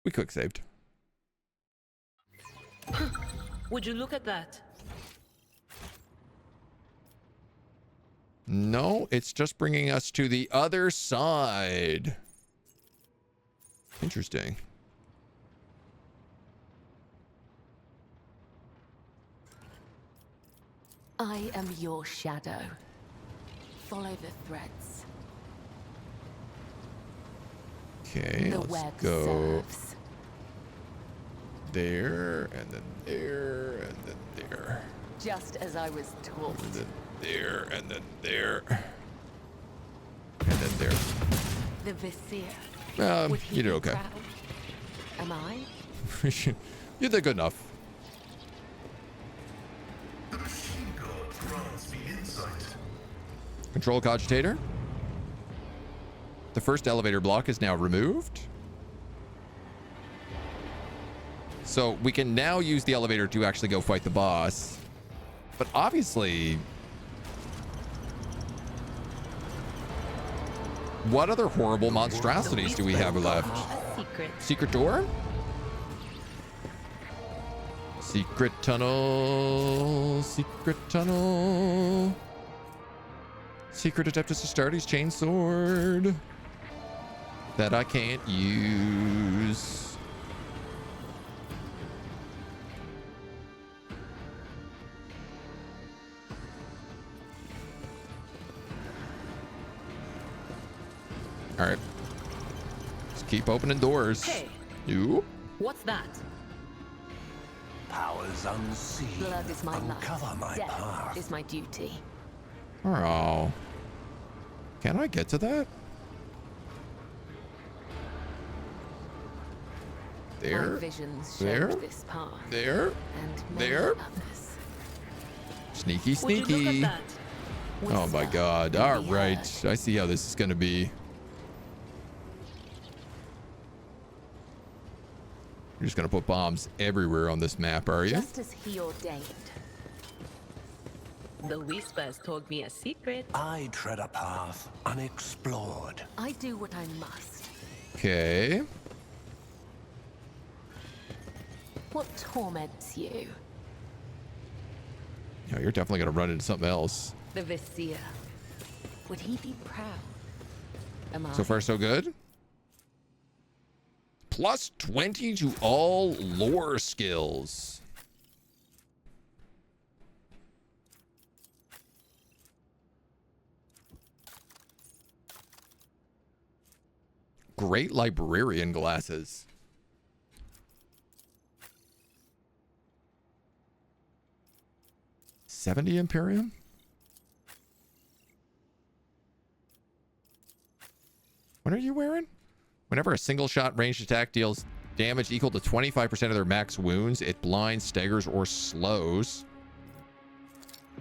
We quick saved. Would you look at that? No, it's just bringing us to the other side. Interesting. I am your shadow. Follow the threads. Okay, The let's web go serves. there, and then there, and then there. Just as I was taught. And then there, and then there. And then there. The Vizier. Would he You did be okay. proud? Am I? You did good enough. The machine god grants me insight. Control cogitator. The first elevator block is now removed. So we can now use the elevator to actually go fight the boss. But obviously, what other horrible monstrosities do we have left? A secret. Secret door? Secret tunnel. Secret tunnel. Secret Adeptus Astartes chainsword that I can't use. All right. Just keep opening doors. Hey, You? what's that? Powers unseen. Blood is my Uncover life. my Death path. is my duty. Oh. Can I get to that? There. My visions There. shaped this path. There. And many There. others. Sneaky, Would you look sneaky. at that? Oh my Whisper god. in All the right. I see how this is going to be. You're just gonna put bombs everywhere on this map, are you? Just as he ordained. The Whispers told me a secret. I tread a path unexplored. I do what I must. Okay. What torments you? Yeah, you're definitely gonna run into something else. The Vizier. Would he be proud? Am I? So far, so good. Plus 20 to all lore skills. Great librarian glasses. $70 Imperium? What are you wearing? Whenever a single shot ranged attack deals damage equal to 25% of their max wounds, it blinds, staggers, or slows.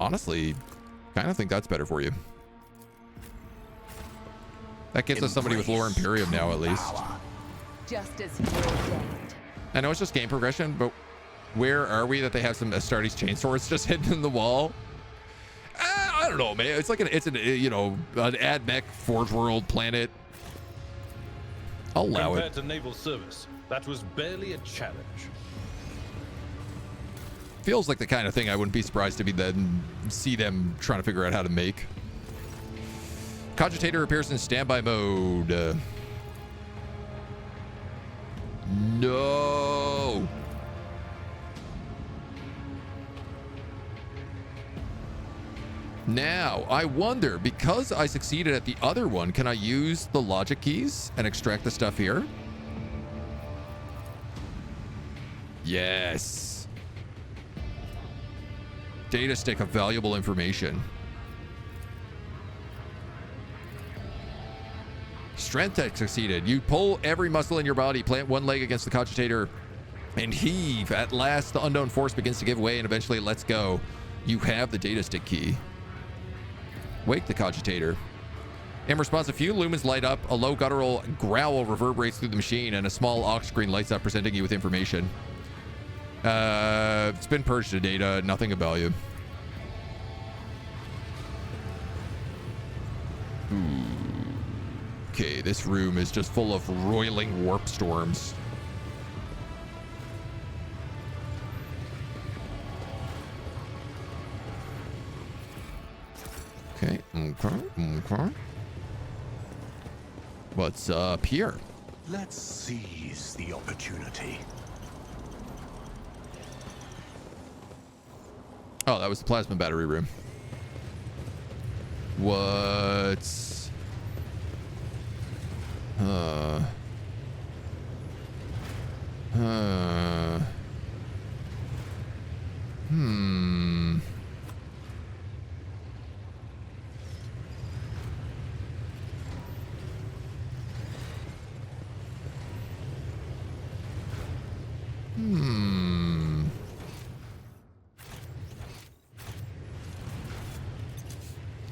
Honestly, kind of think that's better for you. That gives us somebody with lore Imperium now, at least. Just as he ordained. I know it's just game progression, but where are we that they have some Astartes chainswords just hidden in the wall? I don't know, man. It's like an AdMech Forge World planet. I'll allow Compared it. to naval service, that was barely a challenge. Feels like the kind of thing I wouldn't be surprised to be then see them trying to figure out how to make. Cogitator appears in standby mode. No. Now, I wonder, because I succeeded at the other one, can I use the logic keys and extract the stuff here? Yes. Data stick of valuable information. Strength tech succeeded. You pull every muscle in your body, plant one leg against the cogitator, and heave. At last, the unknown force begins to give way, and eventually it lets go. You have the data stick key. Wake the cogitator. In response, a few lumens light up, a low guttural growl reverberates through the machine, and a small aux screen lights up, presenting you with information. It's been purged to data, nothing of value. Okay, this room is just full of roiling warp storms. Okay, okay. What's up here? Let's seize the opportunity. Oh, that was the plasma battery room. What's...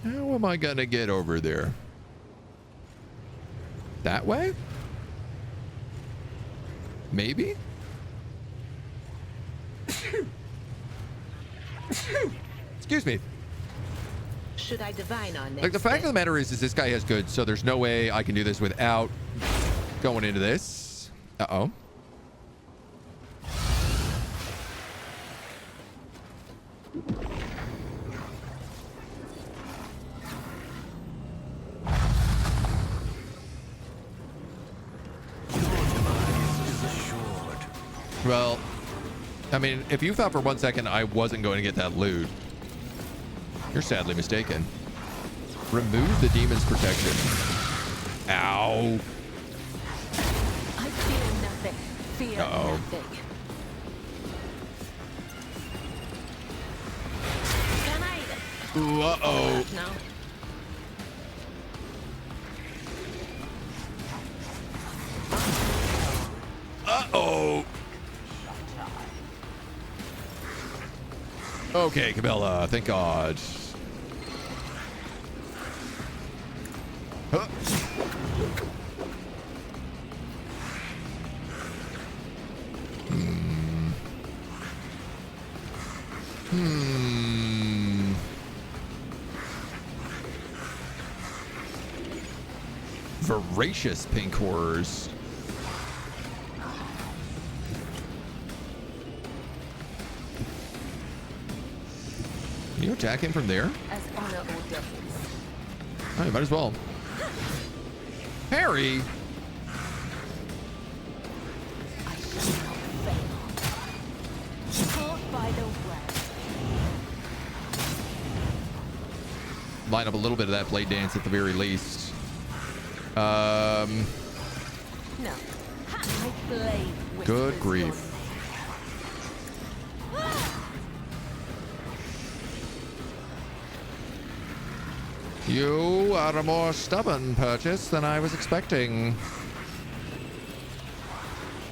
How am I gonna get over there? That way? Maybe? Excuse me. Should I divine on next? Like, the fact of the matter is this guy has goods, so there's no way I can do this without going into this. Uh-oh. Well, I mean, if you thought for 1 second I wasn't going to get that loot, you're sadly mistaken. Remove the demon's protection. Ow. I fear nothing. Fear nothing. Can I? Ooh, uh-oh. No. Uh-oh. Okay, Cabela, thank God. Huh. Voracious pink horrors. Can you attack him from there? As honor ordains. Oh, you might as well. Harry! I shall not fail. Caught by the web. Line up a little bit of that blade dance at the very least. No. My blade Good whispers grief. You are a more stubborn purchase than I was expecting.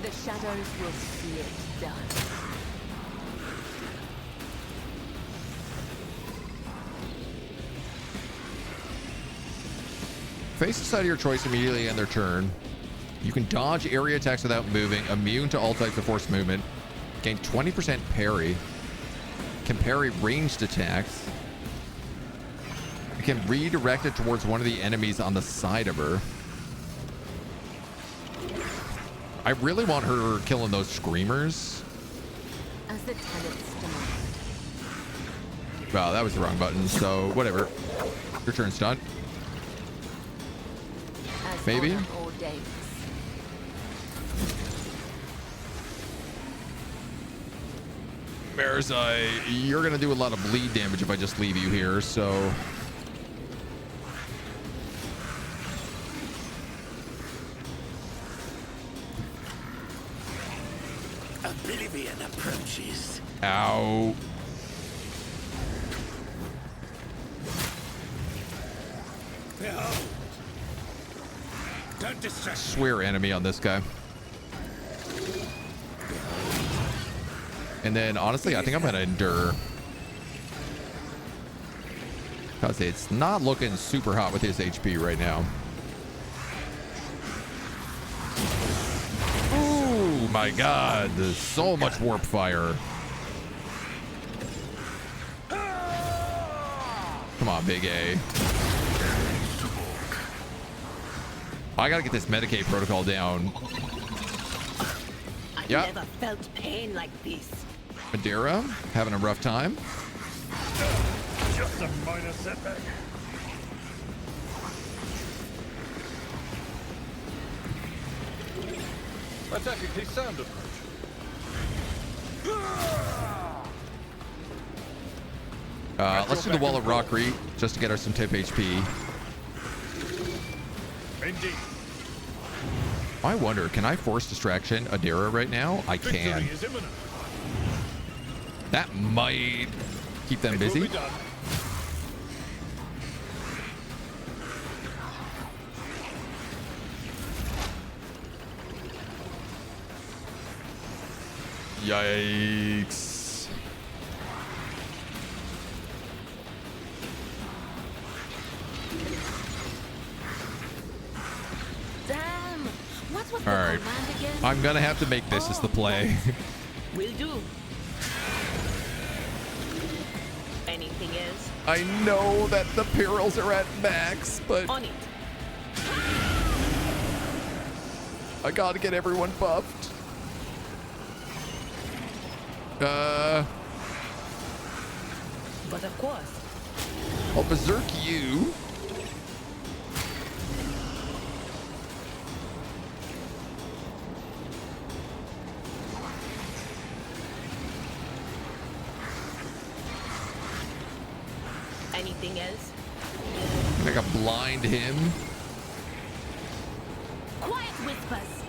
The shadows will see it done. Face the side of your choice immediately end their turn. You can dodge area attacks without moving, immune to all types of forced movement, gain 20% parry, can parry ranged attacks, it can redirect it towards one of the enemies on the side of her. I really want her killing those screamers. As the tenants demand. Wow, that was the wrong button, so whatever. Your turn's done. As Maybe? honor ordains. Marizai, you're gonna do a lot of bleed damage if I just leave you here, so... Oblivion approaches. Ow. Behold. Don't distract me. Swear enemy on this guy. And then, honestly, I think I'm gonna endure. Because it's not looking super hot with his HP right now. Oh my god, there's so much warp fire. Come on, Big A. I gotta get this Medicaid protocol down. I Yep. never felt pain like this. Madeira, having a rough time. Just a minor setback. A tactically sound approach. Let's do the Wall of Rockery just to get her some tip HP. Indeed. I wonder, can I force distraction Adira right now? I can. Victory is imminent. That might keep them It will busy. be done. Yikes. Damn! What was All the right. command again? I'm gonna have to make this as the play. Will do. Anything else? I know that the perils are at max, but On it. I gotta get everyone buffed. But of course. I'll berserk you. Anything else? I can blind him. Quiet whispers.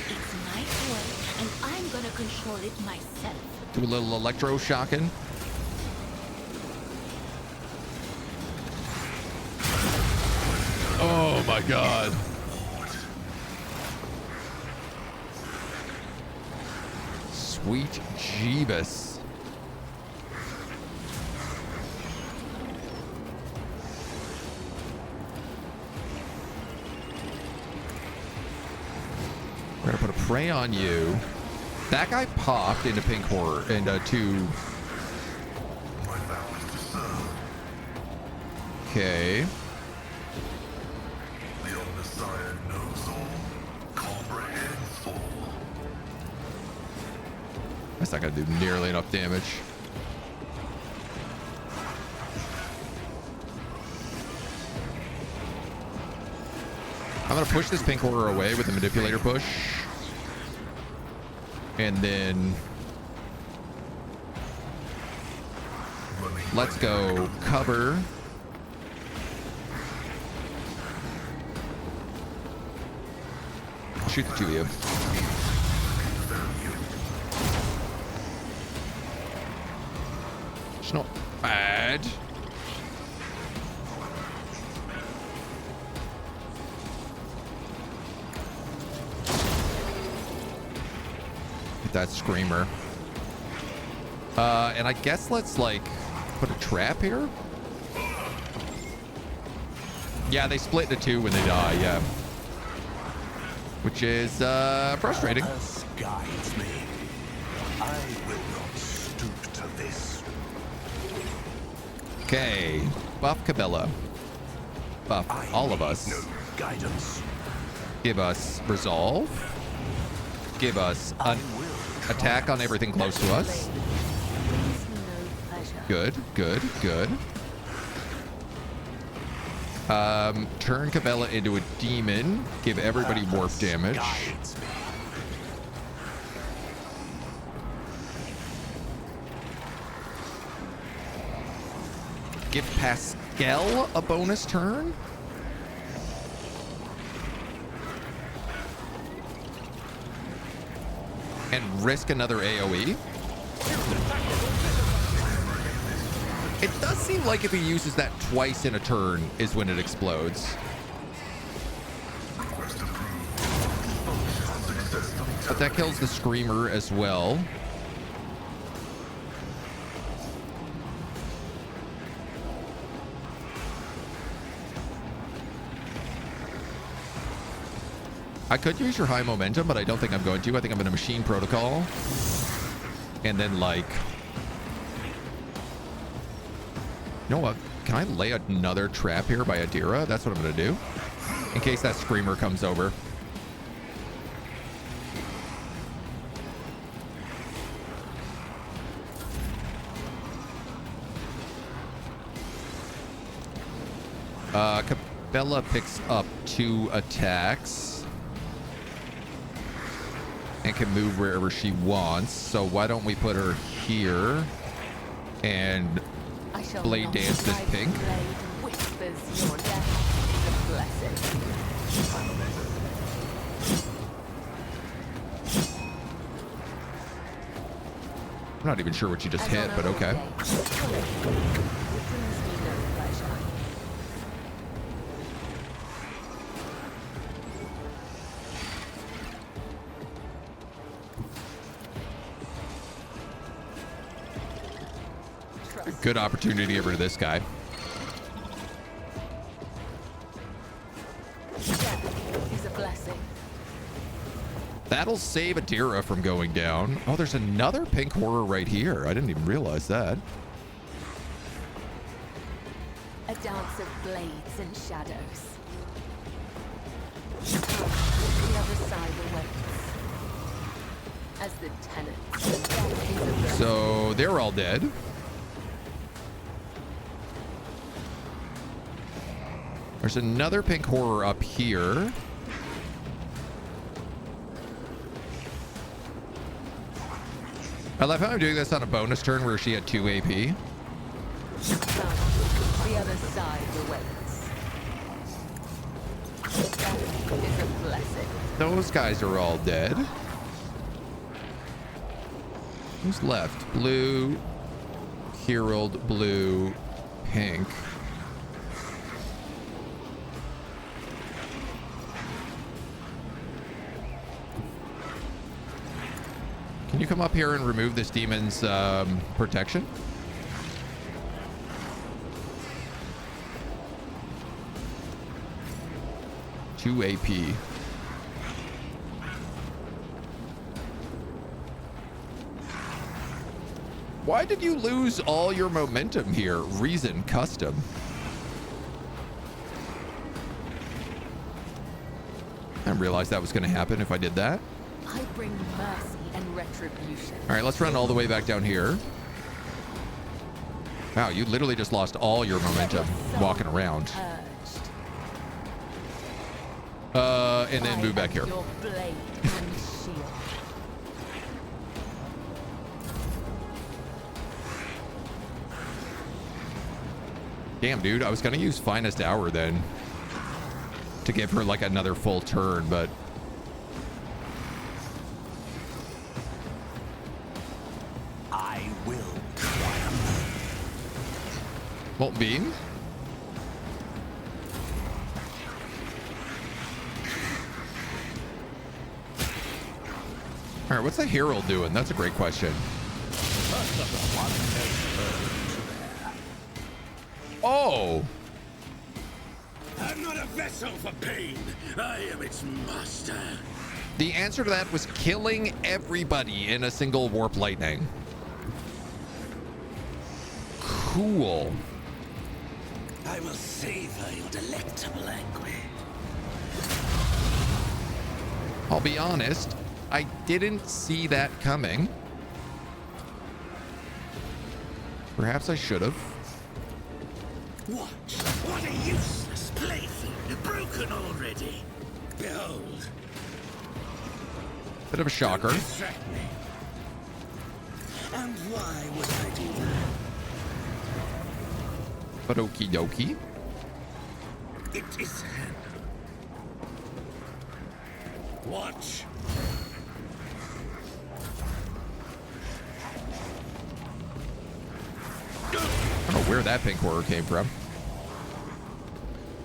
It's my toy, and I'm gonna control it myself. Do a little electro-shocking. Oh my god. Sweet Jeebus. We're gonna put a prey on you. That guy popped into pink horror into Okay. The Omnissiah knows all, comprehends all. That's not gonna do nearly enough damage. I'm gonna push this pink horror away with the manipulator push. And then let's go cover. Shoot the two of you. It's not bad. Hit that screamer. And I guess let's like put a trap here. Yeah, they split into two when they die, yeah. Which is frustrating. Purpose guides me. I will not stoop to this. Okay, buff Cabela. Buff all of us. No guidance. Give us resolve. Give us an attack on everything close to us. Good, good, good. Turn Cabela into a demon. Give everybody warp damage. Give Pascal a bonus turn. And risk another AoE. It does seem like if he uses that twice in a turn is when it explodes. But that kills the Screamer as well. I could use your high momentum, but I don't think I'm going to. I think I'm going to machine protocol. And then like... You know what? Can I lay another trap here by Adira? That's what I'm going to do. In case that Screamer comes over. Cabela picks up 2 attacks. And can move wherever she wants. So why don't we put her here? And... blade dance this pink. I'm not even sure what you just hit, but okay. Good opportunity to get rid of this guy. Is a blessing. That'll save Adira from going down. Oh, there's another pink horror right here. I didn't even realize that. A dance of blades and shadows. The other side awaits. As the tenants. So they're all dead. There's another pink horror up here. I love how I'm doing this on a bonus turn where she had 2 AP. The other side awaits. That is a blessing. Those guys are all dead. Who's left? Blue, Herald, blue, pink. Can you come up here and remove this demon's protection? Two AP. Why did you lose all your momentum here? Reason custom. I didn't realize that was going to happen if I did that. I bring mercy and retribution. All right, let's run all the way back down here. Wow, you literally just lost all your momentum walking around. And then move back here. Your blade and shield. Damn, dude, I was going to use Finest Hour then to give her like another full turn, but I will triumph. Molten Beam. All right, what's the Herald doing? That's a great question. Oh! I'm not a vessel for pain. I am its master. The answer to that was killing everybody in a single warp lightning. Cool. I will savor your delectable anguish. I'll be honest, I didn't see that coming. Perhaps I should have. What? What a useless plaything. Broken already. Behold. Bit of a shocker. Don't distract me. And why would I do that? But okie dokie. It is him. Watch. I don't know where that pink horror came from.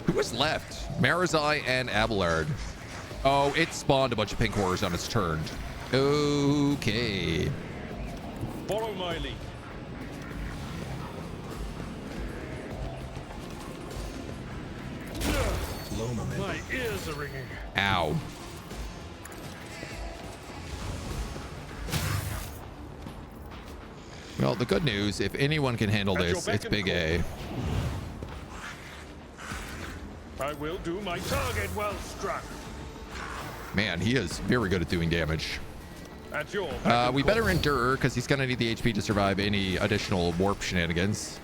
Who was left? Marizai and Abelard. Oh, it spawned a bunch of pink horrors on its turn. Okay. Follow my lead. My ears are ringing. Ow. Well, the good news, if anyone can handle this, it's Big A. I will do my target well struck. Man, he is very good at doing damage. At your We better endure, because he's going to need the HP to survive any additional warp shenanigans.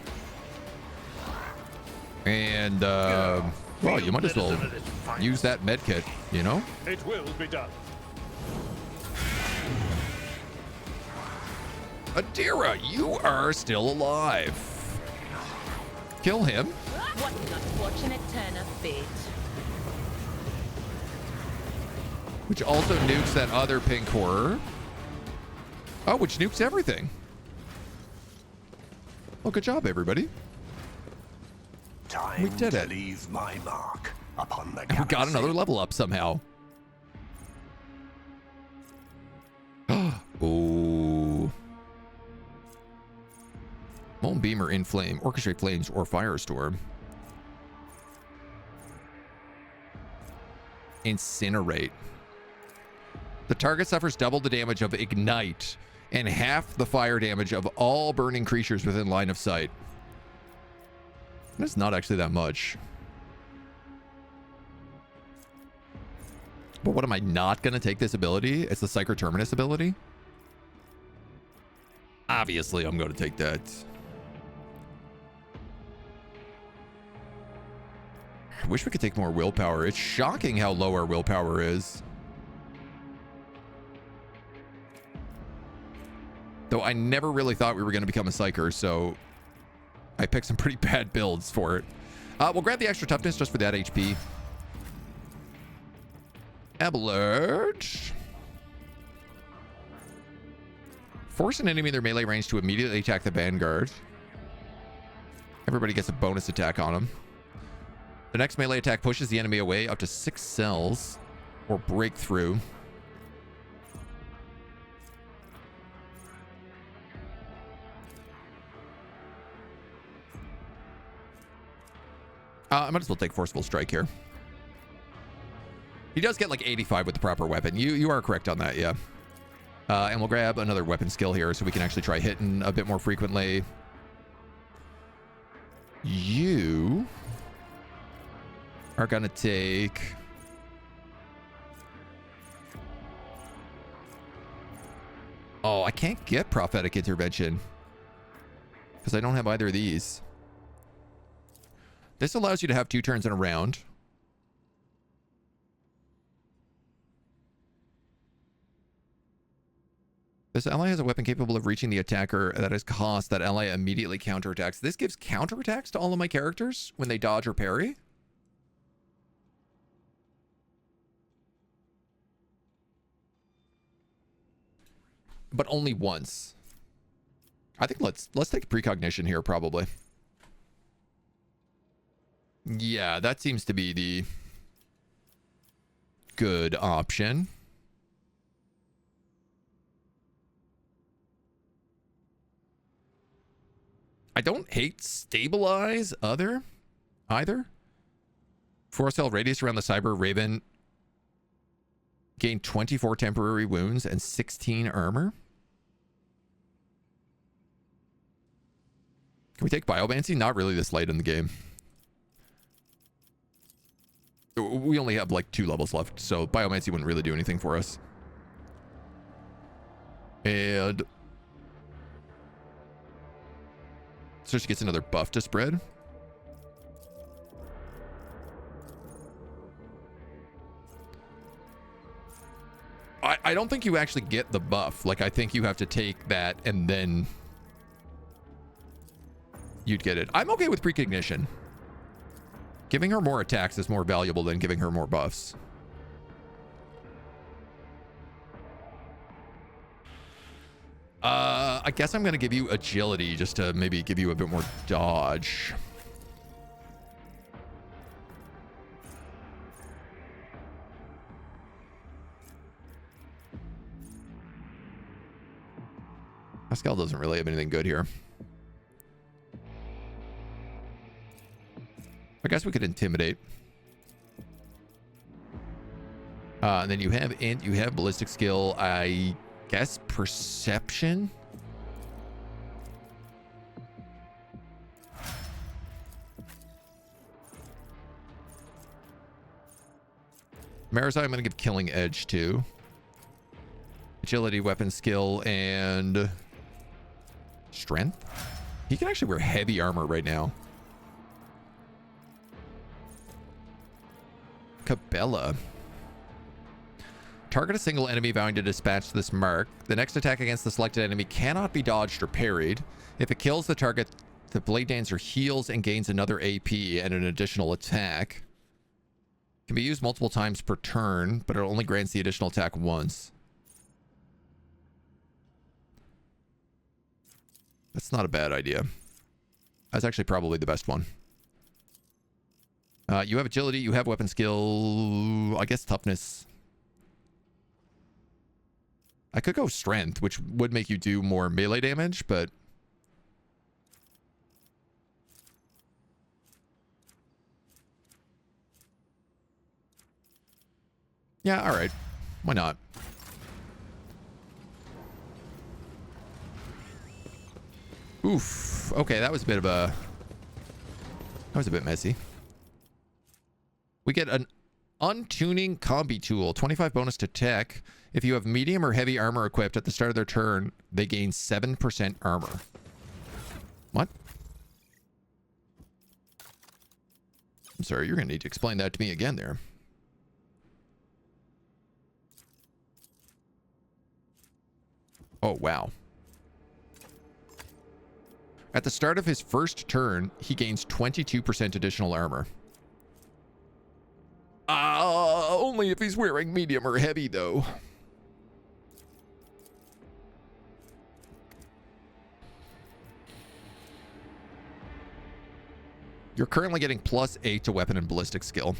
And, well, you might as well use that med kit, you know? It will be done. Adira, you are still alive. Kill him. What an unfortunate turn of fate. Which also nukes that other pink horror. Oh, which nukes everything. Well, good job, everybody. Time We did to it. leave my mark upon the And we got galaxy. another level up somehow. Ooh. Molten Beam or Inflame, Orchestrate Flames, or Firestorm. Incinerate. The target suffers double the damage of Ignite and half the fire damage of all burning creatures within line of sight. That's not actually that much. But what am I not going to take this ability? It's the Psychoterminus ability. Obviously, I'm going to take that. I wish we could take more willpower. It's shocking how low our willpower is. Though I never really thought we were going to become a Psyker, so I picked some pretty bad builds for it. We'll grab the extra toughness just for that HP. Abelard. Force an enemy in their melee range to immediately attack the Vanguard. Everybody gets a bonus attack on them. The next melee attack pushes the enemy away up to 6 cells or breakthrough. I might as well take Forceful Strike here. He does get like 85 with the proper weapon. You are correct on that, yeah. And we'll grab another weapon skill here so we can actually try hitting a bit more frequently. You are going to take Oh, I can't get prophetic intervention because I don't have either of these. This allows you to have 2 turns in a round. This ally has a weapon capable of reaching the attacker that has cost that ally immediately counterattacks. This gives counterattacks to all of my characters when they dodge or parry. But only once. I think let's take precognition here probably. Yeah, that seems to be the good option. I don't hate stabilize either. Force cell radius around the Cyber Raven. Gain 24 temporary wounds and 16 armor. Can we take Biomancy? Not really this late in the game. We only have like 2 levels left, so Biomancy wouldn't really do anything for us. And so she gets another buff to spread. I don't think you actually get the buff. Like, I think you have to take that and then you'd get it. I'm okay with precognition. Giving her more attacks is more valuable than giving her more buffs. I guess I'm going to give you agility just to maybe give you a bit more dodge. Pascal doesn't really have anything good here. I guess we could intimidate. And then you have int, you have ballistic skill, I guess perception. Marizai, I'm going to give killing edge to. Agility, weapon skill, and strength. He can actually wear heavy armor right now. Cabela. Target a single enemy vowing to dispatch this mark. The next attack against the selected enemy cannot be dodged or parried. If it kills the target, the Blade Dancer heals and gains another AP and an additional attack. Can be used multiple times per turn, but it only grants the additional attack once. That's not a bad idea. That's actually probably the best one. You have agility, you have weapon skill, I guess toughness. I could go strength, which would make you do more melee damage, but yeah, all right. Why not? Oof. Okay, that was a bit of a... That was a bit messy. We get an untuning combi tool. 25 bonus to tech. If you have medium or heavy armor equipped at the start of their turn, they gain 7% armor. What? I'm sorry, you're going to need to explain that to me again there. Oh, wow. At the start of his first turn, he gains 22% additional armor. Only if he's wearing medium or heavy, though. You're currently getting +8 to weapon and ballistic skill.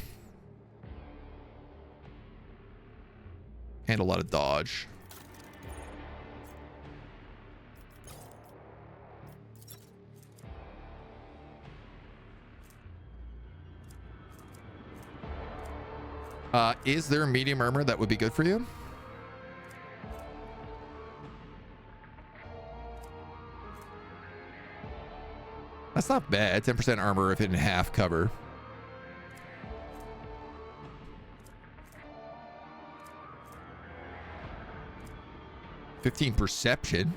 And a lot of dodge. Is there medium armor that would be good for you? That's not bad. 10% armor if in half cover. 15 perception.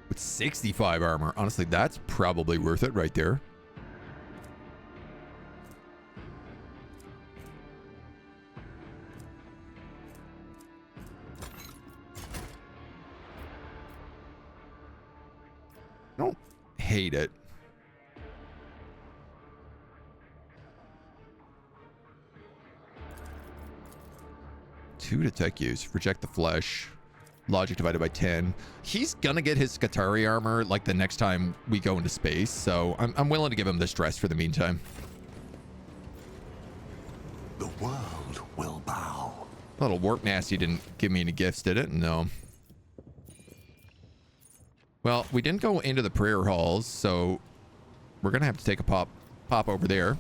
With 65 armor. Honestly, that's probably worth it right there. I don't hate it. Two to tech use. Reject the flesh. Logic divided by 10. He's gonna get his Skitarii armor like the next time we go into space, so I'm willing to give him this dress for the meantime. The world will bow. Little warp nasty didn't give me any gifts, did it? No. Well, we didn't go into the prayer halls, so we're gonna have to take a pop over there.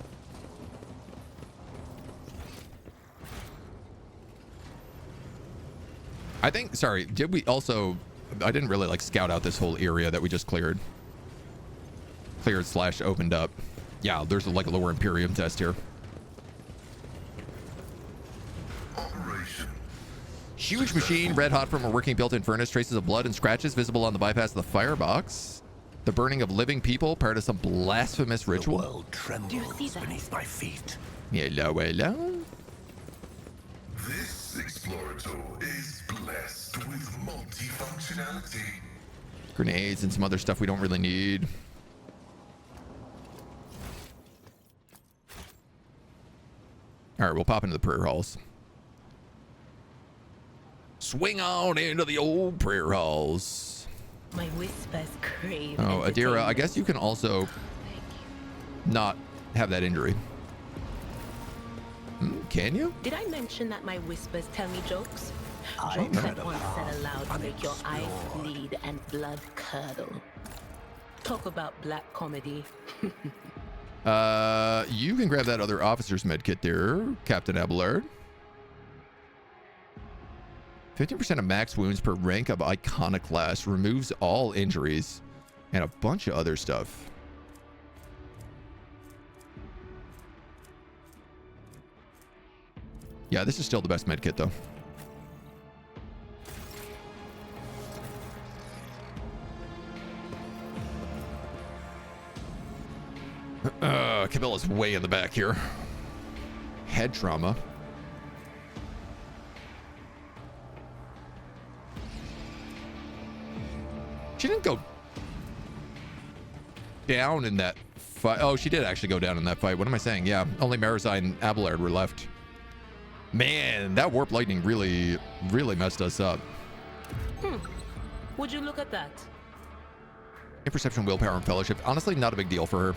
I think, sorry, did we also, I didn't really like scout out this whole area that we just cleared. Cleared / opened up. Yeah, there's like a lower Imperium test here. Operation. Huge machine, red hot from a working built-in furnace, traces of blood and scratches visible on the bypass of the firebox. The burning of living people, part of some blasphemous ritual. The world trembles beneath my feet. Hello, hello. This explorator is blessed with multifunctionality. Grenades and some other stuff we don't really need. All right, we'll pop into the prayer halls. Swing on into the old prayer halls. My whispers crave. Oh, Adira, I guess you can also not have that injury. Can you? Did I mention that my whispers tell me jokes? I Jokes tread that a once path said aloud to make your eyes unexplored. bleed and blood curdle. Talk about black comedy. You can grab that other officer's medkit there, Captain Abelard. 15% of max wounds per rank of iconoclast, removes all injuries, and a bunch of other stuff. Yeah, this is still the best medkit though. Camilla's way in the back here. Head trauma. She didn't go down in that fight. Oh, she did actually go down in that fight. What am I saying? Yeah, only Marizai and Abelard were left. Man, that warp lightning really messed us up. Would you look at that? Imperception, willpower, and fellowship. Honestly, not a big deal for her.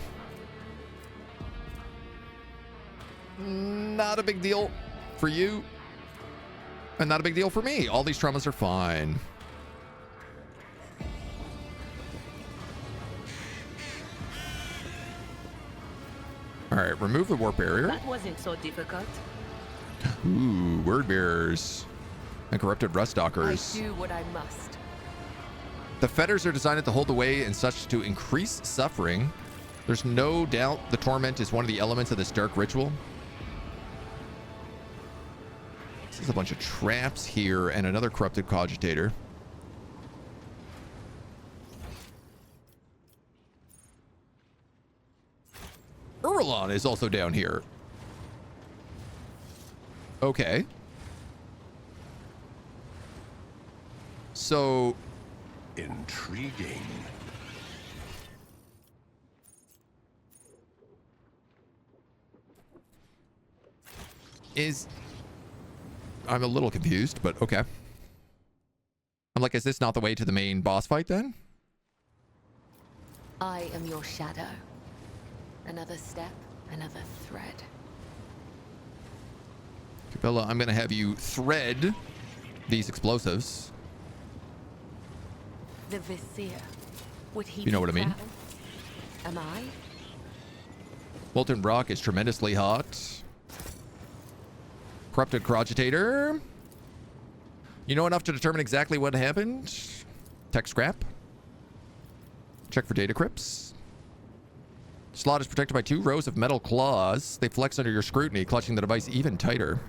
Not a big deal for you. And not a big deal for me. All these traumas are fine. All right, remove the warp barrier. That wasn't so difficult. Ooh, word bearers and corrupted rust I dockers. do what I must. The fetters are designed to hold away and such to increase suffering. There's no doubt the torment is one of the elements of this dark ritual. There's a bunch of traps here and another corrupted cogitator. Urlon is also down here. Okay. So Intriguing. I'm a little confused, but okay. I'm like, is this not the way to the main boss fight then? I am your shadow. Another step, another thread. Cabela, I'm going to have you thread these explosives. The Vizier. Would he You know be what I mean? proud? Am I? Molten rock is tremendously hot. Corrupted cogitator. You know enough to determine exactly what happened? Tech scrap. Check for data crypts. Slot is protected by 2 rows of metal claws. They flex under your scrutiny, clutching the device even tighter.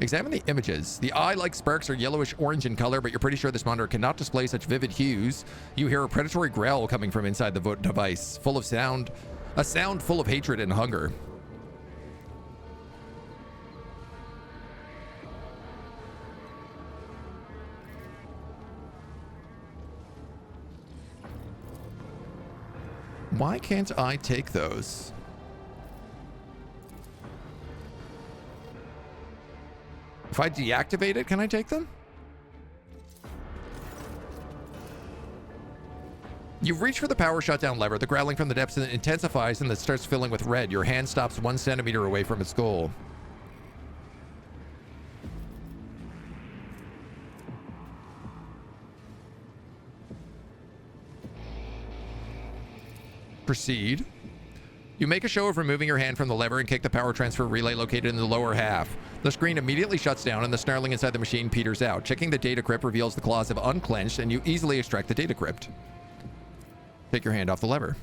Examine the images. The eye-like sparks are yellowish orange in color, but you're pretty sure this monitor cannot display such vivid hues. You hear a predatory growl coming from inside the device, full of sound, a sound full of hatred and hunger. Why can't I take those? If I deactivate it, can I take them? You reach for the power shutdown lever. The growling from the depths intensifies and it starts filling with red. Your hand stops 1 centimeter away from its goal. Proceed. You make a show of removing your hand from the lever and kick the power transfer relay located in the lower half. The screen immediately shuts down and the snarling inside the machine peters out. Checking the data crypt reveals the claws have unclenched and you easily extract the data crypt. Take your hand off the lever.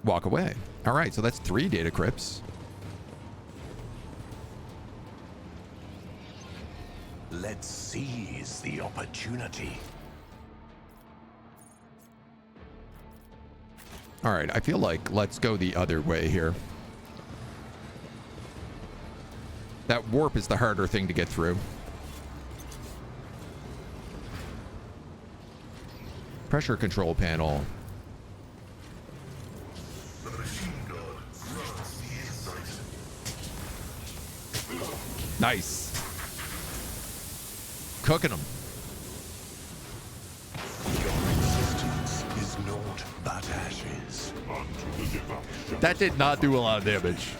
Walk away. All right, so that's 3 data crypts. Let's seize the opportunity. All right, I feel like let's go the other way here. That warp is the harder thing to get through. Pressure control panel. The machine gun runs the inside. Nice. Cooking them. Is naught but ashes. That did not do a lot of damage.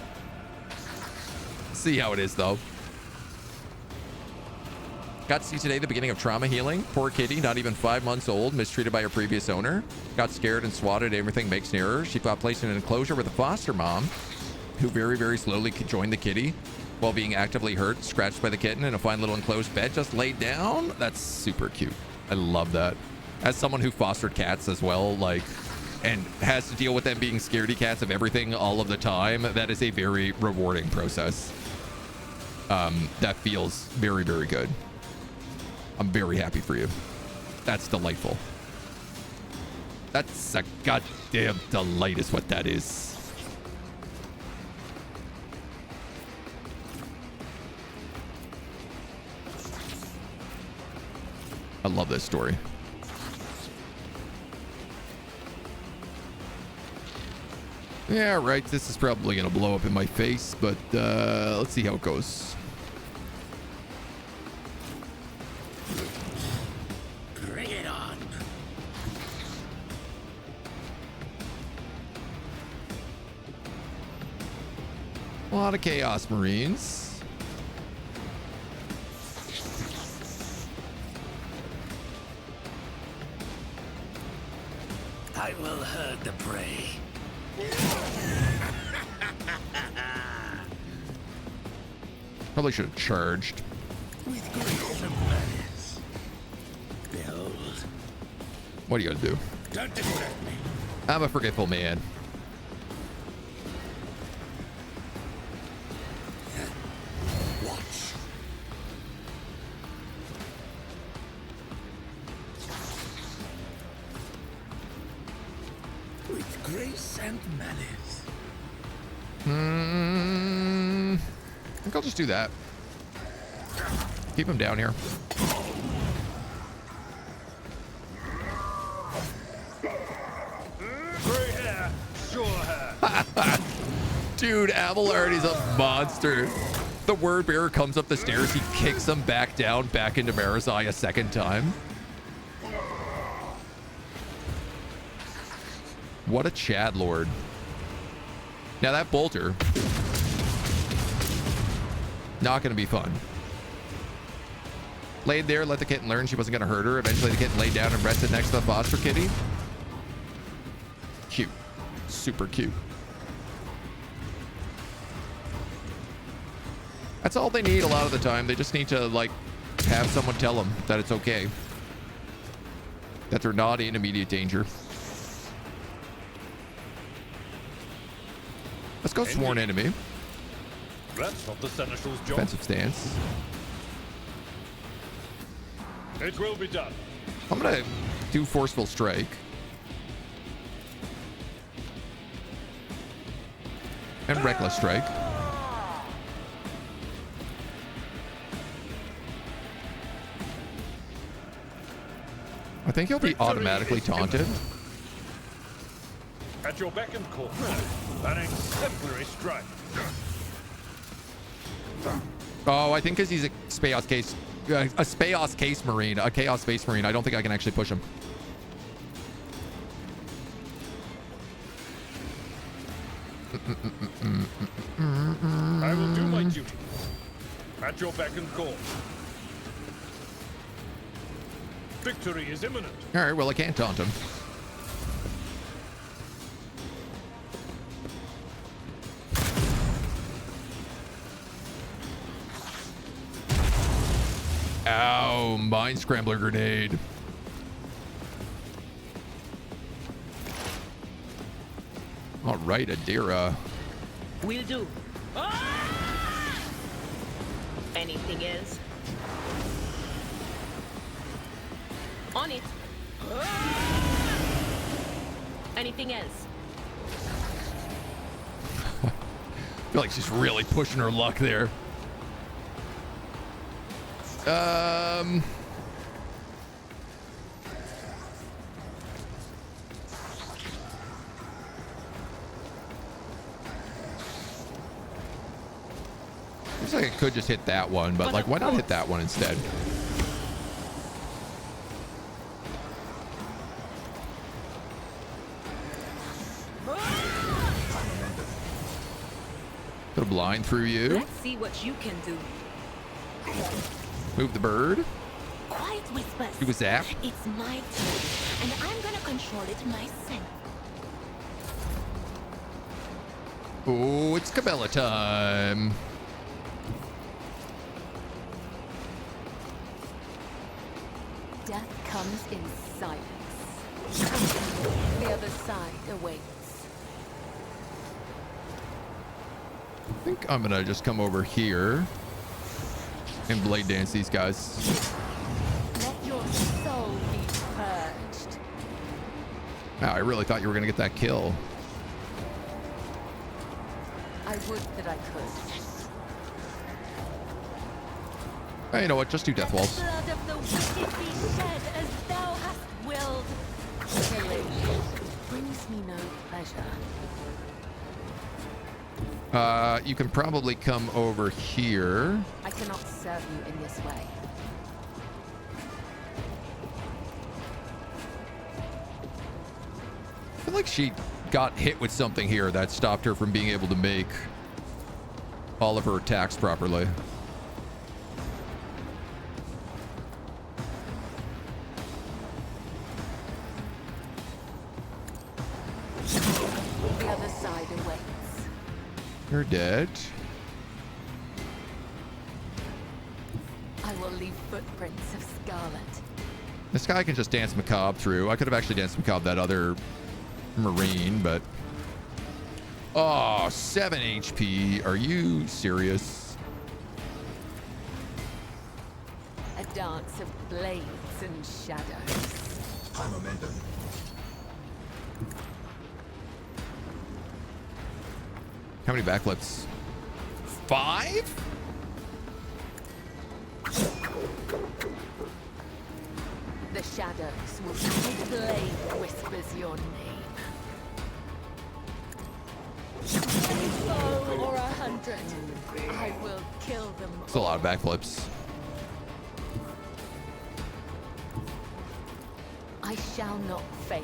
See how it is, though. Got to see today the beginning of trauma healing. Poor kitty, not even 5 months old, mistreated by her previous owner. Got scared and swatted. Everything makes nearer. She got placed in an enclosure with a foster mom, who very, very slowly joined the kitty while being actively hurt, scratched by the kitten in a fine little enclosed bed, just laid down. That's super cute. I love that. As someone who fostered cats as well, like, and has to deal with them being scaredy cats of everything all of the time, that is a very rewarding process. That feels very, very good. I'm very happy for you. That's delightful. That's a goddamn delight is what that is. I love this story. Yeah, right. This is probably going to blow up in my face, but let's see how it goes. Bring it on. A lot of Chaos Marines. I will herd the prey. Probably should have charged. With grace and menace. Build. What are you gonna do? Don't distract me. I'm a forgetful man. Watch. With grace and malice. I think I'll just do that. Keep him down here. Gray hair, short hair. Dude, Abelardi's a monster. The word bearer comes up the stairs. He kicks him back down, back into Marizai a second time. What a Chad Lord. Now that bolter, not going to be fun. Laid there, let the kitten learn she wasn't going to hurt her. Eventually the kitten laid down and rested next to the foster kitty. Cute. Super cute. That's all they need a lot of the time. They just need to, like, have someone tell them that it's okay. That they're not in immediate danger. Let's go sworn enemy. That's not the Seneschal's job. Defensive stance. It will be done. I'm gonna do forceful strike. And reckless strike. I think he'll be automatically taunted. At your beck and call. An exemplary strike. Oh, I think because he's a Chaos Case, Marine, a Chaos Space Marine. I don't think I can actually push him. I will do my duty. At your beck and call. Victory is imminent. All right, well, I can't taunt him. Ow, Mind Scrambler grenade. All right, Adira. Will do. Anything else? On it. Anything else? I feel like she's really pushing her luck there. Looks like I could just hit that one, but like, why not hit that one instead? Put a blind through you. Let's see what you can do. Move the bird. Quiet whispers. Do a zap. It's my turn, and I'm gonna control it myself. Oh, it's Cabela time. Death comes in silence. The other side awaits. I think I'm gonna just come over here and blade dance these guys. Let your soul be purged. Wow, I really thought you were gonna get that kill. I would that I could. Hey, you know what? Just do death walls. Blood of the wicked be shed as thou hast willed. Killing brings me no pleasure. You can probably come over here. I cannot serve you in this way. I feel like she got hit with something here that stopped her from being able to make all of her attacks properly. The other side awaits. You're dead. I will leave footprints of scarlet. This guy can just dance Macabre through. I could have actually danced Macabre that other Marine, but... Oh, 7 HP. Are you serious? A dance of blades and shadows. High momentum. How many backflips? 5? The shadows will see blade whispers your name. A foe or 100, I will kill them all. It's a lot of backflips. I shall not fail.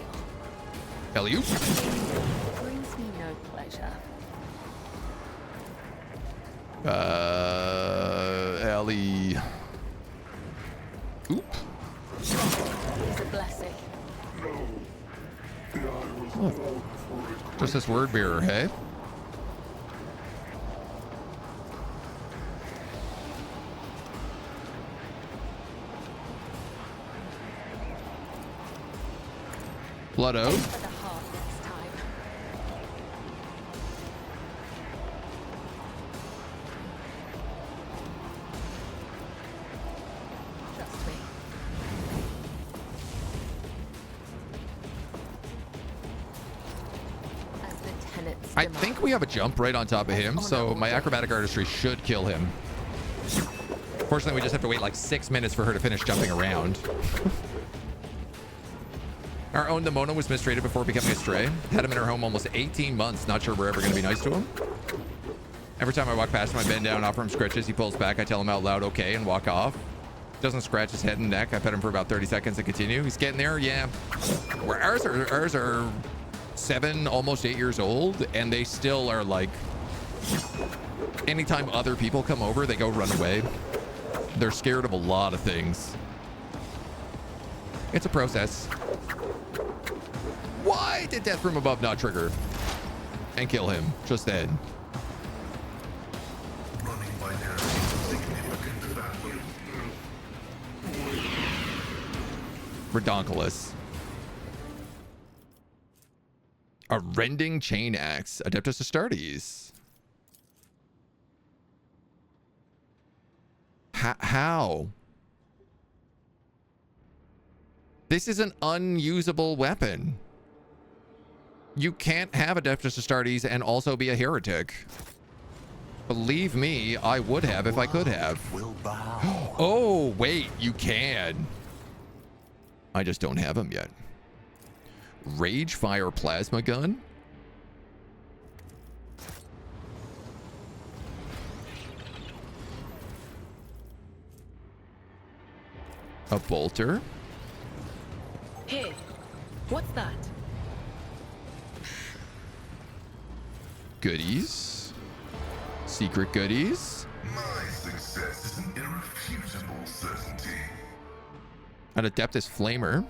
Ellie. Brings me no pleasure. Ellie. Oop. Is a blessing. Oh. Just this word bearer, hey? Blood Oath. For the heart next time. I think we have a jump right on top of him, so my acrobatic artistry should kill him. Fortunately, we just have to wait like 6 minutes for her to finish jumping around. Our own Nimona was mistreated before becoming a stray. Had him in her home almost 18 months. Not sure we're ever going to be nice to him. Every time I walk past him, I bend down, offer him scratches. He pulls back. I tell him out loud, okay, and walk off. Doesn't scratch his head and neck. I pet him for about 30 seconds and continue. He's getting there, yeah. Where ours are 7, almost 8 years old, and they still are like, anytime other people come over, they go run away. They're scared of a lot of things. It's a process. Why did death from above not trigger and kill him just then? Running by there is significant value. Redonkulous. A rending chain axe. Adeptus Astartes. How? This is an unusable weapon. You can't have Adeptus Astartes and also be a heretic. Believe me, I would have if I could have. Oh, wait, you can. I just don't have them yet. Rage Fire Plasma Gun? A bolter? Hey, what's that? Goodies. Secret goodies. My success is an irrefutable certainty. An Adeptus Flamer.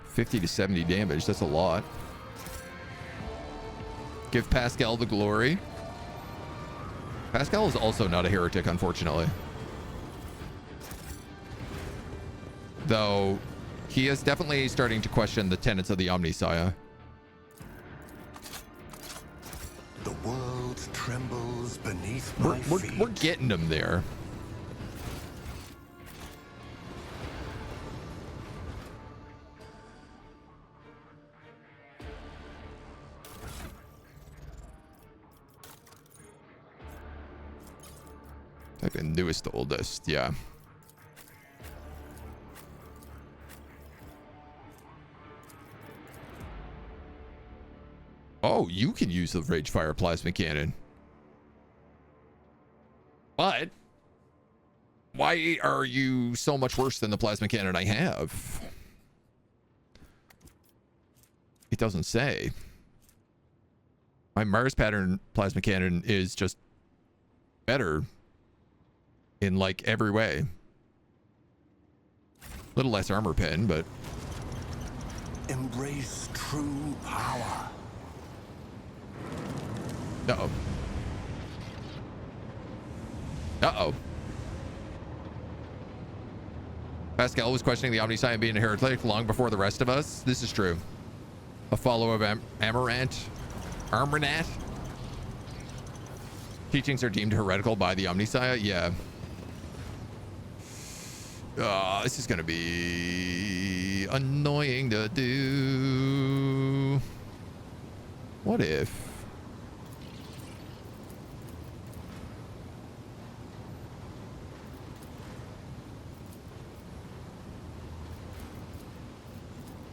50 to 70 damage. That's a lot. Give Pascal the glory. Pascal is also not a heretic, unfortunately. Though, he is definitely starting to question the tenets of the Omnissiah. The world trembles beneath my feet. We're getting him there. Type in newest to oldest, yeah. Oh, you can use the Rage Fire Plasma Cannon. But why are you so much worse than the plasma cannon I have? It doesn't say. My Mars pattern plasma cannon is just better in like every way. A little less armor pen, but embrace true power. Uh-oh. Uh-oh. Pascal was questioning the Omnissiah being a heretic long before the rest of us. This is true. A follower of Amarant. Armanat. Teachings are deemed heretical by the Omnissiah. Yeah. This is going to be annoying to do. What if...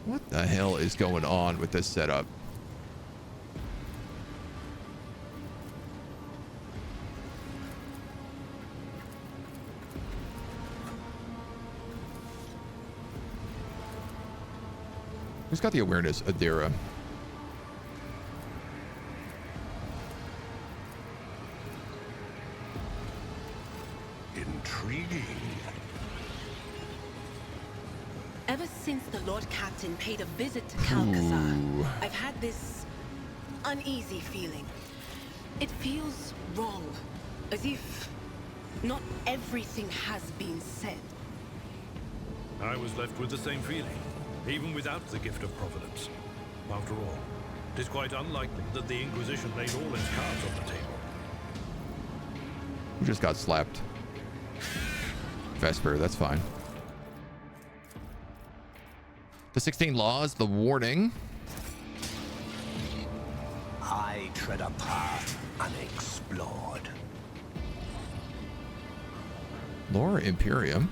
What the hell is going on with this setup? Who's got the awareness? Adira. Intriguing. Ever since the Lord Captain paid a visit to Calcazar, I've had this uneasy feeling. It feels wrong, as if not everything has been said. I was left with the same feeling, even without the gift of Providence. After all, it is quite unlikely that the Inquisition laid all its cards on the table. Who just got slapped? Vesper, that's fine. The 16 laws, the warning. I tread a path unexplored. Lore Imperium.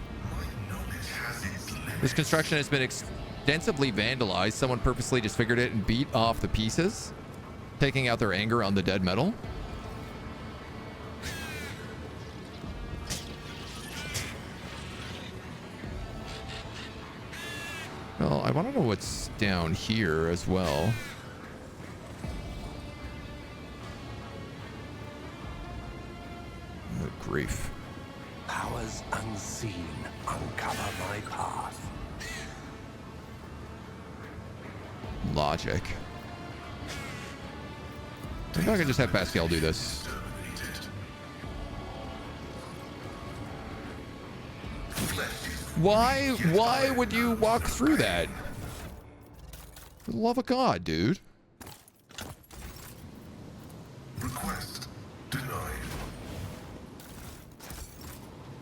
This construction has been extensively vandalized. Someone purposely just figured it and beat off the pieces, taking out their anger on the dead metal. Well, I want to know what's down here as well. Good grief. Powers unseen uncover my path. Logic. Maybe I can just have Pascal do this. Why would you walk through that? For the love of God, dude. Request denied.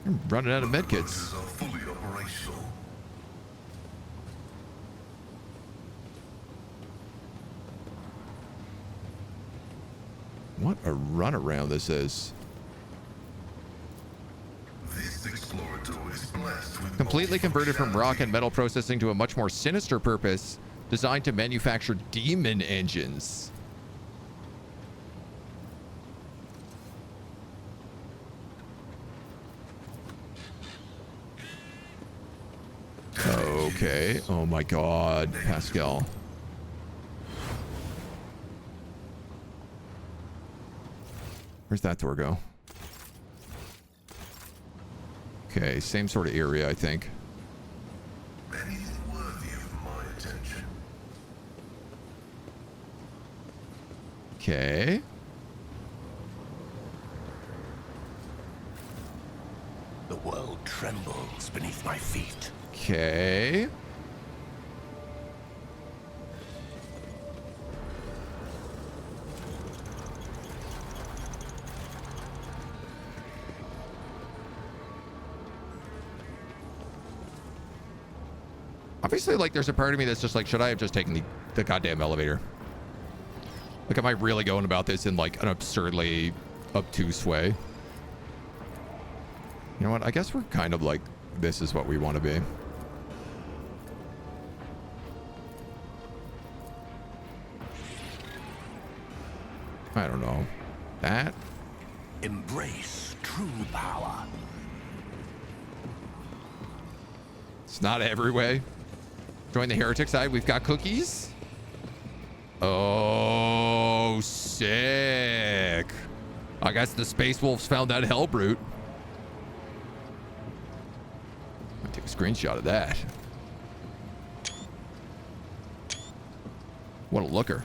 I'm running out of medkits. Forces are fully operational. What a runaround this is. This explorator is blessed with Completely converted from rock and metal processing to a much more sinister purpose, designed to manufacture demon engines. Okay. Oh my God, Pascal. Where's that door go? Okay, same sort of area, I think. anything worthy of my attention. Okay. The world trembles beneath my feet. Okay. Obviously, like, there's a part of me that's just like, should I have just taken the goddamn elevator? Like, am I really going about this in, like, an absurdly obtuse way? You know what? I guess we're kind of like, this is what we want to be. I don't know. That? Embrace true power. It's not every way. Join the heretic side. We've got cookies. Oh, sick. I guess the Space Wolves found that hell brute. I'll take a screenshot of that. What a looker.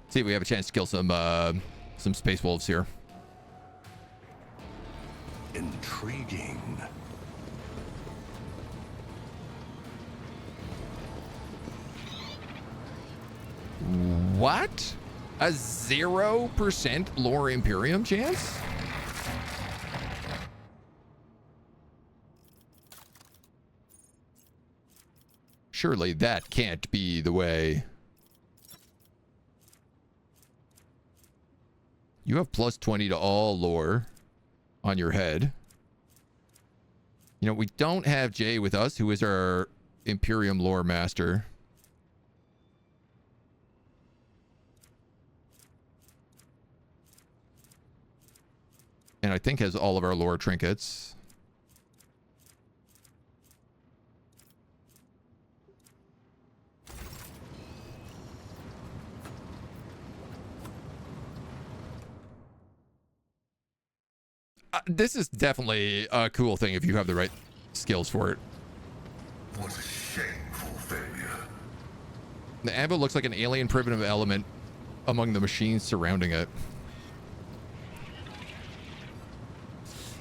See if we have a chance to kill some Space Wolves here. Intriguing. What? A 0% Lore Imperium chance? Surely that can't be the way. You have plus 20 to all lore on your head. You know, we don't have Jay with us, who is our Imperium lore master. And I think has all of our lore trinkets. This is definitely a cool thing if you have the right skills for it. What a shameful failure. The ammo looks like an alien primitive element among the machines surrounding it.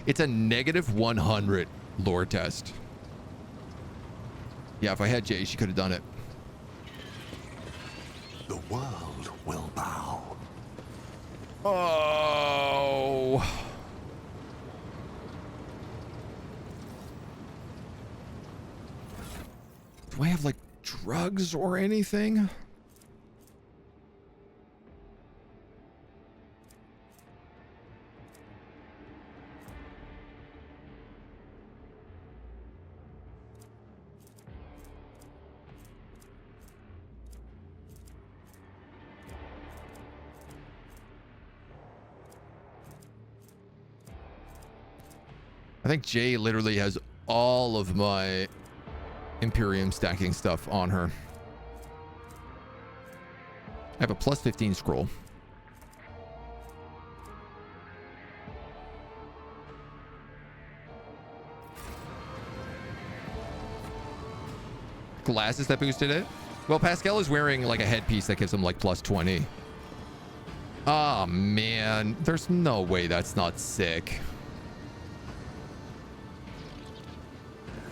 It's a negative 100 lore test. Yeah, if I had Jay, she could have done it. The world will bow. Oh. Do I have like drugs or anything? I think Jay literally has all of my Imperium stacking stuff on her. I have a plus 15 scroll. Glasses that boosted it? Well, Pascal is wearing like a headpiece that gives him like plus 20. Oh man, there's no way that's not sick.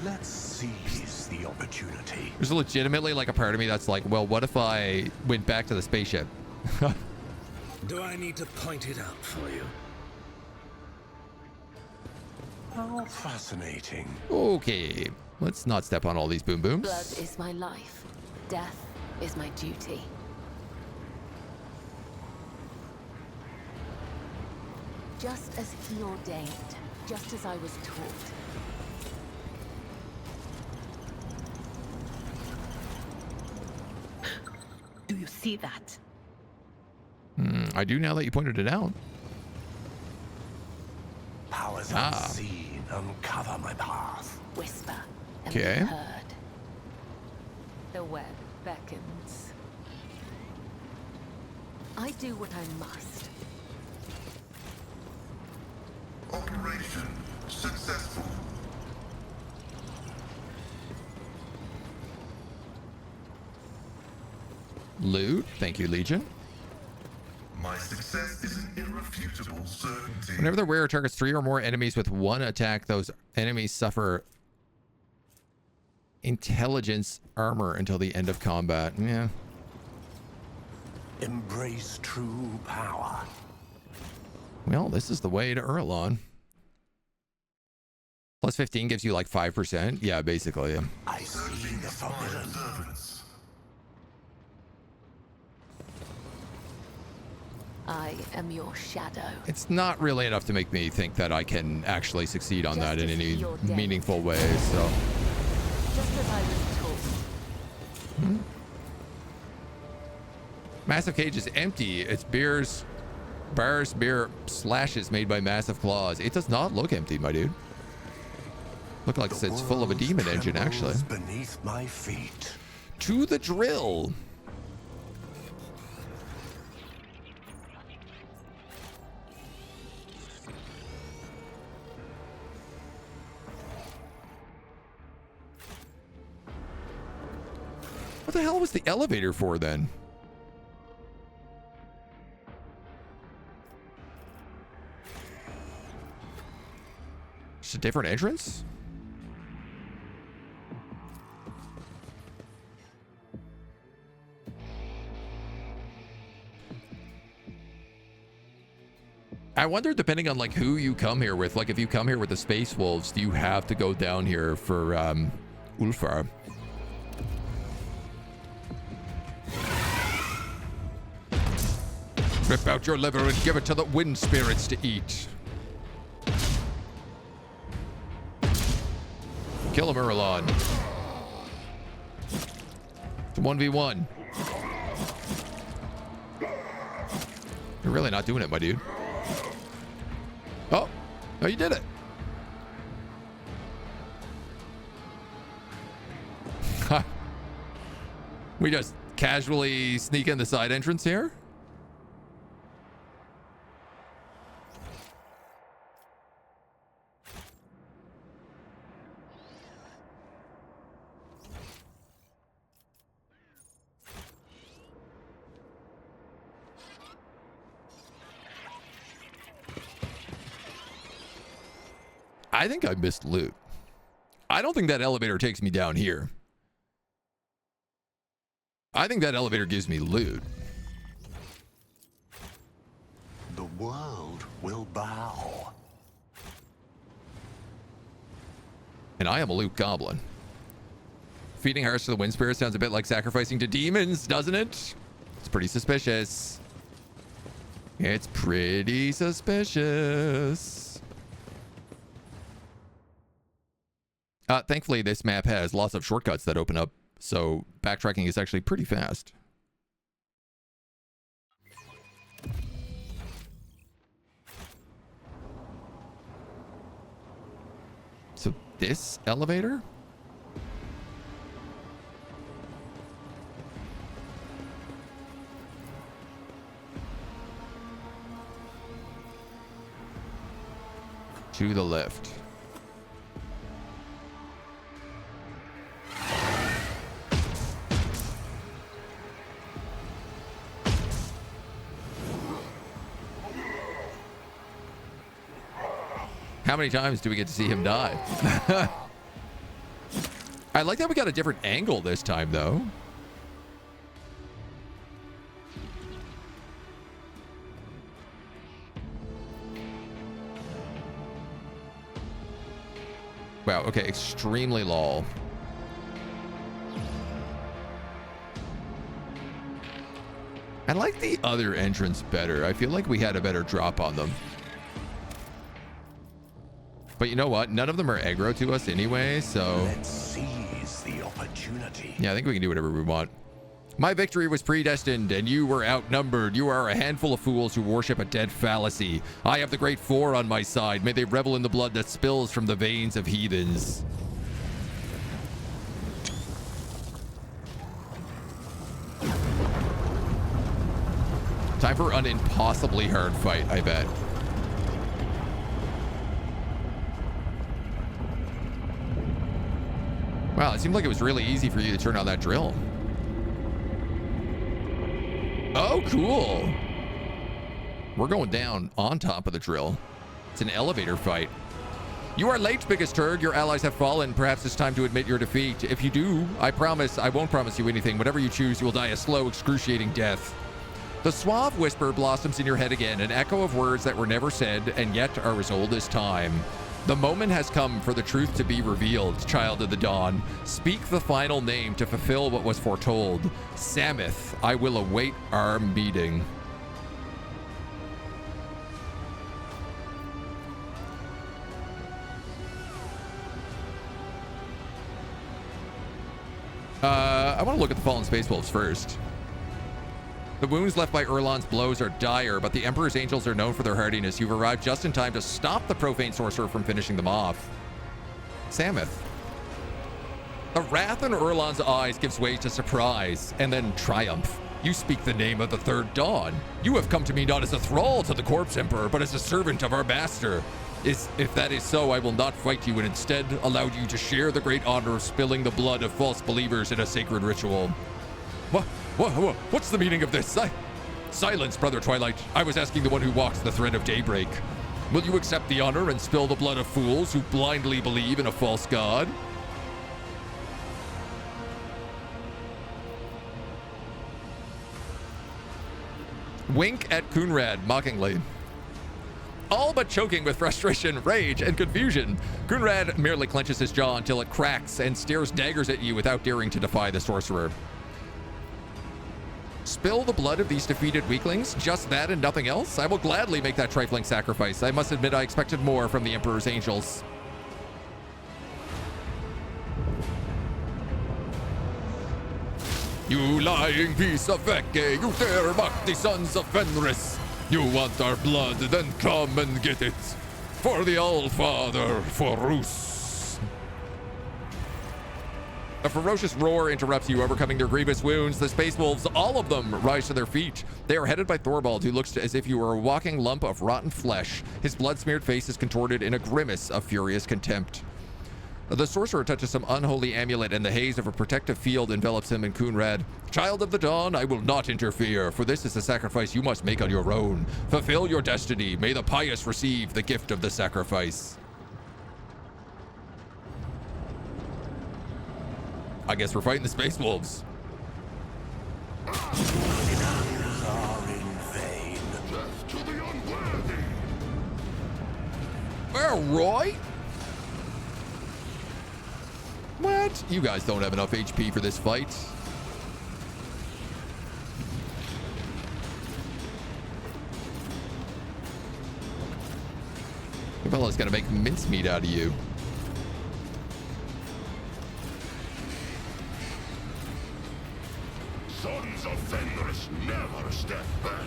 Let's seize the opportunity. There's legitimately like a part of me that's like, well, what if I went back to the spaceship? Do I need to point it out for you? How fascinating. Okay, let's not step on all these boom booms. Blood is my life. Death is my duty. Just as he ordained, just as I was taught. Do you see that? I do now that you pointed it out. Powers unseen uncover my path. Whisper and Okay. be heard. The web beckons. I do what I must. Operation successful. Loot. Thank you, Legion. My success is an irrefutable certainty. Whenever the wearer targets 3 or more enemies with one attack, those enemies suffer intelligence armor until the end of combat. Yeah. Embrace true power. Well, this is the way to Erlon. Plus 15 gives you like 5%. Yeah, basically. I see the forbidden. I am your shadow. It's not really enough to make me think that I can actually succeed on that in Justice any be ordained. meaningful way, so. Just as I was taught. Massive cage is empty. It's bars, beer slashes made by massive claws. It does not look empty, my dude. Look like it's full of a demon engine, actually. Beneath my feet. To the drill. What the hell was the elevator for then? Just a different entrance? I wonder, depending on like who you come here with, like if you come here with the Space Wolves, do you have to go down here for Ulfar? Rip out your liver and give it to the wind spirits to eat. Kill him, Erlon. It's a 1v1. You're really not doing it, my dude. Oh, no, you did it. We just casually sneak in the side entrance here. I think I missed loot. I don't think that elevator takes me down here. I think that elevator gives me loot. The world will bow. And I am a loot goblin. Feeding hearts to the wind spirit sounds a bit like sacrificing to demons, doesn't it? It's pretty suspicious. It's pretty suspicious. Thankfully, this map has lots of shortcuts that open up, so backtracking is actually pretty fast. So this elevator? To the left. How many times do we get to see him die? I like that we got a different angle this time, though. Wow, okay, extremely lol. I like the other entrance better. I feel like we had a better drop on them. But you know what? None of them are aggro to us anyway, so... Let's seize the opportunity. Yeah, I think we can do whatever we want. My victory was predestined, and you were outnumbered. You are a handful of fools who worship a dead fallacy. I have the Great Four on my side. May they revel in the blood that spills from the veins of heathens. Time for an impossibly hard fight, I bet. Wow, it seemed like it was really easy for you to turn on that drill. Oh, cool. We're going down on top of the drill. It's an elevator fight. You are late, biggest turd. Your allies have fallen. Perhaps it's time to admit your defeat. If you do, I promise I won't promise you anything. Whatever you choose, you will die a slow, excruciating death. The suave whisper blossoms in your head again, an echo of words that were never said and yet are as old as time. The moment has come for the truth to be revealed, child of the dawn. Speak the final name to fulfill what was foretold. Samith, I will await our meeting. I want to look at the fallen space wolves first. The wounds left by Erlon's blows are dire, but the Emperor's angels are known for their hardiness. You've arrived just in time to stop the profane sorcerer from finishing them off. Samith. The wrath in Erlon's eyes gives way to surprise, and then triumph. You speak the name of the third dawn. You have come to me not as a thrall to the corpse emperor, but as a servant of our master. If that is so, I will not fight you, and instead allow you to share the great honor of spilling the blood of false believers in a sacred ritual. What's the meaning of this? Silence, Brother Twilight. I was asking the one who walks the thread of daybreak. Will you accept the honor and spill the blood of fools who blindly believe in a false god? Wink at Kunrad mockingly. All but choking with frustration, rage, and confusion, Kunrad merely clenches his jaw until it cracks and stares daggers at you without daring to defy the sorcerer. Spill the blood of these defeated weaklings? Just that and nothing else? I will gladly make that trifling sacrifice. I must admit I expected more from the Emperor's angels. You lying piece of Veke, you dare mock the sons of Fenris. You want our blood, then come and get it. For the Allfather, for Roos. A ferocious roar interrupts you, overcoming their grievous wounds. The space wolves, all of them, rise to their feet. They are headed by Thorvald, who looks as if you were a walking lump of rotten flesh. His blood-smeared face is contorted in a grimace of furious contempt. The sorcerer touches some unholy amulet, and the haze of a protective field envelops him and Kunrad. Child of the dawn, I will not interfere, for this is a sacrifice you must make on your own. Fulfill your destiny. May the pious receive the gift of the sacrifice. I guess we're fighting the space wolves. Well, Roy? Well, What? You guys don't have enough HP for this fight. Cabella's gonna make mincemeat out of you. Sons of Fenris never step back.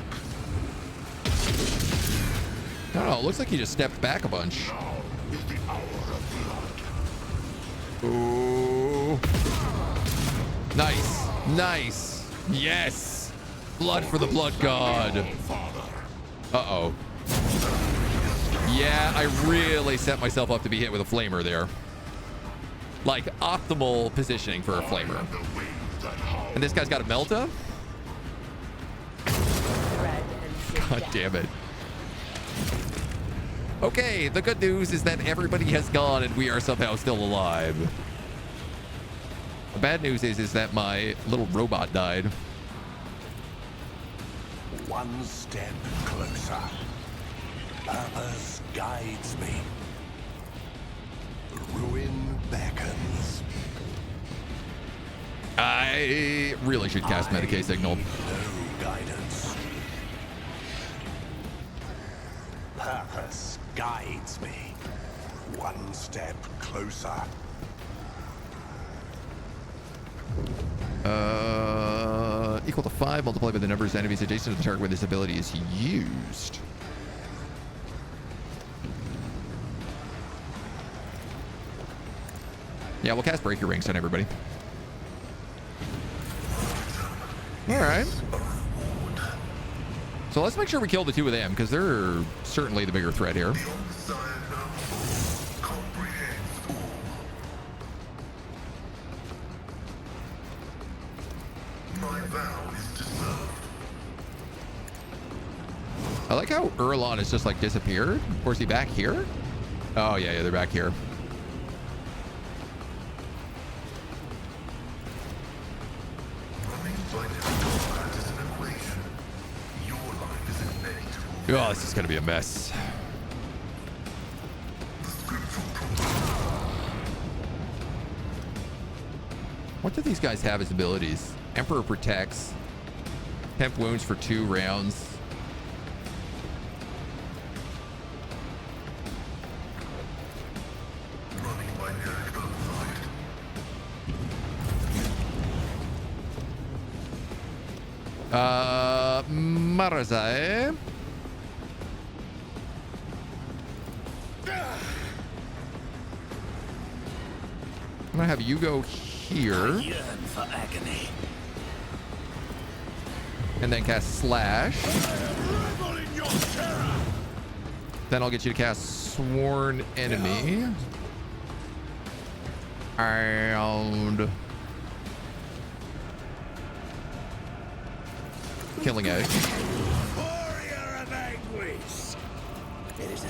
I don't know. It looks like he just stepped back a bunch. Now is the hour of blood. Ooh. Nice. Nice. Yes. Blood for the blood god. Uh-oh. Yeah, I really set myself up to be hit with a flamer there. Like, optimal positioning for a flamer. And this guy's got a melta? God damn it. Okay, the good news is that everybody has gone and we are somehow still alive. The bad news is that my little robot died. One step closer. Purpose guides me. Ruin beckons. I really should cast Medicaid Signal. No guidance. Purpose guides me. One step closer. Equal to 5 multiplied by the number of enemies adjacent to the target where this ability is used. Yeah, we'll cast Break Your Ranks on everybody. All right. So let's make sure we kill the two of them, because they're certainly the bigger threat here. I like how Erlon has just like disappeared. Or is he back here? Oh yeah, they're back here. Oh, this is gonna be a mess. What do these guys have as abilities? Emperor protects. Temp wounds for 2 rounds. Marazai. I'm gonna have you go here. Yearn for agony. And then cast Slash. Then I'll get you to cast Sworn Enemy. And Killing Edge. Warrior of anguish. It is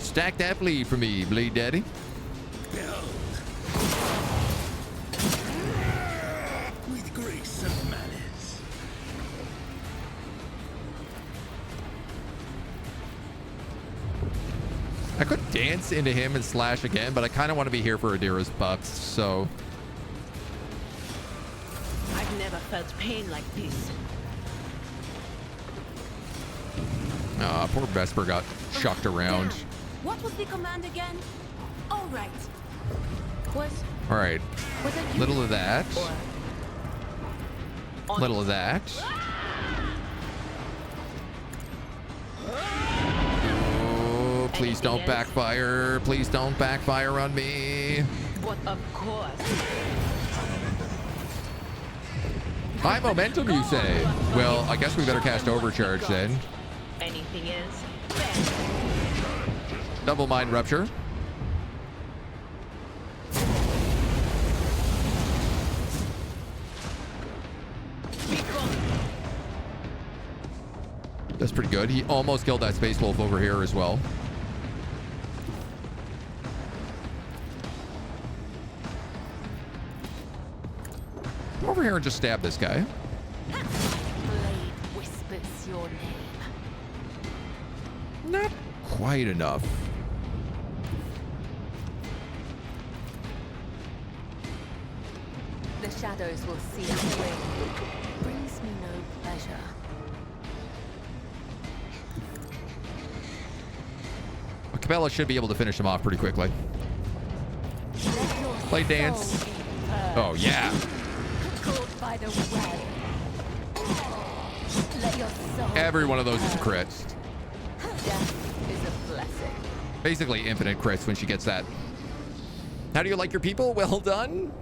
Stack that bleed for me, Bleed Daddy. with grace and malice. I could dance into him and slash again, but I kind of want to be here for Adira's buffs, so... I've never felt pain like this. Poor Vesper got chucked around. What was the command again? All right. Was Alright. it Little of that. On Little of that. Oh, please don't backfire. Please don't backfire on me. But of course. High momentum, you say? Well, I guess we better cast Overcharge then. Anything else? Double Mind Rupture. That's pretty good. He almost killed that Space Wolf over here as well. Come over here and just stab this guy. Blade whispers your name. Not quite enough. the shadows will see it swing. Brings me no pleasure. Well, Cabela should be able to finish him off pretty quickly. Play dance. Oh, yeah. Caught by the web. Let your soul Every one of those is a crit. Death is a blessing. Basically infinite crits when she gets that. How do you like your people? Well done.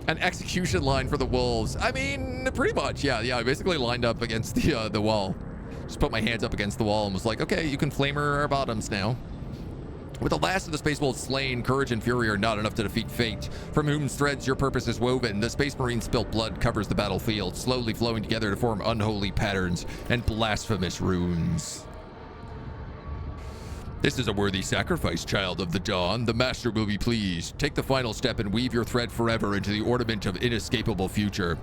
An execution line for the wolves. I mean, pretty much. Yeah. I basically lined up against the wall. Just put my hands up against the wall and was like, okay, you can flamer our bottoms now. With the last of the Space Wolves slain, courage and fury are not enough to defeat fate. From whose threads your purpose is woven, the Space Marine's spilt blood covers the battlefield, slowly flowing together to form unholy patterns and blasphemous runes. This is a worthy sacrifice, child of the dawn. The master will be pleased. Take the final step and weave your thread forever into the ornament of inescapable future.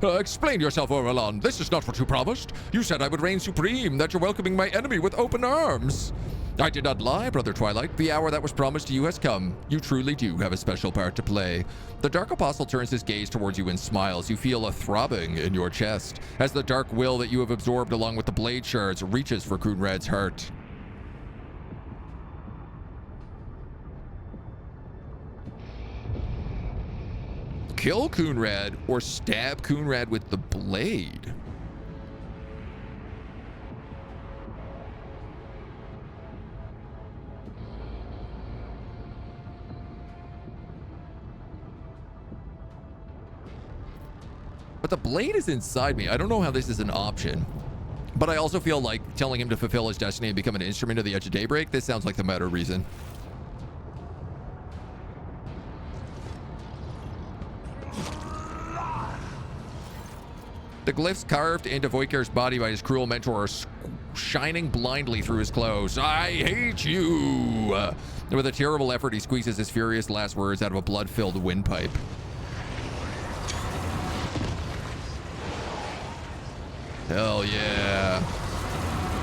Explain yourself, Orelon. This is not what you promised. You said I would reign supreme, that you're welcoming my enemy with open arms. I did not lie, Brother Twilight. The hour that was promised to you has come. You truly do have a special part to play. The Dark Apostle turns his gaze towards you and smiles. You feel a throbbing in your chest as the dark will that you have absorbed along with the blade shards reaches for Coonrad's heart. Kill Coonrad or stab Coonrad with the blade. But the blade is inside me. I don't know how this is an option. But I also feel like telling him to fulfill his destiny and become an instrument of the Edge of Daybreak, this sounds like the better reason. The glyphs carved into Voidcare's body by his cruel mentor are shining blindly through his clothes. I hate you! With a terrible effort, he squeezes his furious last words out of a blood-filled windpipe. Hell yeah.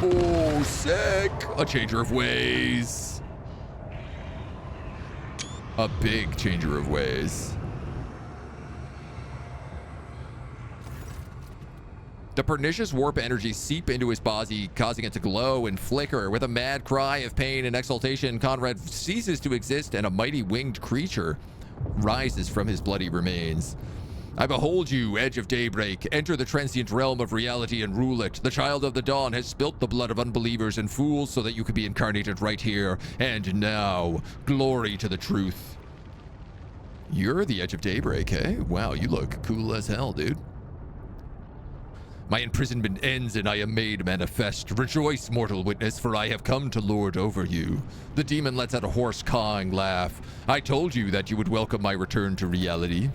Oh, sick! A changer of ways. A big changer of ways. The pernicious warp energies seep into his body, causing it to glow and flicker. With a mad cry of pain and exultation, Conrad ceases to exist and a mighty winged creature rises from his bloody remains. I behold you, Edge of Daybreak. Enter the transient realm of reality and rule it. The Child of the Dawn has spilt the blood of unbelievers and fools so that you could be incarnated right here and now. Glory to the truth. You're the Edge of Daybreak, eh? Wow, you look cool as hell, dude. My imprisonment ends and I am made manifest. Rejoice, mortal witness, for I have come to lord over you. The demon lets out a hoarse cawing laugh. I told you that you would welcome my return to reality.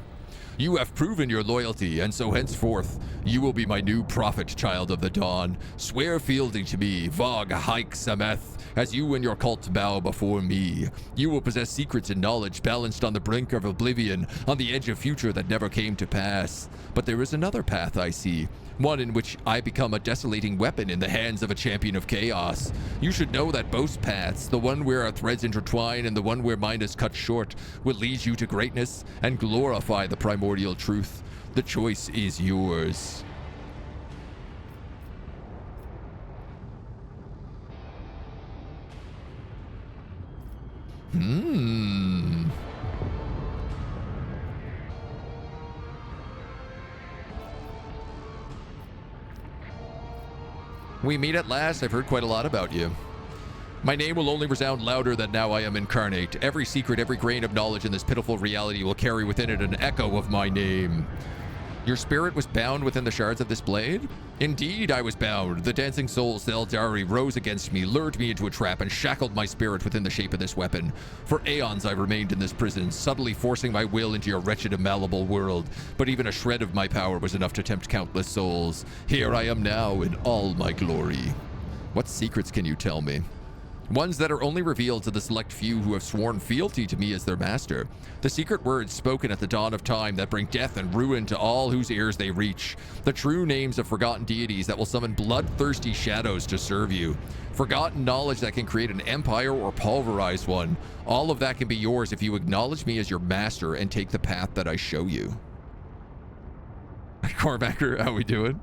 You have proven your loyalty, and so henceforth, you will be my new prophet, Child of the Dawn. Swear fealty to me, Vog Haik Sameth, as you and your cult bow before me. You will possess secrets and knowledge balanced on the brink of oblivion, on the edge of future that never came to pass. But there is another path I see, one in which I become a desolating weapon in the hands of a champion of chaos. You should know that both paths, the one where our threads intertwine and the one where mine is cut short, will lead you to greatness and glorify the primordial truth. The choice is yours. We meet at last. I've heard quite a lot about you. My name will only resound louder than now I am incarnate. Every secret, every grain of knowledge in this pitiful reality will carry within it an echo of my name. Your spirit was bound within the shards of this blade? Indeed, I was bound. The dancing soul, Zeldari, rose against me, lured me into a trap, and shackled my spirit within the shape of this weapon. For aeons I remained in this prison, subtly forcing my will into your wretched, immalleable world. But even a shred of my power was enough to tempt countless souls. Here I am now in all my glory. What secrets can you tell me? Ones that are only revealed to the select few who have sworn fealty to me as their master. The secret words spoken at the dawn of time that bring death and ruin to all whose ears they reach. The true names of forgotten deities that will summon bloodthirsty shadows to serve you. Forgotten knowledge that can create an empire or pulverize one. All of that can be yours if you acknowledge me as your master and take the path that I show you. Cormacker, how we doing?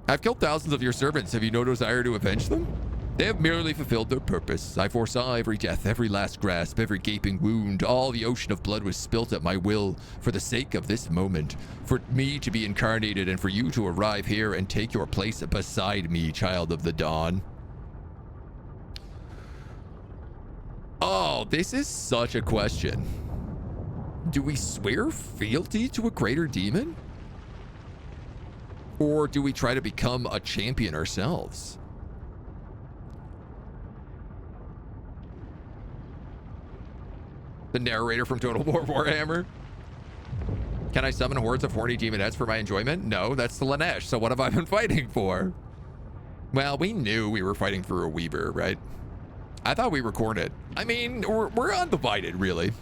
I've killed thousands of your servants. Have you no desire to avenge them? They have merely fulfilled their purpose. I foresaw every death, every last grasp, every gaping wound. All the ocean of blood was spilt at my will for the sake of this moment. For me to be incarnated and for you to arrive here and take your place beside me, child of the dawn. Oh, this is such a question. Do we swear fealty to a greater demon? Or do we try to become a champion ourselves? The narrator from Total War Warhammer. Can I summon hordes of horny demonettes for my enjoyment? No, that's the Lanesh. So what have I been fighting for? Well, we knew we were fighting for a Weaver, right? I thought we recorded. I mean, we're undivided, really.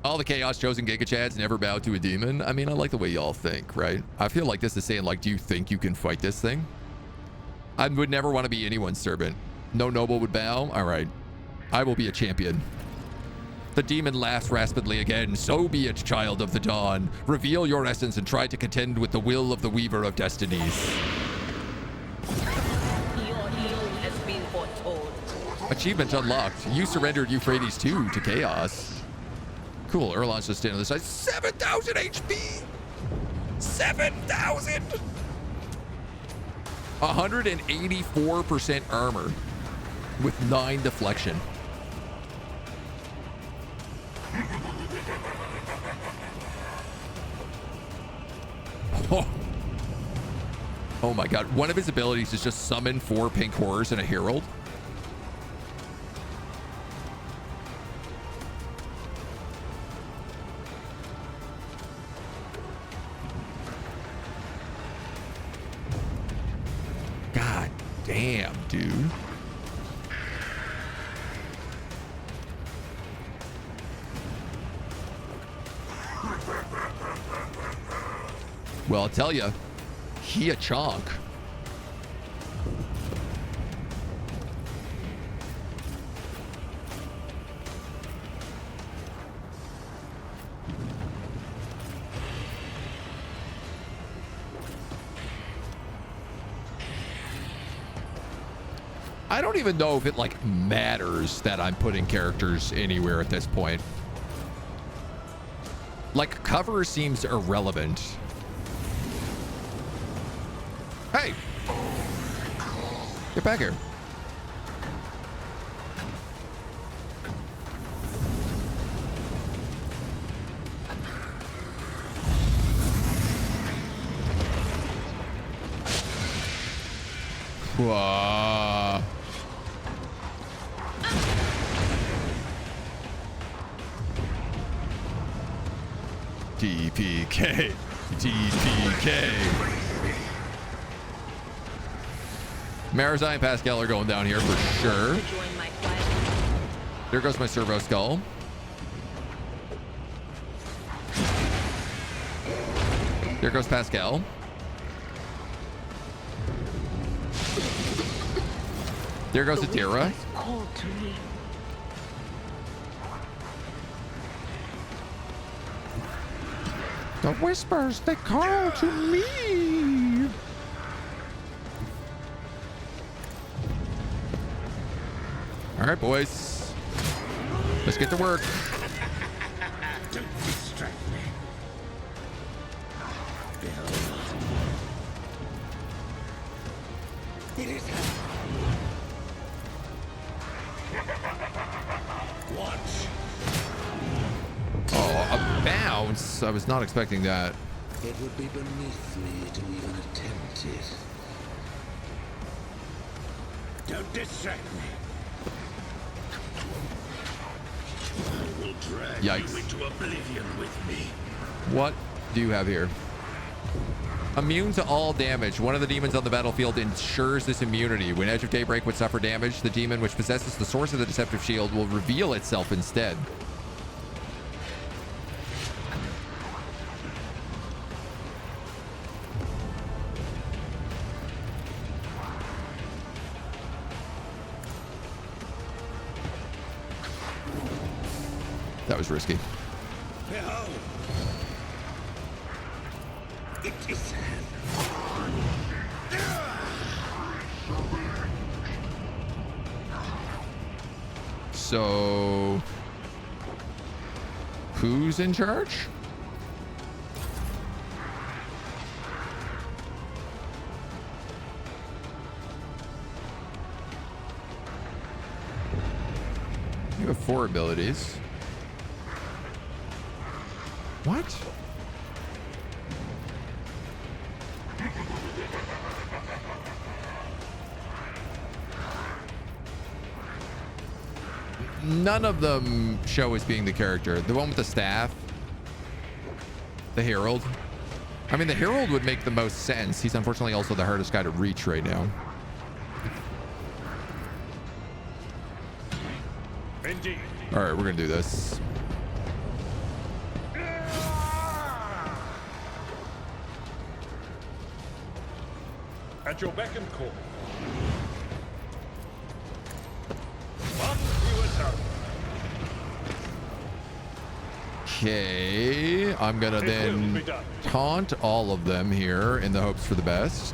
All the Chaos Chosen Gigachads never bow to a demon. I mean, I like the way y'all think, right? I feel like this is saying, like, do you think you can fight this thing? I would never want to be anyone's servant. No noble would bow. All right. I will be a champion. The demon laughs raspidly again. So be it, child of the dawn. Reveal your essence and try to contend with the will of the Weaver of Destinies. Your doom has been foretold. Achievement unlocked. You surrendered Euphrates 2 to Chaos. Cool. Erlon's just standing on the side. 7,000 HP. 7,000. 184% armor with 9 deflection. Oh my god. One of his abilities is just summon 4 pink horrors and a herald. God damn, dude. Well, I'll tell you, he a chonk. I don't even know if it like matters that I'm putting characters anywhere at this point. Like, cover seems irrelevant. Hey! Get back here. Whoa. DPK. DPK. Marazai and Pascal are going down here for sure. There goes my servo skull. There goes Pascal. There goes Adira. The whispers, they call to me. All right, boys. Let's get to work. Don't distract me. Bill. It is. Watch. Oh, a bounce. I was not expecting that. It would be beneath me to even attempt it. Don't distract me. I will drag Yikes. you into oblivion with me. What? do you have here? Immune to all damage. One of the demons on the battlefield ensures this immunity. When Edge of Daybreak would suffer damage, the demon which possesses the source of the deceptive shield will reveal itself instead. That was risky. Behold! It is. So, who's in charge? You have 4 abilities. What? None of them show as being the character. The one with the staff, the Herald. I mean, the Herald would make the most sense. He's unfortunately also the hardest guy to reach right now. Indeed. All right, we're gonna do this. At your beck and call. One fewer tongue. Okay, I'm gonna then taunt all of them here in the hopes for the best.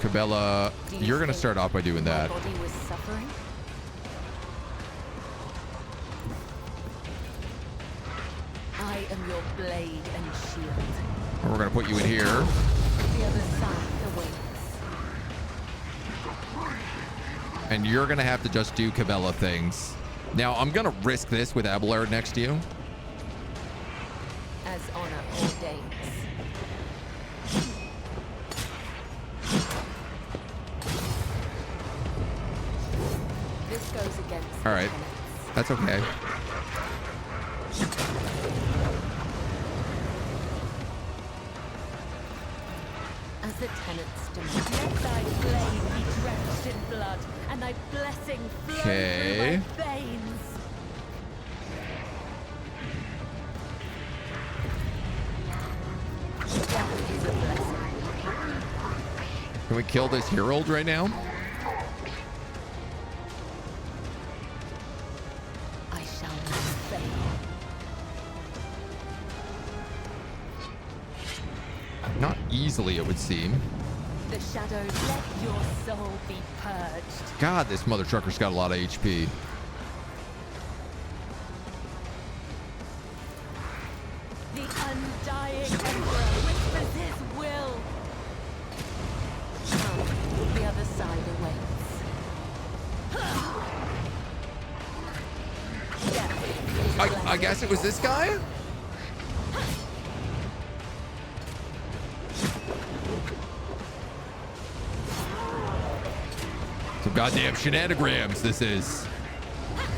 Cabela, you're gonna start off by doing that. My body was suffering? I am your blade and shield. And we're gonna put you in here. The other side awaits. And you're gonna have to just do Cabela things. Now, I'm gonna risk this with Abelard next to you. As honor ordains. This goes against All right, that's okay. As the tenants demand, let thy blade be drenched in blood, and thy blessing flow Okay. through my veins. Death is a blessing. Can we kill this Herald right now? I shall not fail. Not easily, it would seem. The shadows, let your soul be purged. God, this mother trucker's got a lot of HP. The undying emperor whispers his will. Come, the other side awaits. Death is I guess it was this guy? Some goddamn shenanigans this is.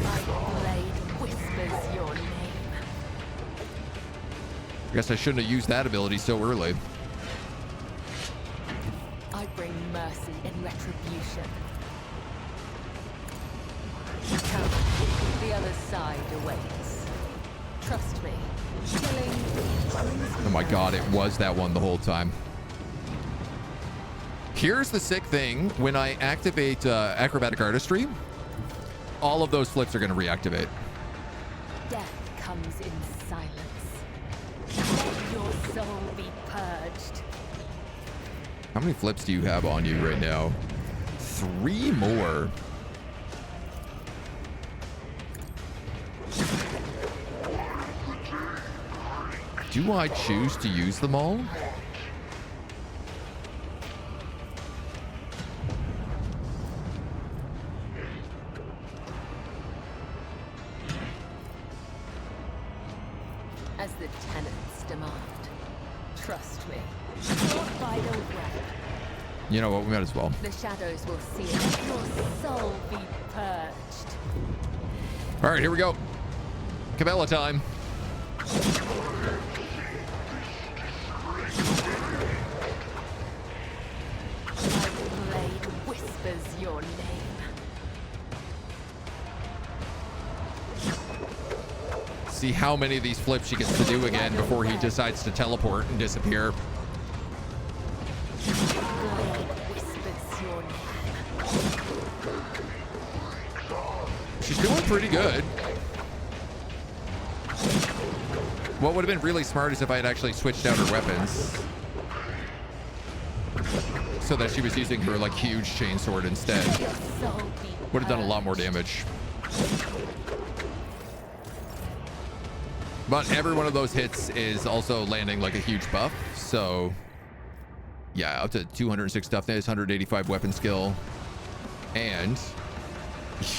my blade whispers your name. I guess I shouldn't have used that ability so early. I bring mercy in retribution. Come, the other side awaits. Trust me. Killing brings Oh my god, it was that one the whole time. Here's the sick thing. When I activate acrobatic artistry, all of those flips are going to reactivate. death comes in silence. Let your soul be purged. How many flips do you have on you right now? 3 more. Do I choose to use them all? As the tenants demand. Trust me. Not by the way. You know what? We might as well. The shadows will see it. Let your soul be purged. All right, here we go. Cabela time. Blade whispers your name. See how many of these flips she gets to do again before he decides to teleport and disappear. Blade whispers your name. She's doing pretty good. What would have been really smart is if I had actually switched out her weapons, so that she was using her like huge chainsword instead. Would have done a lot more damage. But every one of those hits is also landing like a huge buff. So yeah, up to 206 toughness, 185 weapon skill. And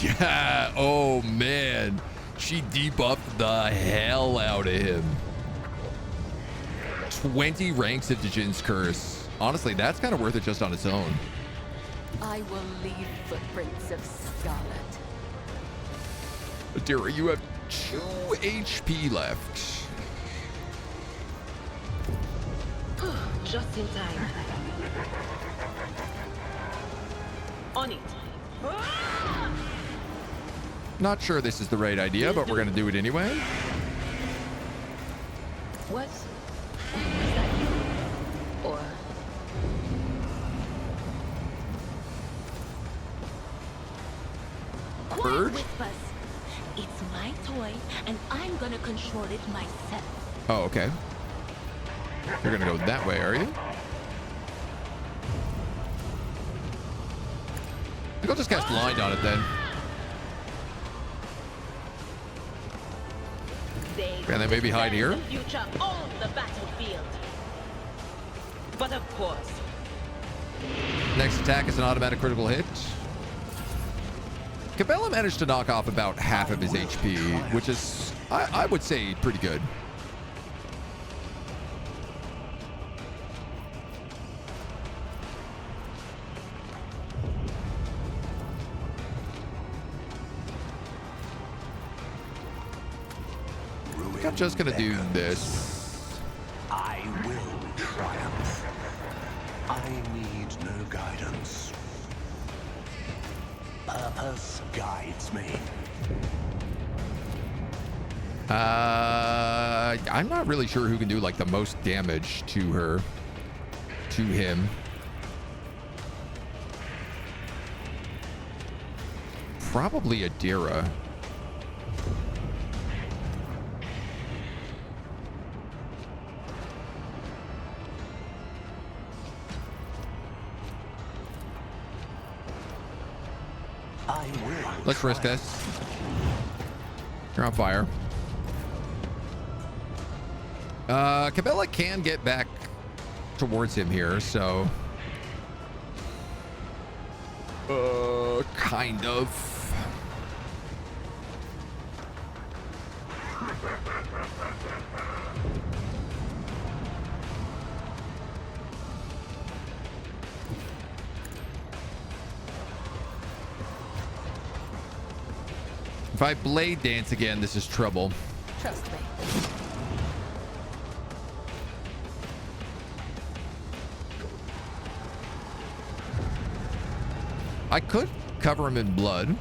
yeah, oh man, she debuffed the hell out of him. 20 ranks of Djin's Curse. Honestly, that's kind of worth it just on its own. I will leave footprints of scarlet. Adira, you have 2 HP left. Just in time. On it. Not sure this is the right idea, but we're going to do it anyway. What? Is that you? Or... Bird? It's my toy, and I'm gonna control it myself. Oh, okay. You're going to go that way, are you? I think I'll just cast Blind on it then. And then maybe hide here. The future on the battlefield. But of course. Next attack is an automatic critical hit. Cabela managed to knock off about half of his HP, which is, I would say, pretty good. I think I'm just gonna do this. I will triumph. I need no guidance. Purpose guides me. I'm not really sure who can do like the most damage to her, to him. Probably Adira. Let's risk this. You're on fire. Cabela can get back towards him here, so kind of. If I blade dance again, this is trouble. Trust me. I could cover him in blood.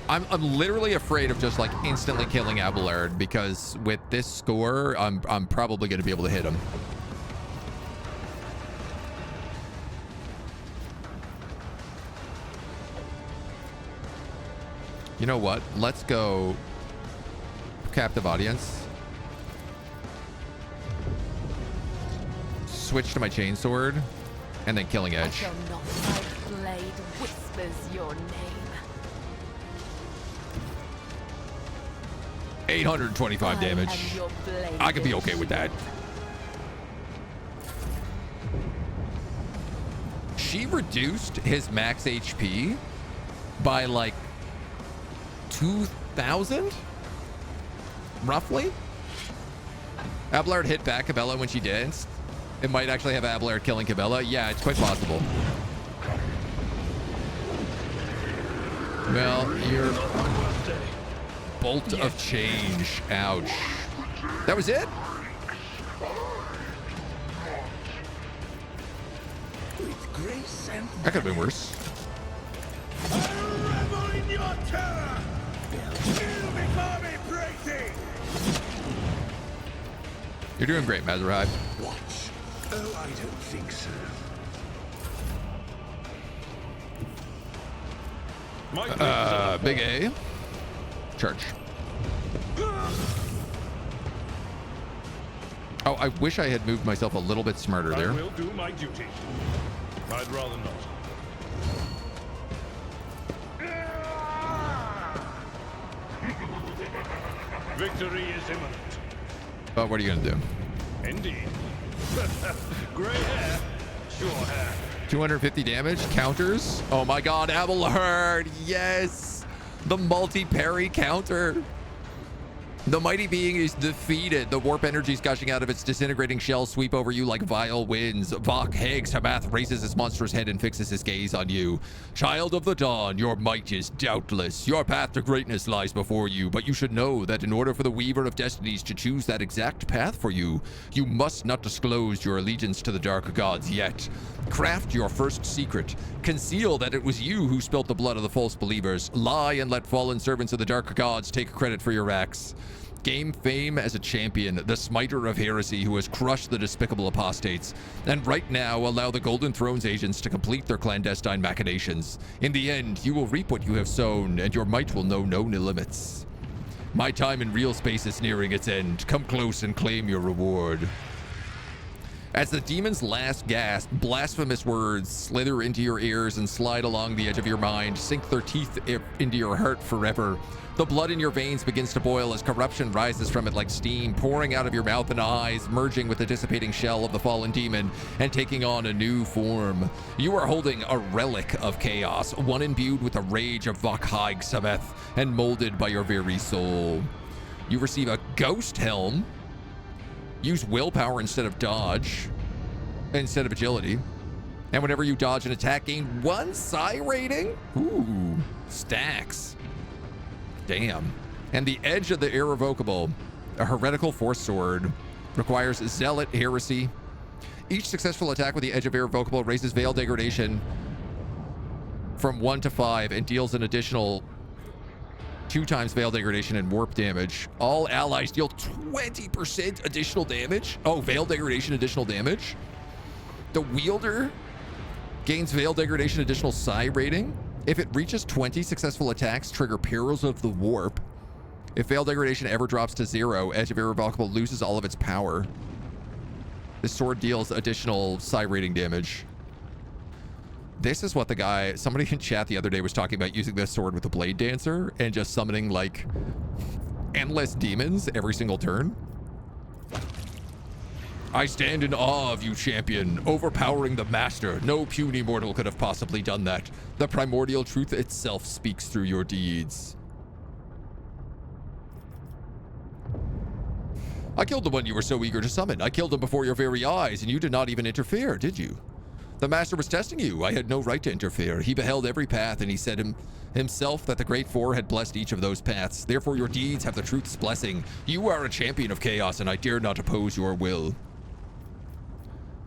I'm literally afraid of just like instantly killing Abelard, because with this score, I'm probably going to be able to hit him. You know what? Let's go captive audience. Switch to my chainsword, and then killing edge. I shall not. My blade whispers your name. 825 damage. I could be okay with that. She reduced his max HP by like 2,000, roughly. Abelard hit back Cabela when she danced. It might actually have Abelard killing Cabela. Yeah, it's quite possible. Well, your bolt of change. Ouch. That was it? With grace and That could have been worse. I'll revel in your terror. Kneel before me, prating. You're doing great, Mazarhai. Watch. Oh, I don't think so. Big A. Charge. Oh, I wish I had moved myself a little bit smarter there. I will do my duty. I'd rather not. Victory is imminent. But what are you going to do? Indeed. Gray hair, sure hair. 250 damage, counters. Oh my god, Abelard, yes! The multi-parry counter. The mighty being is defeated. The warp energies gushing out of its disintegrating shell sweep over you like vile winds. Vok Hags Hamath raises his monstrous head and fixes his gaze on you. Child of the dawn, your might is doubtless. Your path to greatness lies before you, but you should know that in order for the Weaver of Destinies to choose that exact path for you, you must not disclose your allegiance to the dark gods yet. Craft your first secret. Conceal that it was you who spilt the blood of the false believers. Lie and let fallen servants of the dark gods take credit for your acts. Gain fame as a champion, the smiter of heresy who has crushed the despicable apostates. And right now, allow the Golden Throne's agents to complete their clandestine machinations. In the end, you will reap what you have sown, and your might will know no limits. My time in real space is nearing its end. Come close and claim your reward. As the demon's last gasp, blasphemous words slither into your ears and slide along the edge of your mind, sink their teeth into your heart forever. The blood in your veins begins to boil as corruption rises from it like steam, pouring out of your mouth and eyes, merging with the dissipating shell of the fallen demon and taking on a new form. You are holding a relic of chaos, one imbued with the rage of Vok Haig Sameth and molded by your very soul. You receive a ghost helm. Use willpower instead of dodge, instead of agility. And whenever you dodge an attack, gain 1 psi rating. Ooh, stacks. Damn. And the edge of the irrevocable, a heretical force sword, requires zealot heresy. Each successful attack with the edge of irrevocable raises veil degradation from 1 to 5 and deals an additional 2 times veil degradation and warp damage. All allies deal 20% additional damage. Oh, veil degradation additional damage. The wielder gains veil degradation additional psi rating. If it reaches 20 successful attacks, trigger Perils of the Warp. If veil degradation ever drops to 0, Edge of Irrevocable loses all of its power. This sword deals additional psi rating damage. This is what somebody in chat the other day was talking about, using this sword with the Blade Dancer and just summoning like endless demons every single turn. I stand in awe of you, champion, overpowering the master. No puny mortal could have possibly done that. The primordial truth itself speaks through your deeds. I killed the one you were so eager to summon. I killed him before your very eyes, and you did not even interfere, did you? The master was testing you. I had no right to interfere. He beheld every path, and he said himself that the Great Four had blessed each of those paths. Therefore, your deeds have the truth's blessing. You are a champion of chaos, and I dare not oppose your will.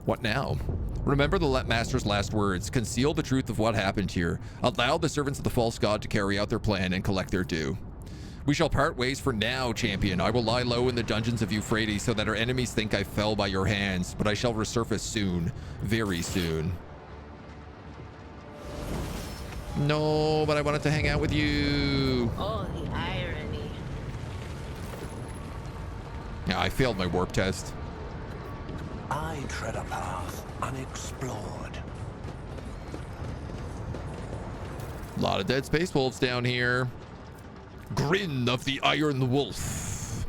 What now? Remember the master's last words. Conceal the truth of what happened here. Allow the servants of the false god to carry out their plan and collect their due. We shall part ways for now, champion. I will lie low in the dungeons of Euphrates so that our enemies think I fell by your hands, but I shall resurface soon. Very soon. No, but I wanted to hang out with you. Oh, the irony. Yeah, I failed my warp test. I tread a path unexplored. A lot of dead space wolves down here. Grin of the Iron Wolf.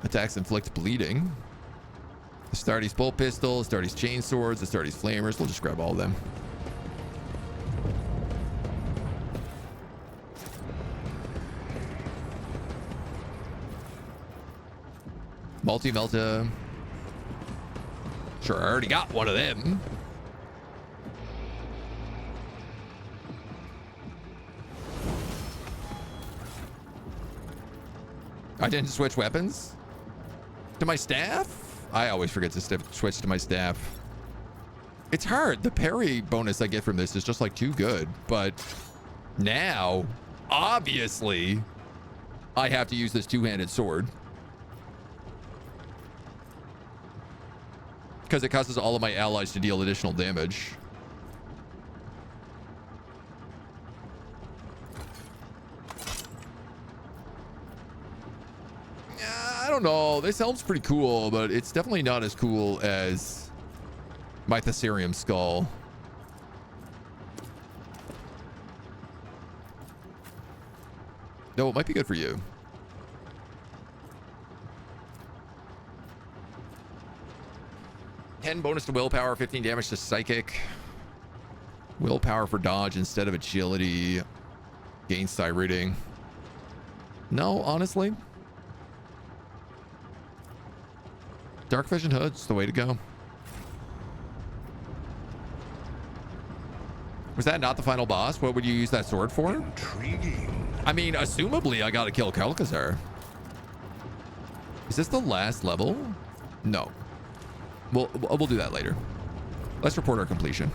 Attacks inflict bleeding. Astartes bolt pistol, Astartes chain swords, Astartes flamers. We'll just grab all of them. Multi-melta. Sure, I already got one of them. I didn't switch weapons to my staff. I always forget to switch to my staff. It's hard. The parry bonus I get from this is just like too good. But now, obviously, I have to use this two-handed sword because it causes all of my allies to deal additional damage. I don't know. This helm's pretty cool, but it's definitely not as cool as my Thessarium skull. No, it might be good for you. $10 bonus to willpower, 15 damage to psychic. Willpower for dodge instead of agility. Gain psi rating. No, honestly. Dark Vision Hood's the way to go. Was that not the final boss? What would you use that sword for? Intriguing. I mean, assumably I gotta kill Kel'Thuzar. Is this the last level? No. We'll do that later. Let's report our completion.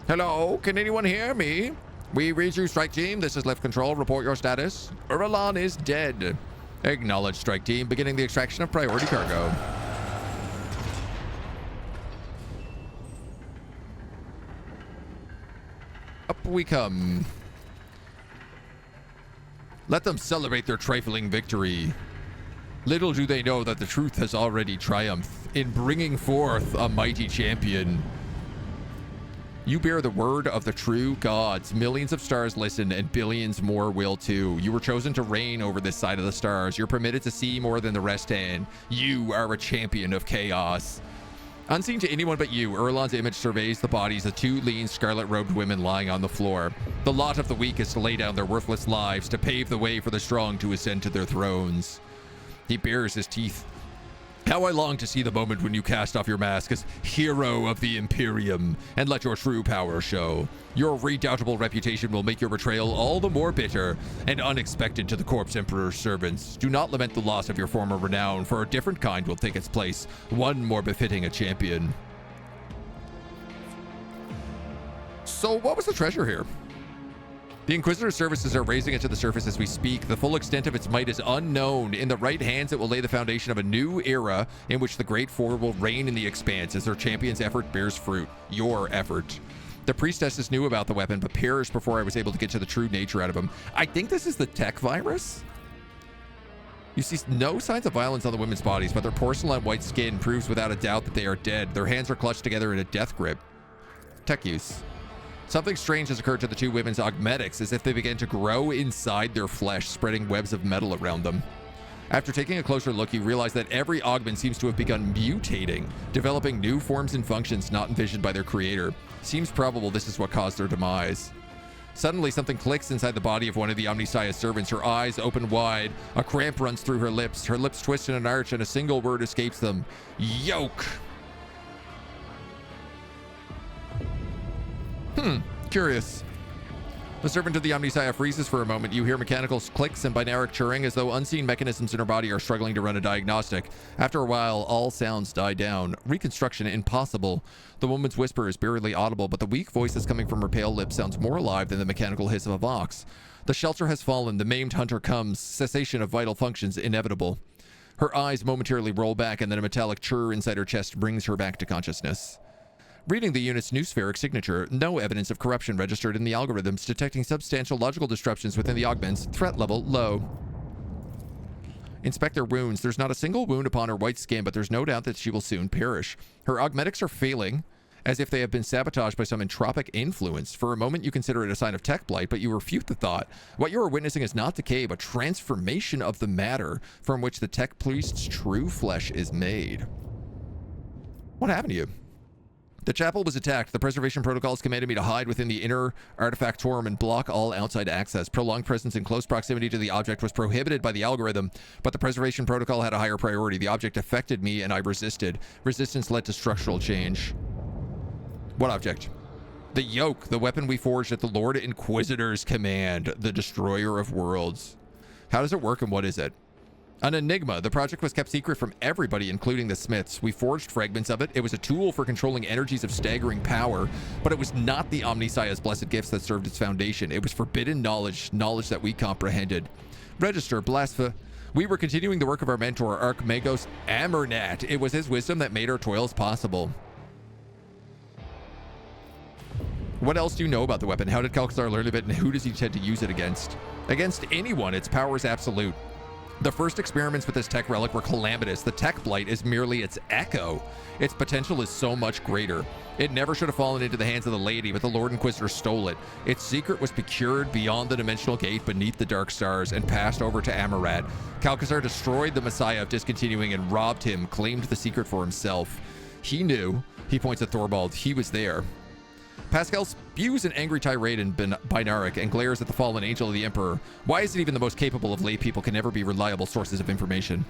Hello, can anyone hear me? We read you, Strike Team. This is Lift Control. Report your status. Urlan is dead. Acknowledge, Strike Team. Beginning the extraction of priority cargo. Up we come. Let them celebrate their trifling victory. Little do they know that the truth has already triumphed in bringing forth a mighty champion. You bear the word of the true gods. Millions of stars listen and billions more will too. You were chosen to reign over this side of the stars. You're permitted to see more than the rest can. You are a champion of chaos. Unseen to anyone but you, Urlan's image surveys the bodies of two lean, scarlet-robed women lying on the floor. The lot of the weak is to lay down their worthless lives to pave the way for the strong to ascend to their thrones. He bares his teeth. How I long to see the moment when you cast off your mask as hero of the Imperium and let your true power show. Your redoubtable reputation will make your betrayal all the more bitter and unexpected to the Corpse Emperor's servants. Do not lament the loss of your former renown, for a different kind will take its place, one more befitting a champion. So what was the treasure here? The Inquisitor's services are raising it to the surface as we speak. The full extent of its might is unknown. In the right hands, it will lay the foundation of a new era in which the Great Four will reign in the Expanse as their champion's effort bears fruit. Your effort. The priestesses knew about the weapon, but perished before I was able to get to the true nature out of them. I think this is the tech virus. You see no signs of violence on the women's bodies, but their porcelain white skin proves without a doubt that they are dead. Their hands are clutched together in a death grip. Tech use. Something strange has occurred to the two women's augmetics, as if they began to grow inside their flesh, spreading webs of metal around them. After taking a closer look, you realize that every augment seems to have begun mutating, developing new forms and functions not envisioned by their creator. Seems probable this is what caused their demise. Suddenly, something clicks inside the body of one of the Omniscia's servants. Her eyes open wide. A cramp runs through her lips. Her lips twist in an arch, and a single word escapes them. Yoke! Curious. The servant of the Omniscia freezes for a moment. You hear mechanical clicks and binaric churring as though unseen mechanisms in her body are struggling to run a diagnostic. After a while, all sounds die down. Reconstruction impossible. The woman's whisper is barely audible, but the weak voices coming from her pale lips sounds more alive than the mechanical hiss of a vox. The shelter has fallen. The maimed hunter comes. Cessation of vital functions inevitable. Her eyes momentarily roll back, and then a metallic churr inside her chest brings her back to consciousness. Reading the unit's noospheric signature, no evidence of corruption registered in the algorithms, detecting substantial logical disruptions within the augments, threat level low. Inspect their wounds. There's not a single wound upon her white skin, but there's no doubt that she will soon perish. Her augmetics are failing, as if they have been sabotaged by some entropic influence. For a moment, you consider it a sign of tech blight, but you refute the thought. What you are witnessing is not decay, but transformation of the matter from which the tech priest's true flesh is made. What happened to you? The chapel was attacked. The preservation protocols commanded me to hide within the inner artifactorum and block all outside access. Prolonged presence in close proximity to the object was prohibited by the algorithm, but the preservation protocol had a higher priority. The object affected me and I resisted. Resistance led to structural change. What object? The yoke, the weapon we forged at the Lord Inquisitor's command, the destroyer of worlds. How does it work and what is it? An enigma. The project was kept secret from everybody, including the Smiths. We forged fragments of it. It was a tool for controlling energies of staggering power, but it was not the Omnissiah's blessed gifts that served its foundation. It was forbidden knowledge, knowledge that we comprehended. Register, blasphemy. We were continuing the work of our mentor, Archmagos Amernat. It was his wisdom that made our toils possible. What else do you know about the weapon? How did Kalkazar learn of it, and who does he tend to use it against? Against anyone, its power is absolute. The first experiments with this tech relic were calamitous. The tech blight is merely its echo. Its potential is so much greater. It never should have fallen into the hands of the lady, but the Lord Inquisitor stole it. Its secret was procured beyond the dimensional gate beneath the dark stars and passed over to Amarat. Kalkazar destroyed the Messiah of Discontinuing and robbed him, claimed the secret for himself. He knew. He points at Thorvald. He was there. Pascal spews an angry tirade in Binaric and glares at the fallen angel of the Emperor. Why is it even the most capable of lay people can never be reliable sources of information?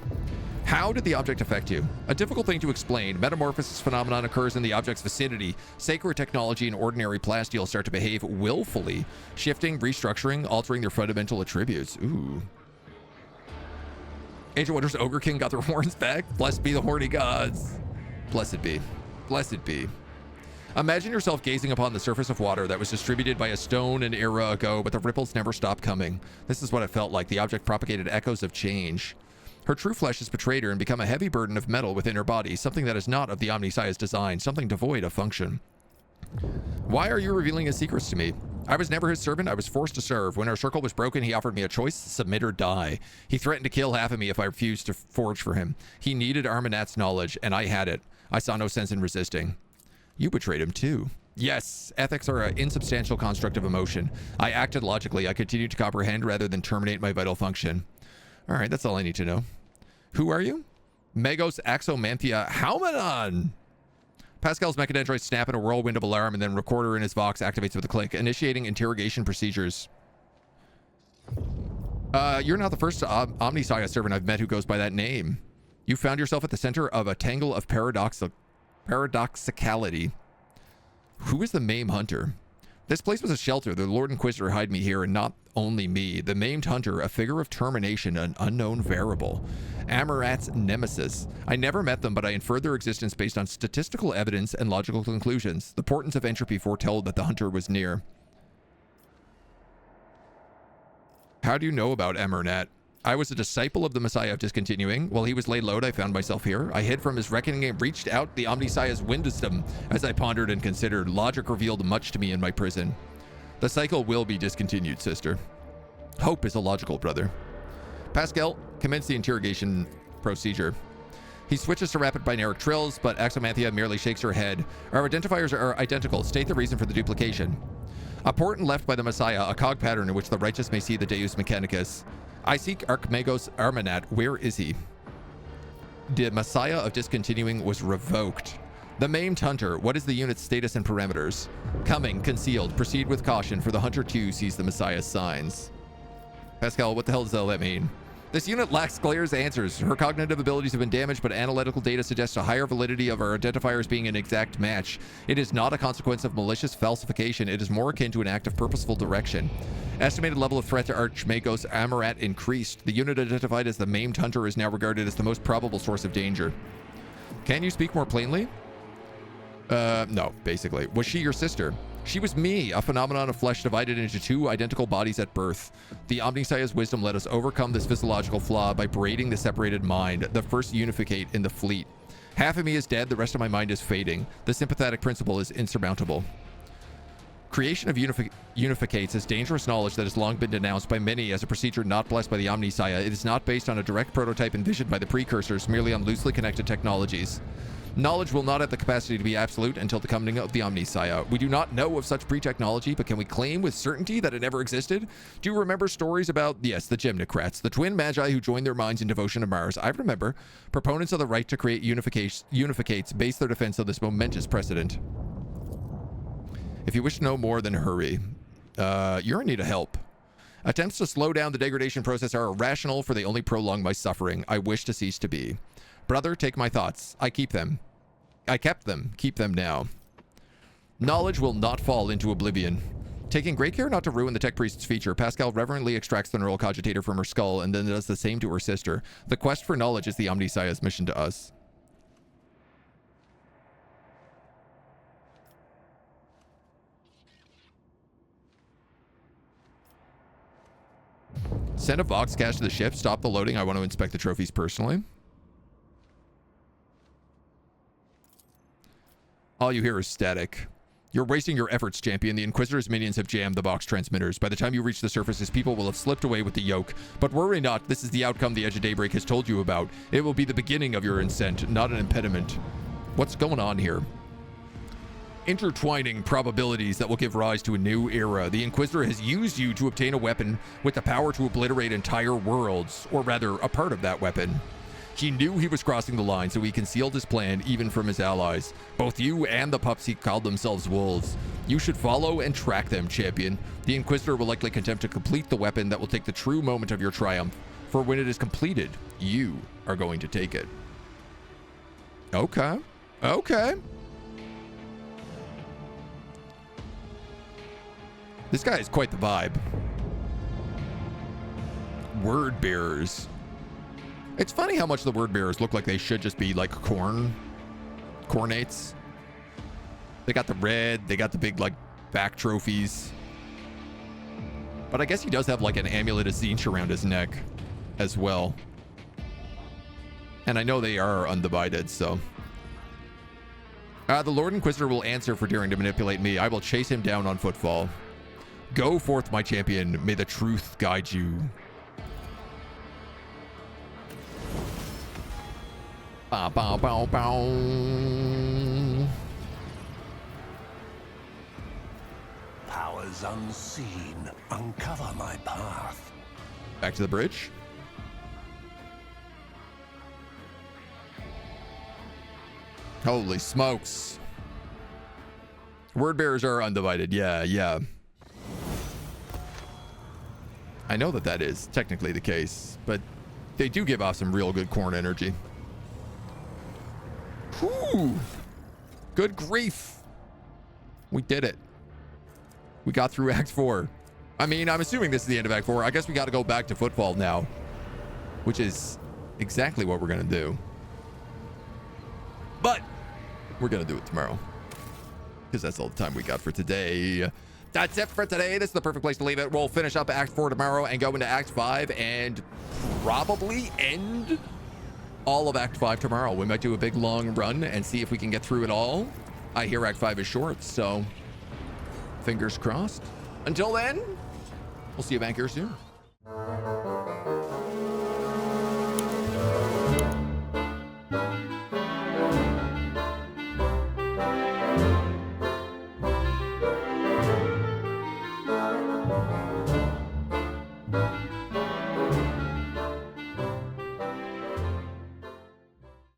How did the object affect you? A difficult thing to explain. Metamorphosis phenomenon occurs in the object's vicinity. Sacred technology and ordinary plasteel start to behave willfully, shifting, restructuring, altering their fundamental attributes. Ooh. Ancient Wonders Ogre King got their horns back. Blessed be the horny gods. Blessed be. Blessed be. Imagine yourself gazing upon the surface of water that was distributed by a stone an era ago, but the ripples never stopped coming. This is what it felt like. The object propagated echoes of change. Her true flesh has betrayed her and become a heavy burden of metal within her body, something that is not of the Omnissiah's design, something devoid of function. Why are you revealing his secrets to me? I was never his servant. I was forced to serve. When our circle was broken, he offered me a choice, submit or die. He threatened to kill half of me if I refused to forge for him. He needed Armanat's knowledge, and I had it. I saw no sense in resisting. You betrayed him too. Yes, ethics are an insubstantial construct of emotion. I acted logically. I continued to comprehend rather than terminate my vital function. All right, that's all I need to know. Who are you? Magos Axomanthia Haumanon. Pascal's mechadendroids snap in a whirlwind of alarm, and then recorder in his Vox activates with a click, initiating interrogation procedures. You're not the first Omnissiah servant I've met who goes by that name. You found yourself at the center of a tangle of paradoxicality. Who is the Maimed Hunter? This place was a shelter. The Lord Inquisitor hid me here, and not only me. The Maimed Hunter, a figure of termination, an unknown variable. Amarat's nemesis. I never met them, but I inferred their existence based on statistical evidence and logical conclusions. The portents of entropy foretold that the Hunter was near. How do you know about Amarat? I was a disciple of the Messiah of Discontinuing. While he was laid low, I found myself here. I hid from his reckoning and reached out the Omnissiah's wisdom. As I pondered and considered, logic revealed much to me in my prison. The cycle will be discontinued, sister. Hope is illogical, brother. Pascal, commence the interrogation procedure. He switches to rapid binaric trills, but Axomanthia merely shakes her head. Our identifiers are identical. State the reason for the duplication. A portent left by the Messiah, a cog pattern in which the righteous may see the Deus Mechanicus. I seek Archmagos Armanat. Where is he? The Messiah of Discontinuing was revoked. The Maimed Hunter. What is the unit's status and parameters? Coming, concealed. Proceed with caution, for the Hunter too sees the Messiah's signs. Pascal, what the hell does all that mean? This unit lacks Claire's answers. Her cognitive abilities have been damaged, but analytical data suggests a higher validity of our identifiers being an exact match. It is not a consequence of malicious falsification. It is more akin to an act of purposeful direction. Estimated level of threat to Archmagos Amarat increased. The unit identified as the Maimed Hunter is now regarded as the most probable source of danger. Can you speak more plainly? No, basically. Was she your sister? She was me, a phenomenon of flesh divided into two identical bodies at birth. The Omnissiah's wisdom let us overcome this physiological flaw by braiding the separated mind, the first unificate in the fleet. Half of me is dead, the rest of my mind is fading. The sympathetic principle is insurmountable. Creation of unificates is dangerous knowledge that has long been denounced by many as a procedure not blessed by the Omnissiah. It is not based on a direct prototype envisioned by the precursors, merely on loosely connected technologies. Knowledge will not have the capacity to be absolute until the coming of the Omnissiah. We do not know of such pre-technology, but can we claim with certainty that it never existed? Do you remember stories about, yes, the Gymnocrats, the twin magi who joined their minds in devotion to Mars? I remember. Proponents of the right to create unificates base their defense on this momentous precedent. If you wish to know more, then hurry. You're in need of help. Attempts to slow down the degradation process are irrational, for they only prolong my suffering. I wish to cease to be. Brother, take my thoughts. I keep them. I kept them. Keep them now. Knowledge will not fall into oblivion. Taking great care not to ruin the tech priest's feature, Pascal reverently extracts the neural cogitator from her skull and then does the same to her sister. The quest for knowledge is the Omnissiah's mission to us. Send a Vox cache to the ship. Stop the loading. I want to inspect the trophies personally. All you hear is static. You're wasting your efforts, champion. The Inquisitor's minions have jammed the box transmitters. By the time you reach the surface, his people will have slipped away with the yoke. But worry not, this is the outcome the Edge of Daybreak has told you about. It will be the beginning of your ascent, not an impediment. What's going on here? Intertwining probabilities that will give rise to a new era. The Inquisitor has used you to obtain a weapon with the power to obliterate entire worlds, or rather, a part of that weapon. He knew he was crossing the line, so he concealed his plan even from his allies. Both you and the pups he called themselves wolves. You should follow and track them, champion. The Inquisitor will likely attempt to complete the weapon that will take the true moment of your triumph. For when it is completed, you are going to take it. Okay. Okay. This guy is quite the vibe. Word bearers. It's funny how much the word bearers look like they should just be like cornates. They got the red, they got the big like back trophies. But I guess he does have like an amulet of Zinch around his neck as well. And I know they are undivided, so. The Lord Inquisitor will answer for daring to manipulate me. I will chase him down on footfall. Go forth, my champion. May the truth guide you. Bow, bow, bow, bow. Powers unseen, uncover my path. Back to the bridge. Holy smokes. Word bearers are undivided. Yeah, yeah. I know that that is technically the case, but they do give off some real good corn energy. Whew. Good grief. We did it. We got through Act 4. I mean, I'm assuming this is the end of Act 4. I guess we got to go back to Footfall now, which is exactly what we're going to do. But we're going to do it tomorrow because that's all the time we got for today. That's it for today. This is the perfect place to leave it. We'll finish up Act 4 tomorrow and go into Act 5 and probably end all of Act 5 tomorrow. We might do a big long run and see if we can get through it all. I hear Act 5 is short, so fingers crossed. Until then, we'll see you back here soon.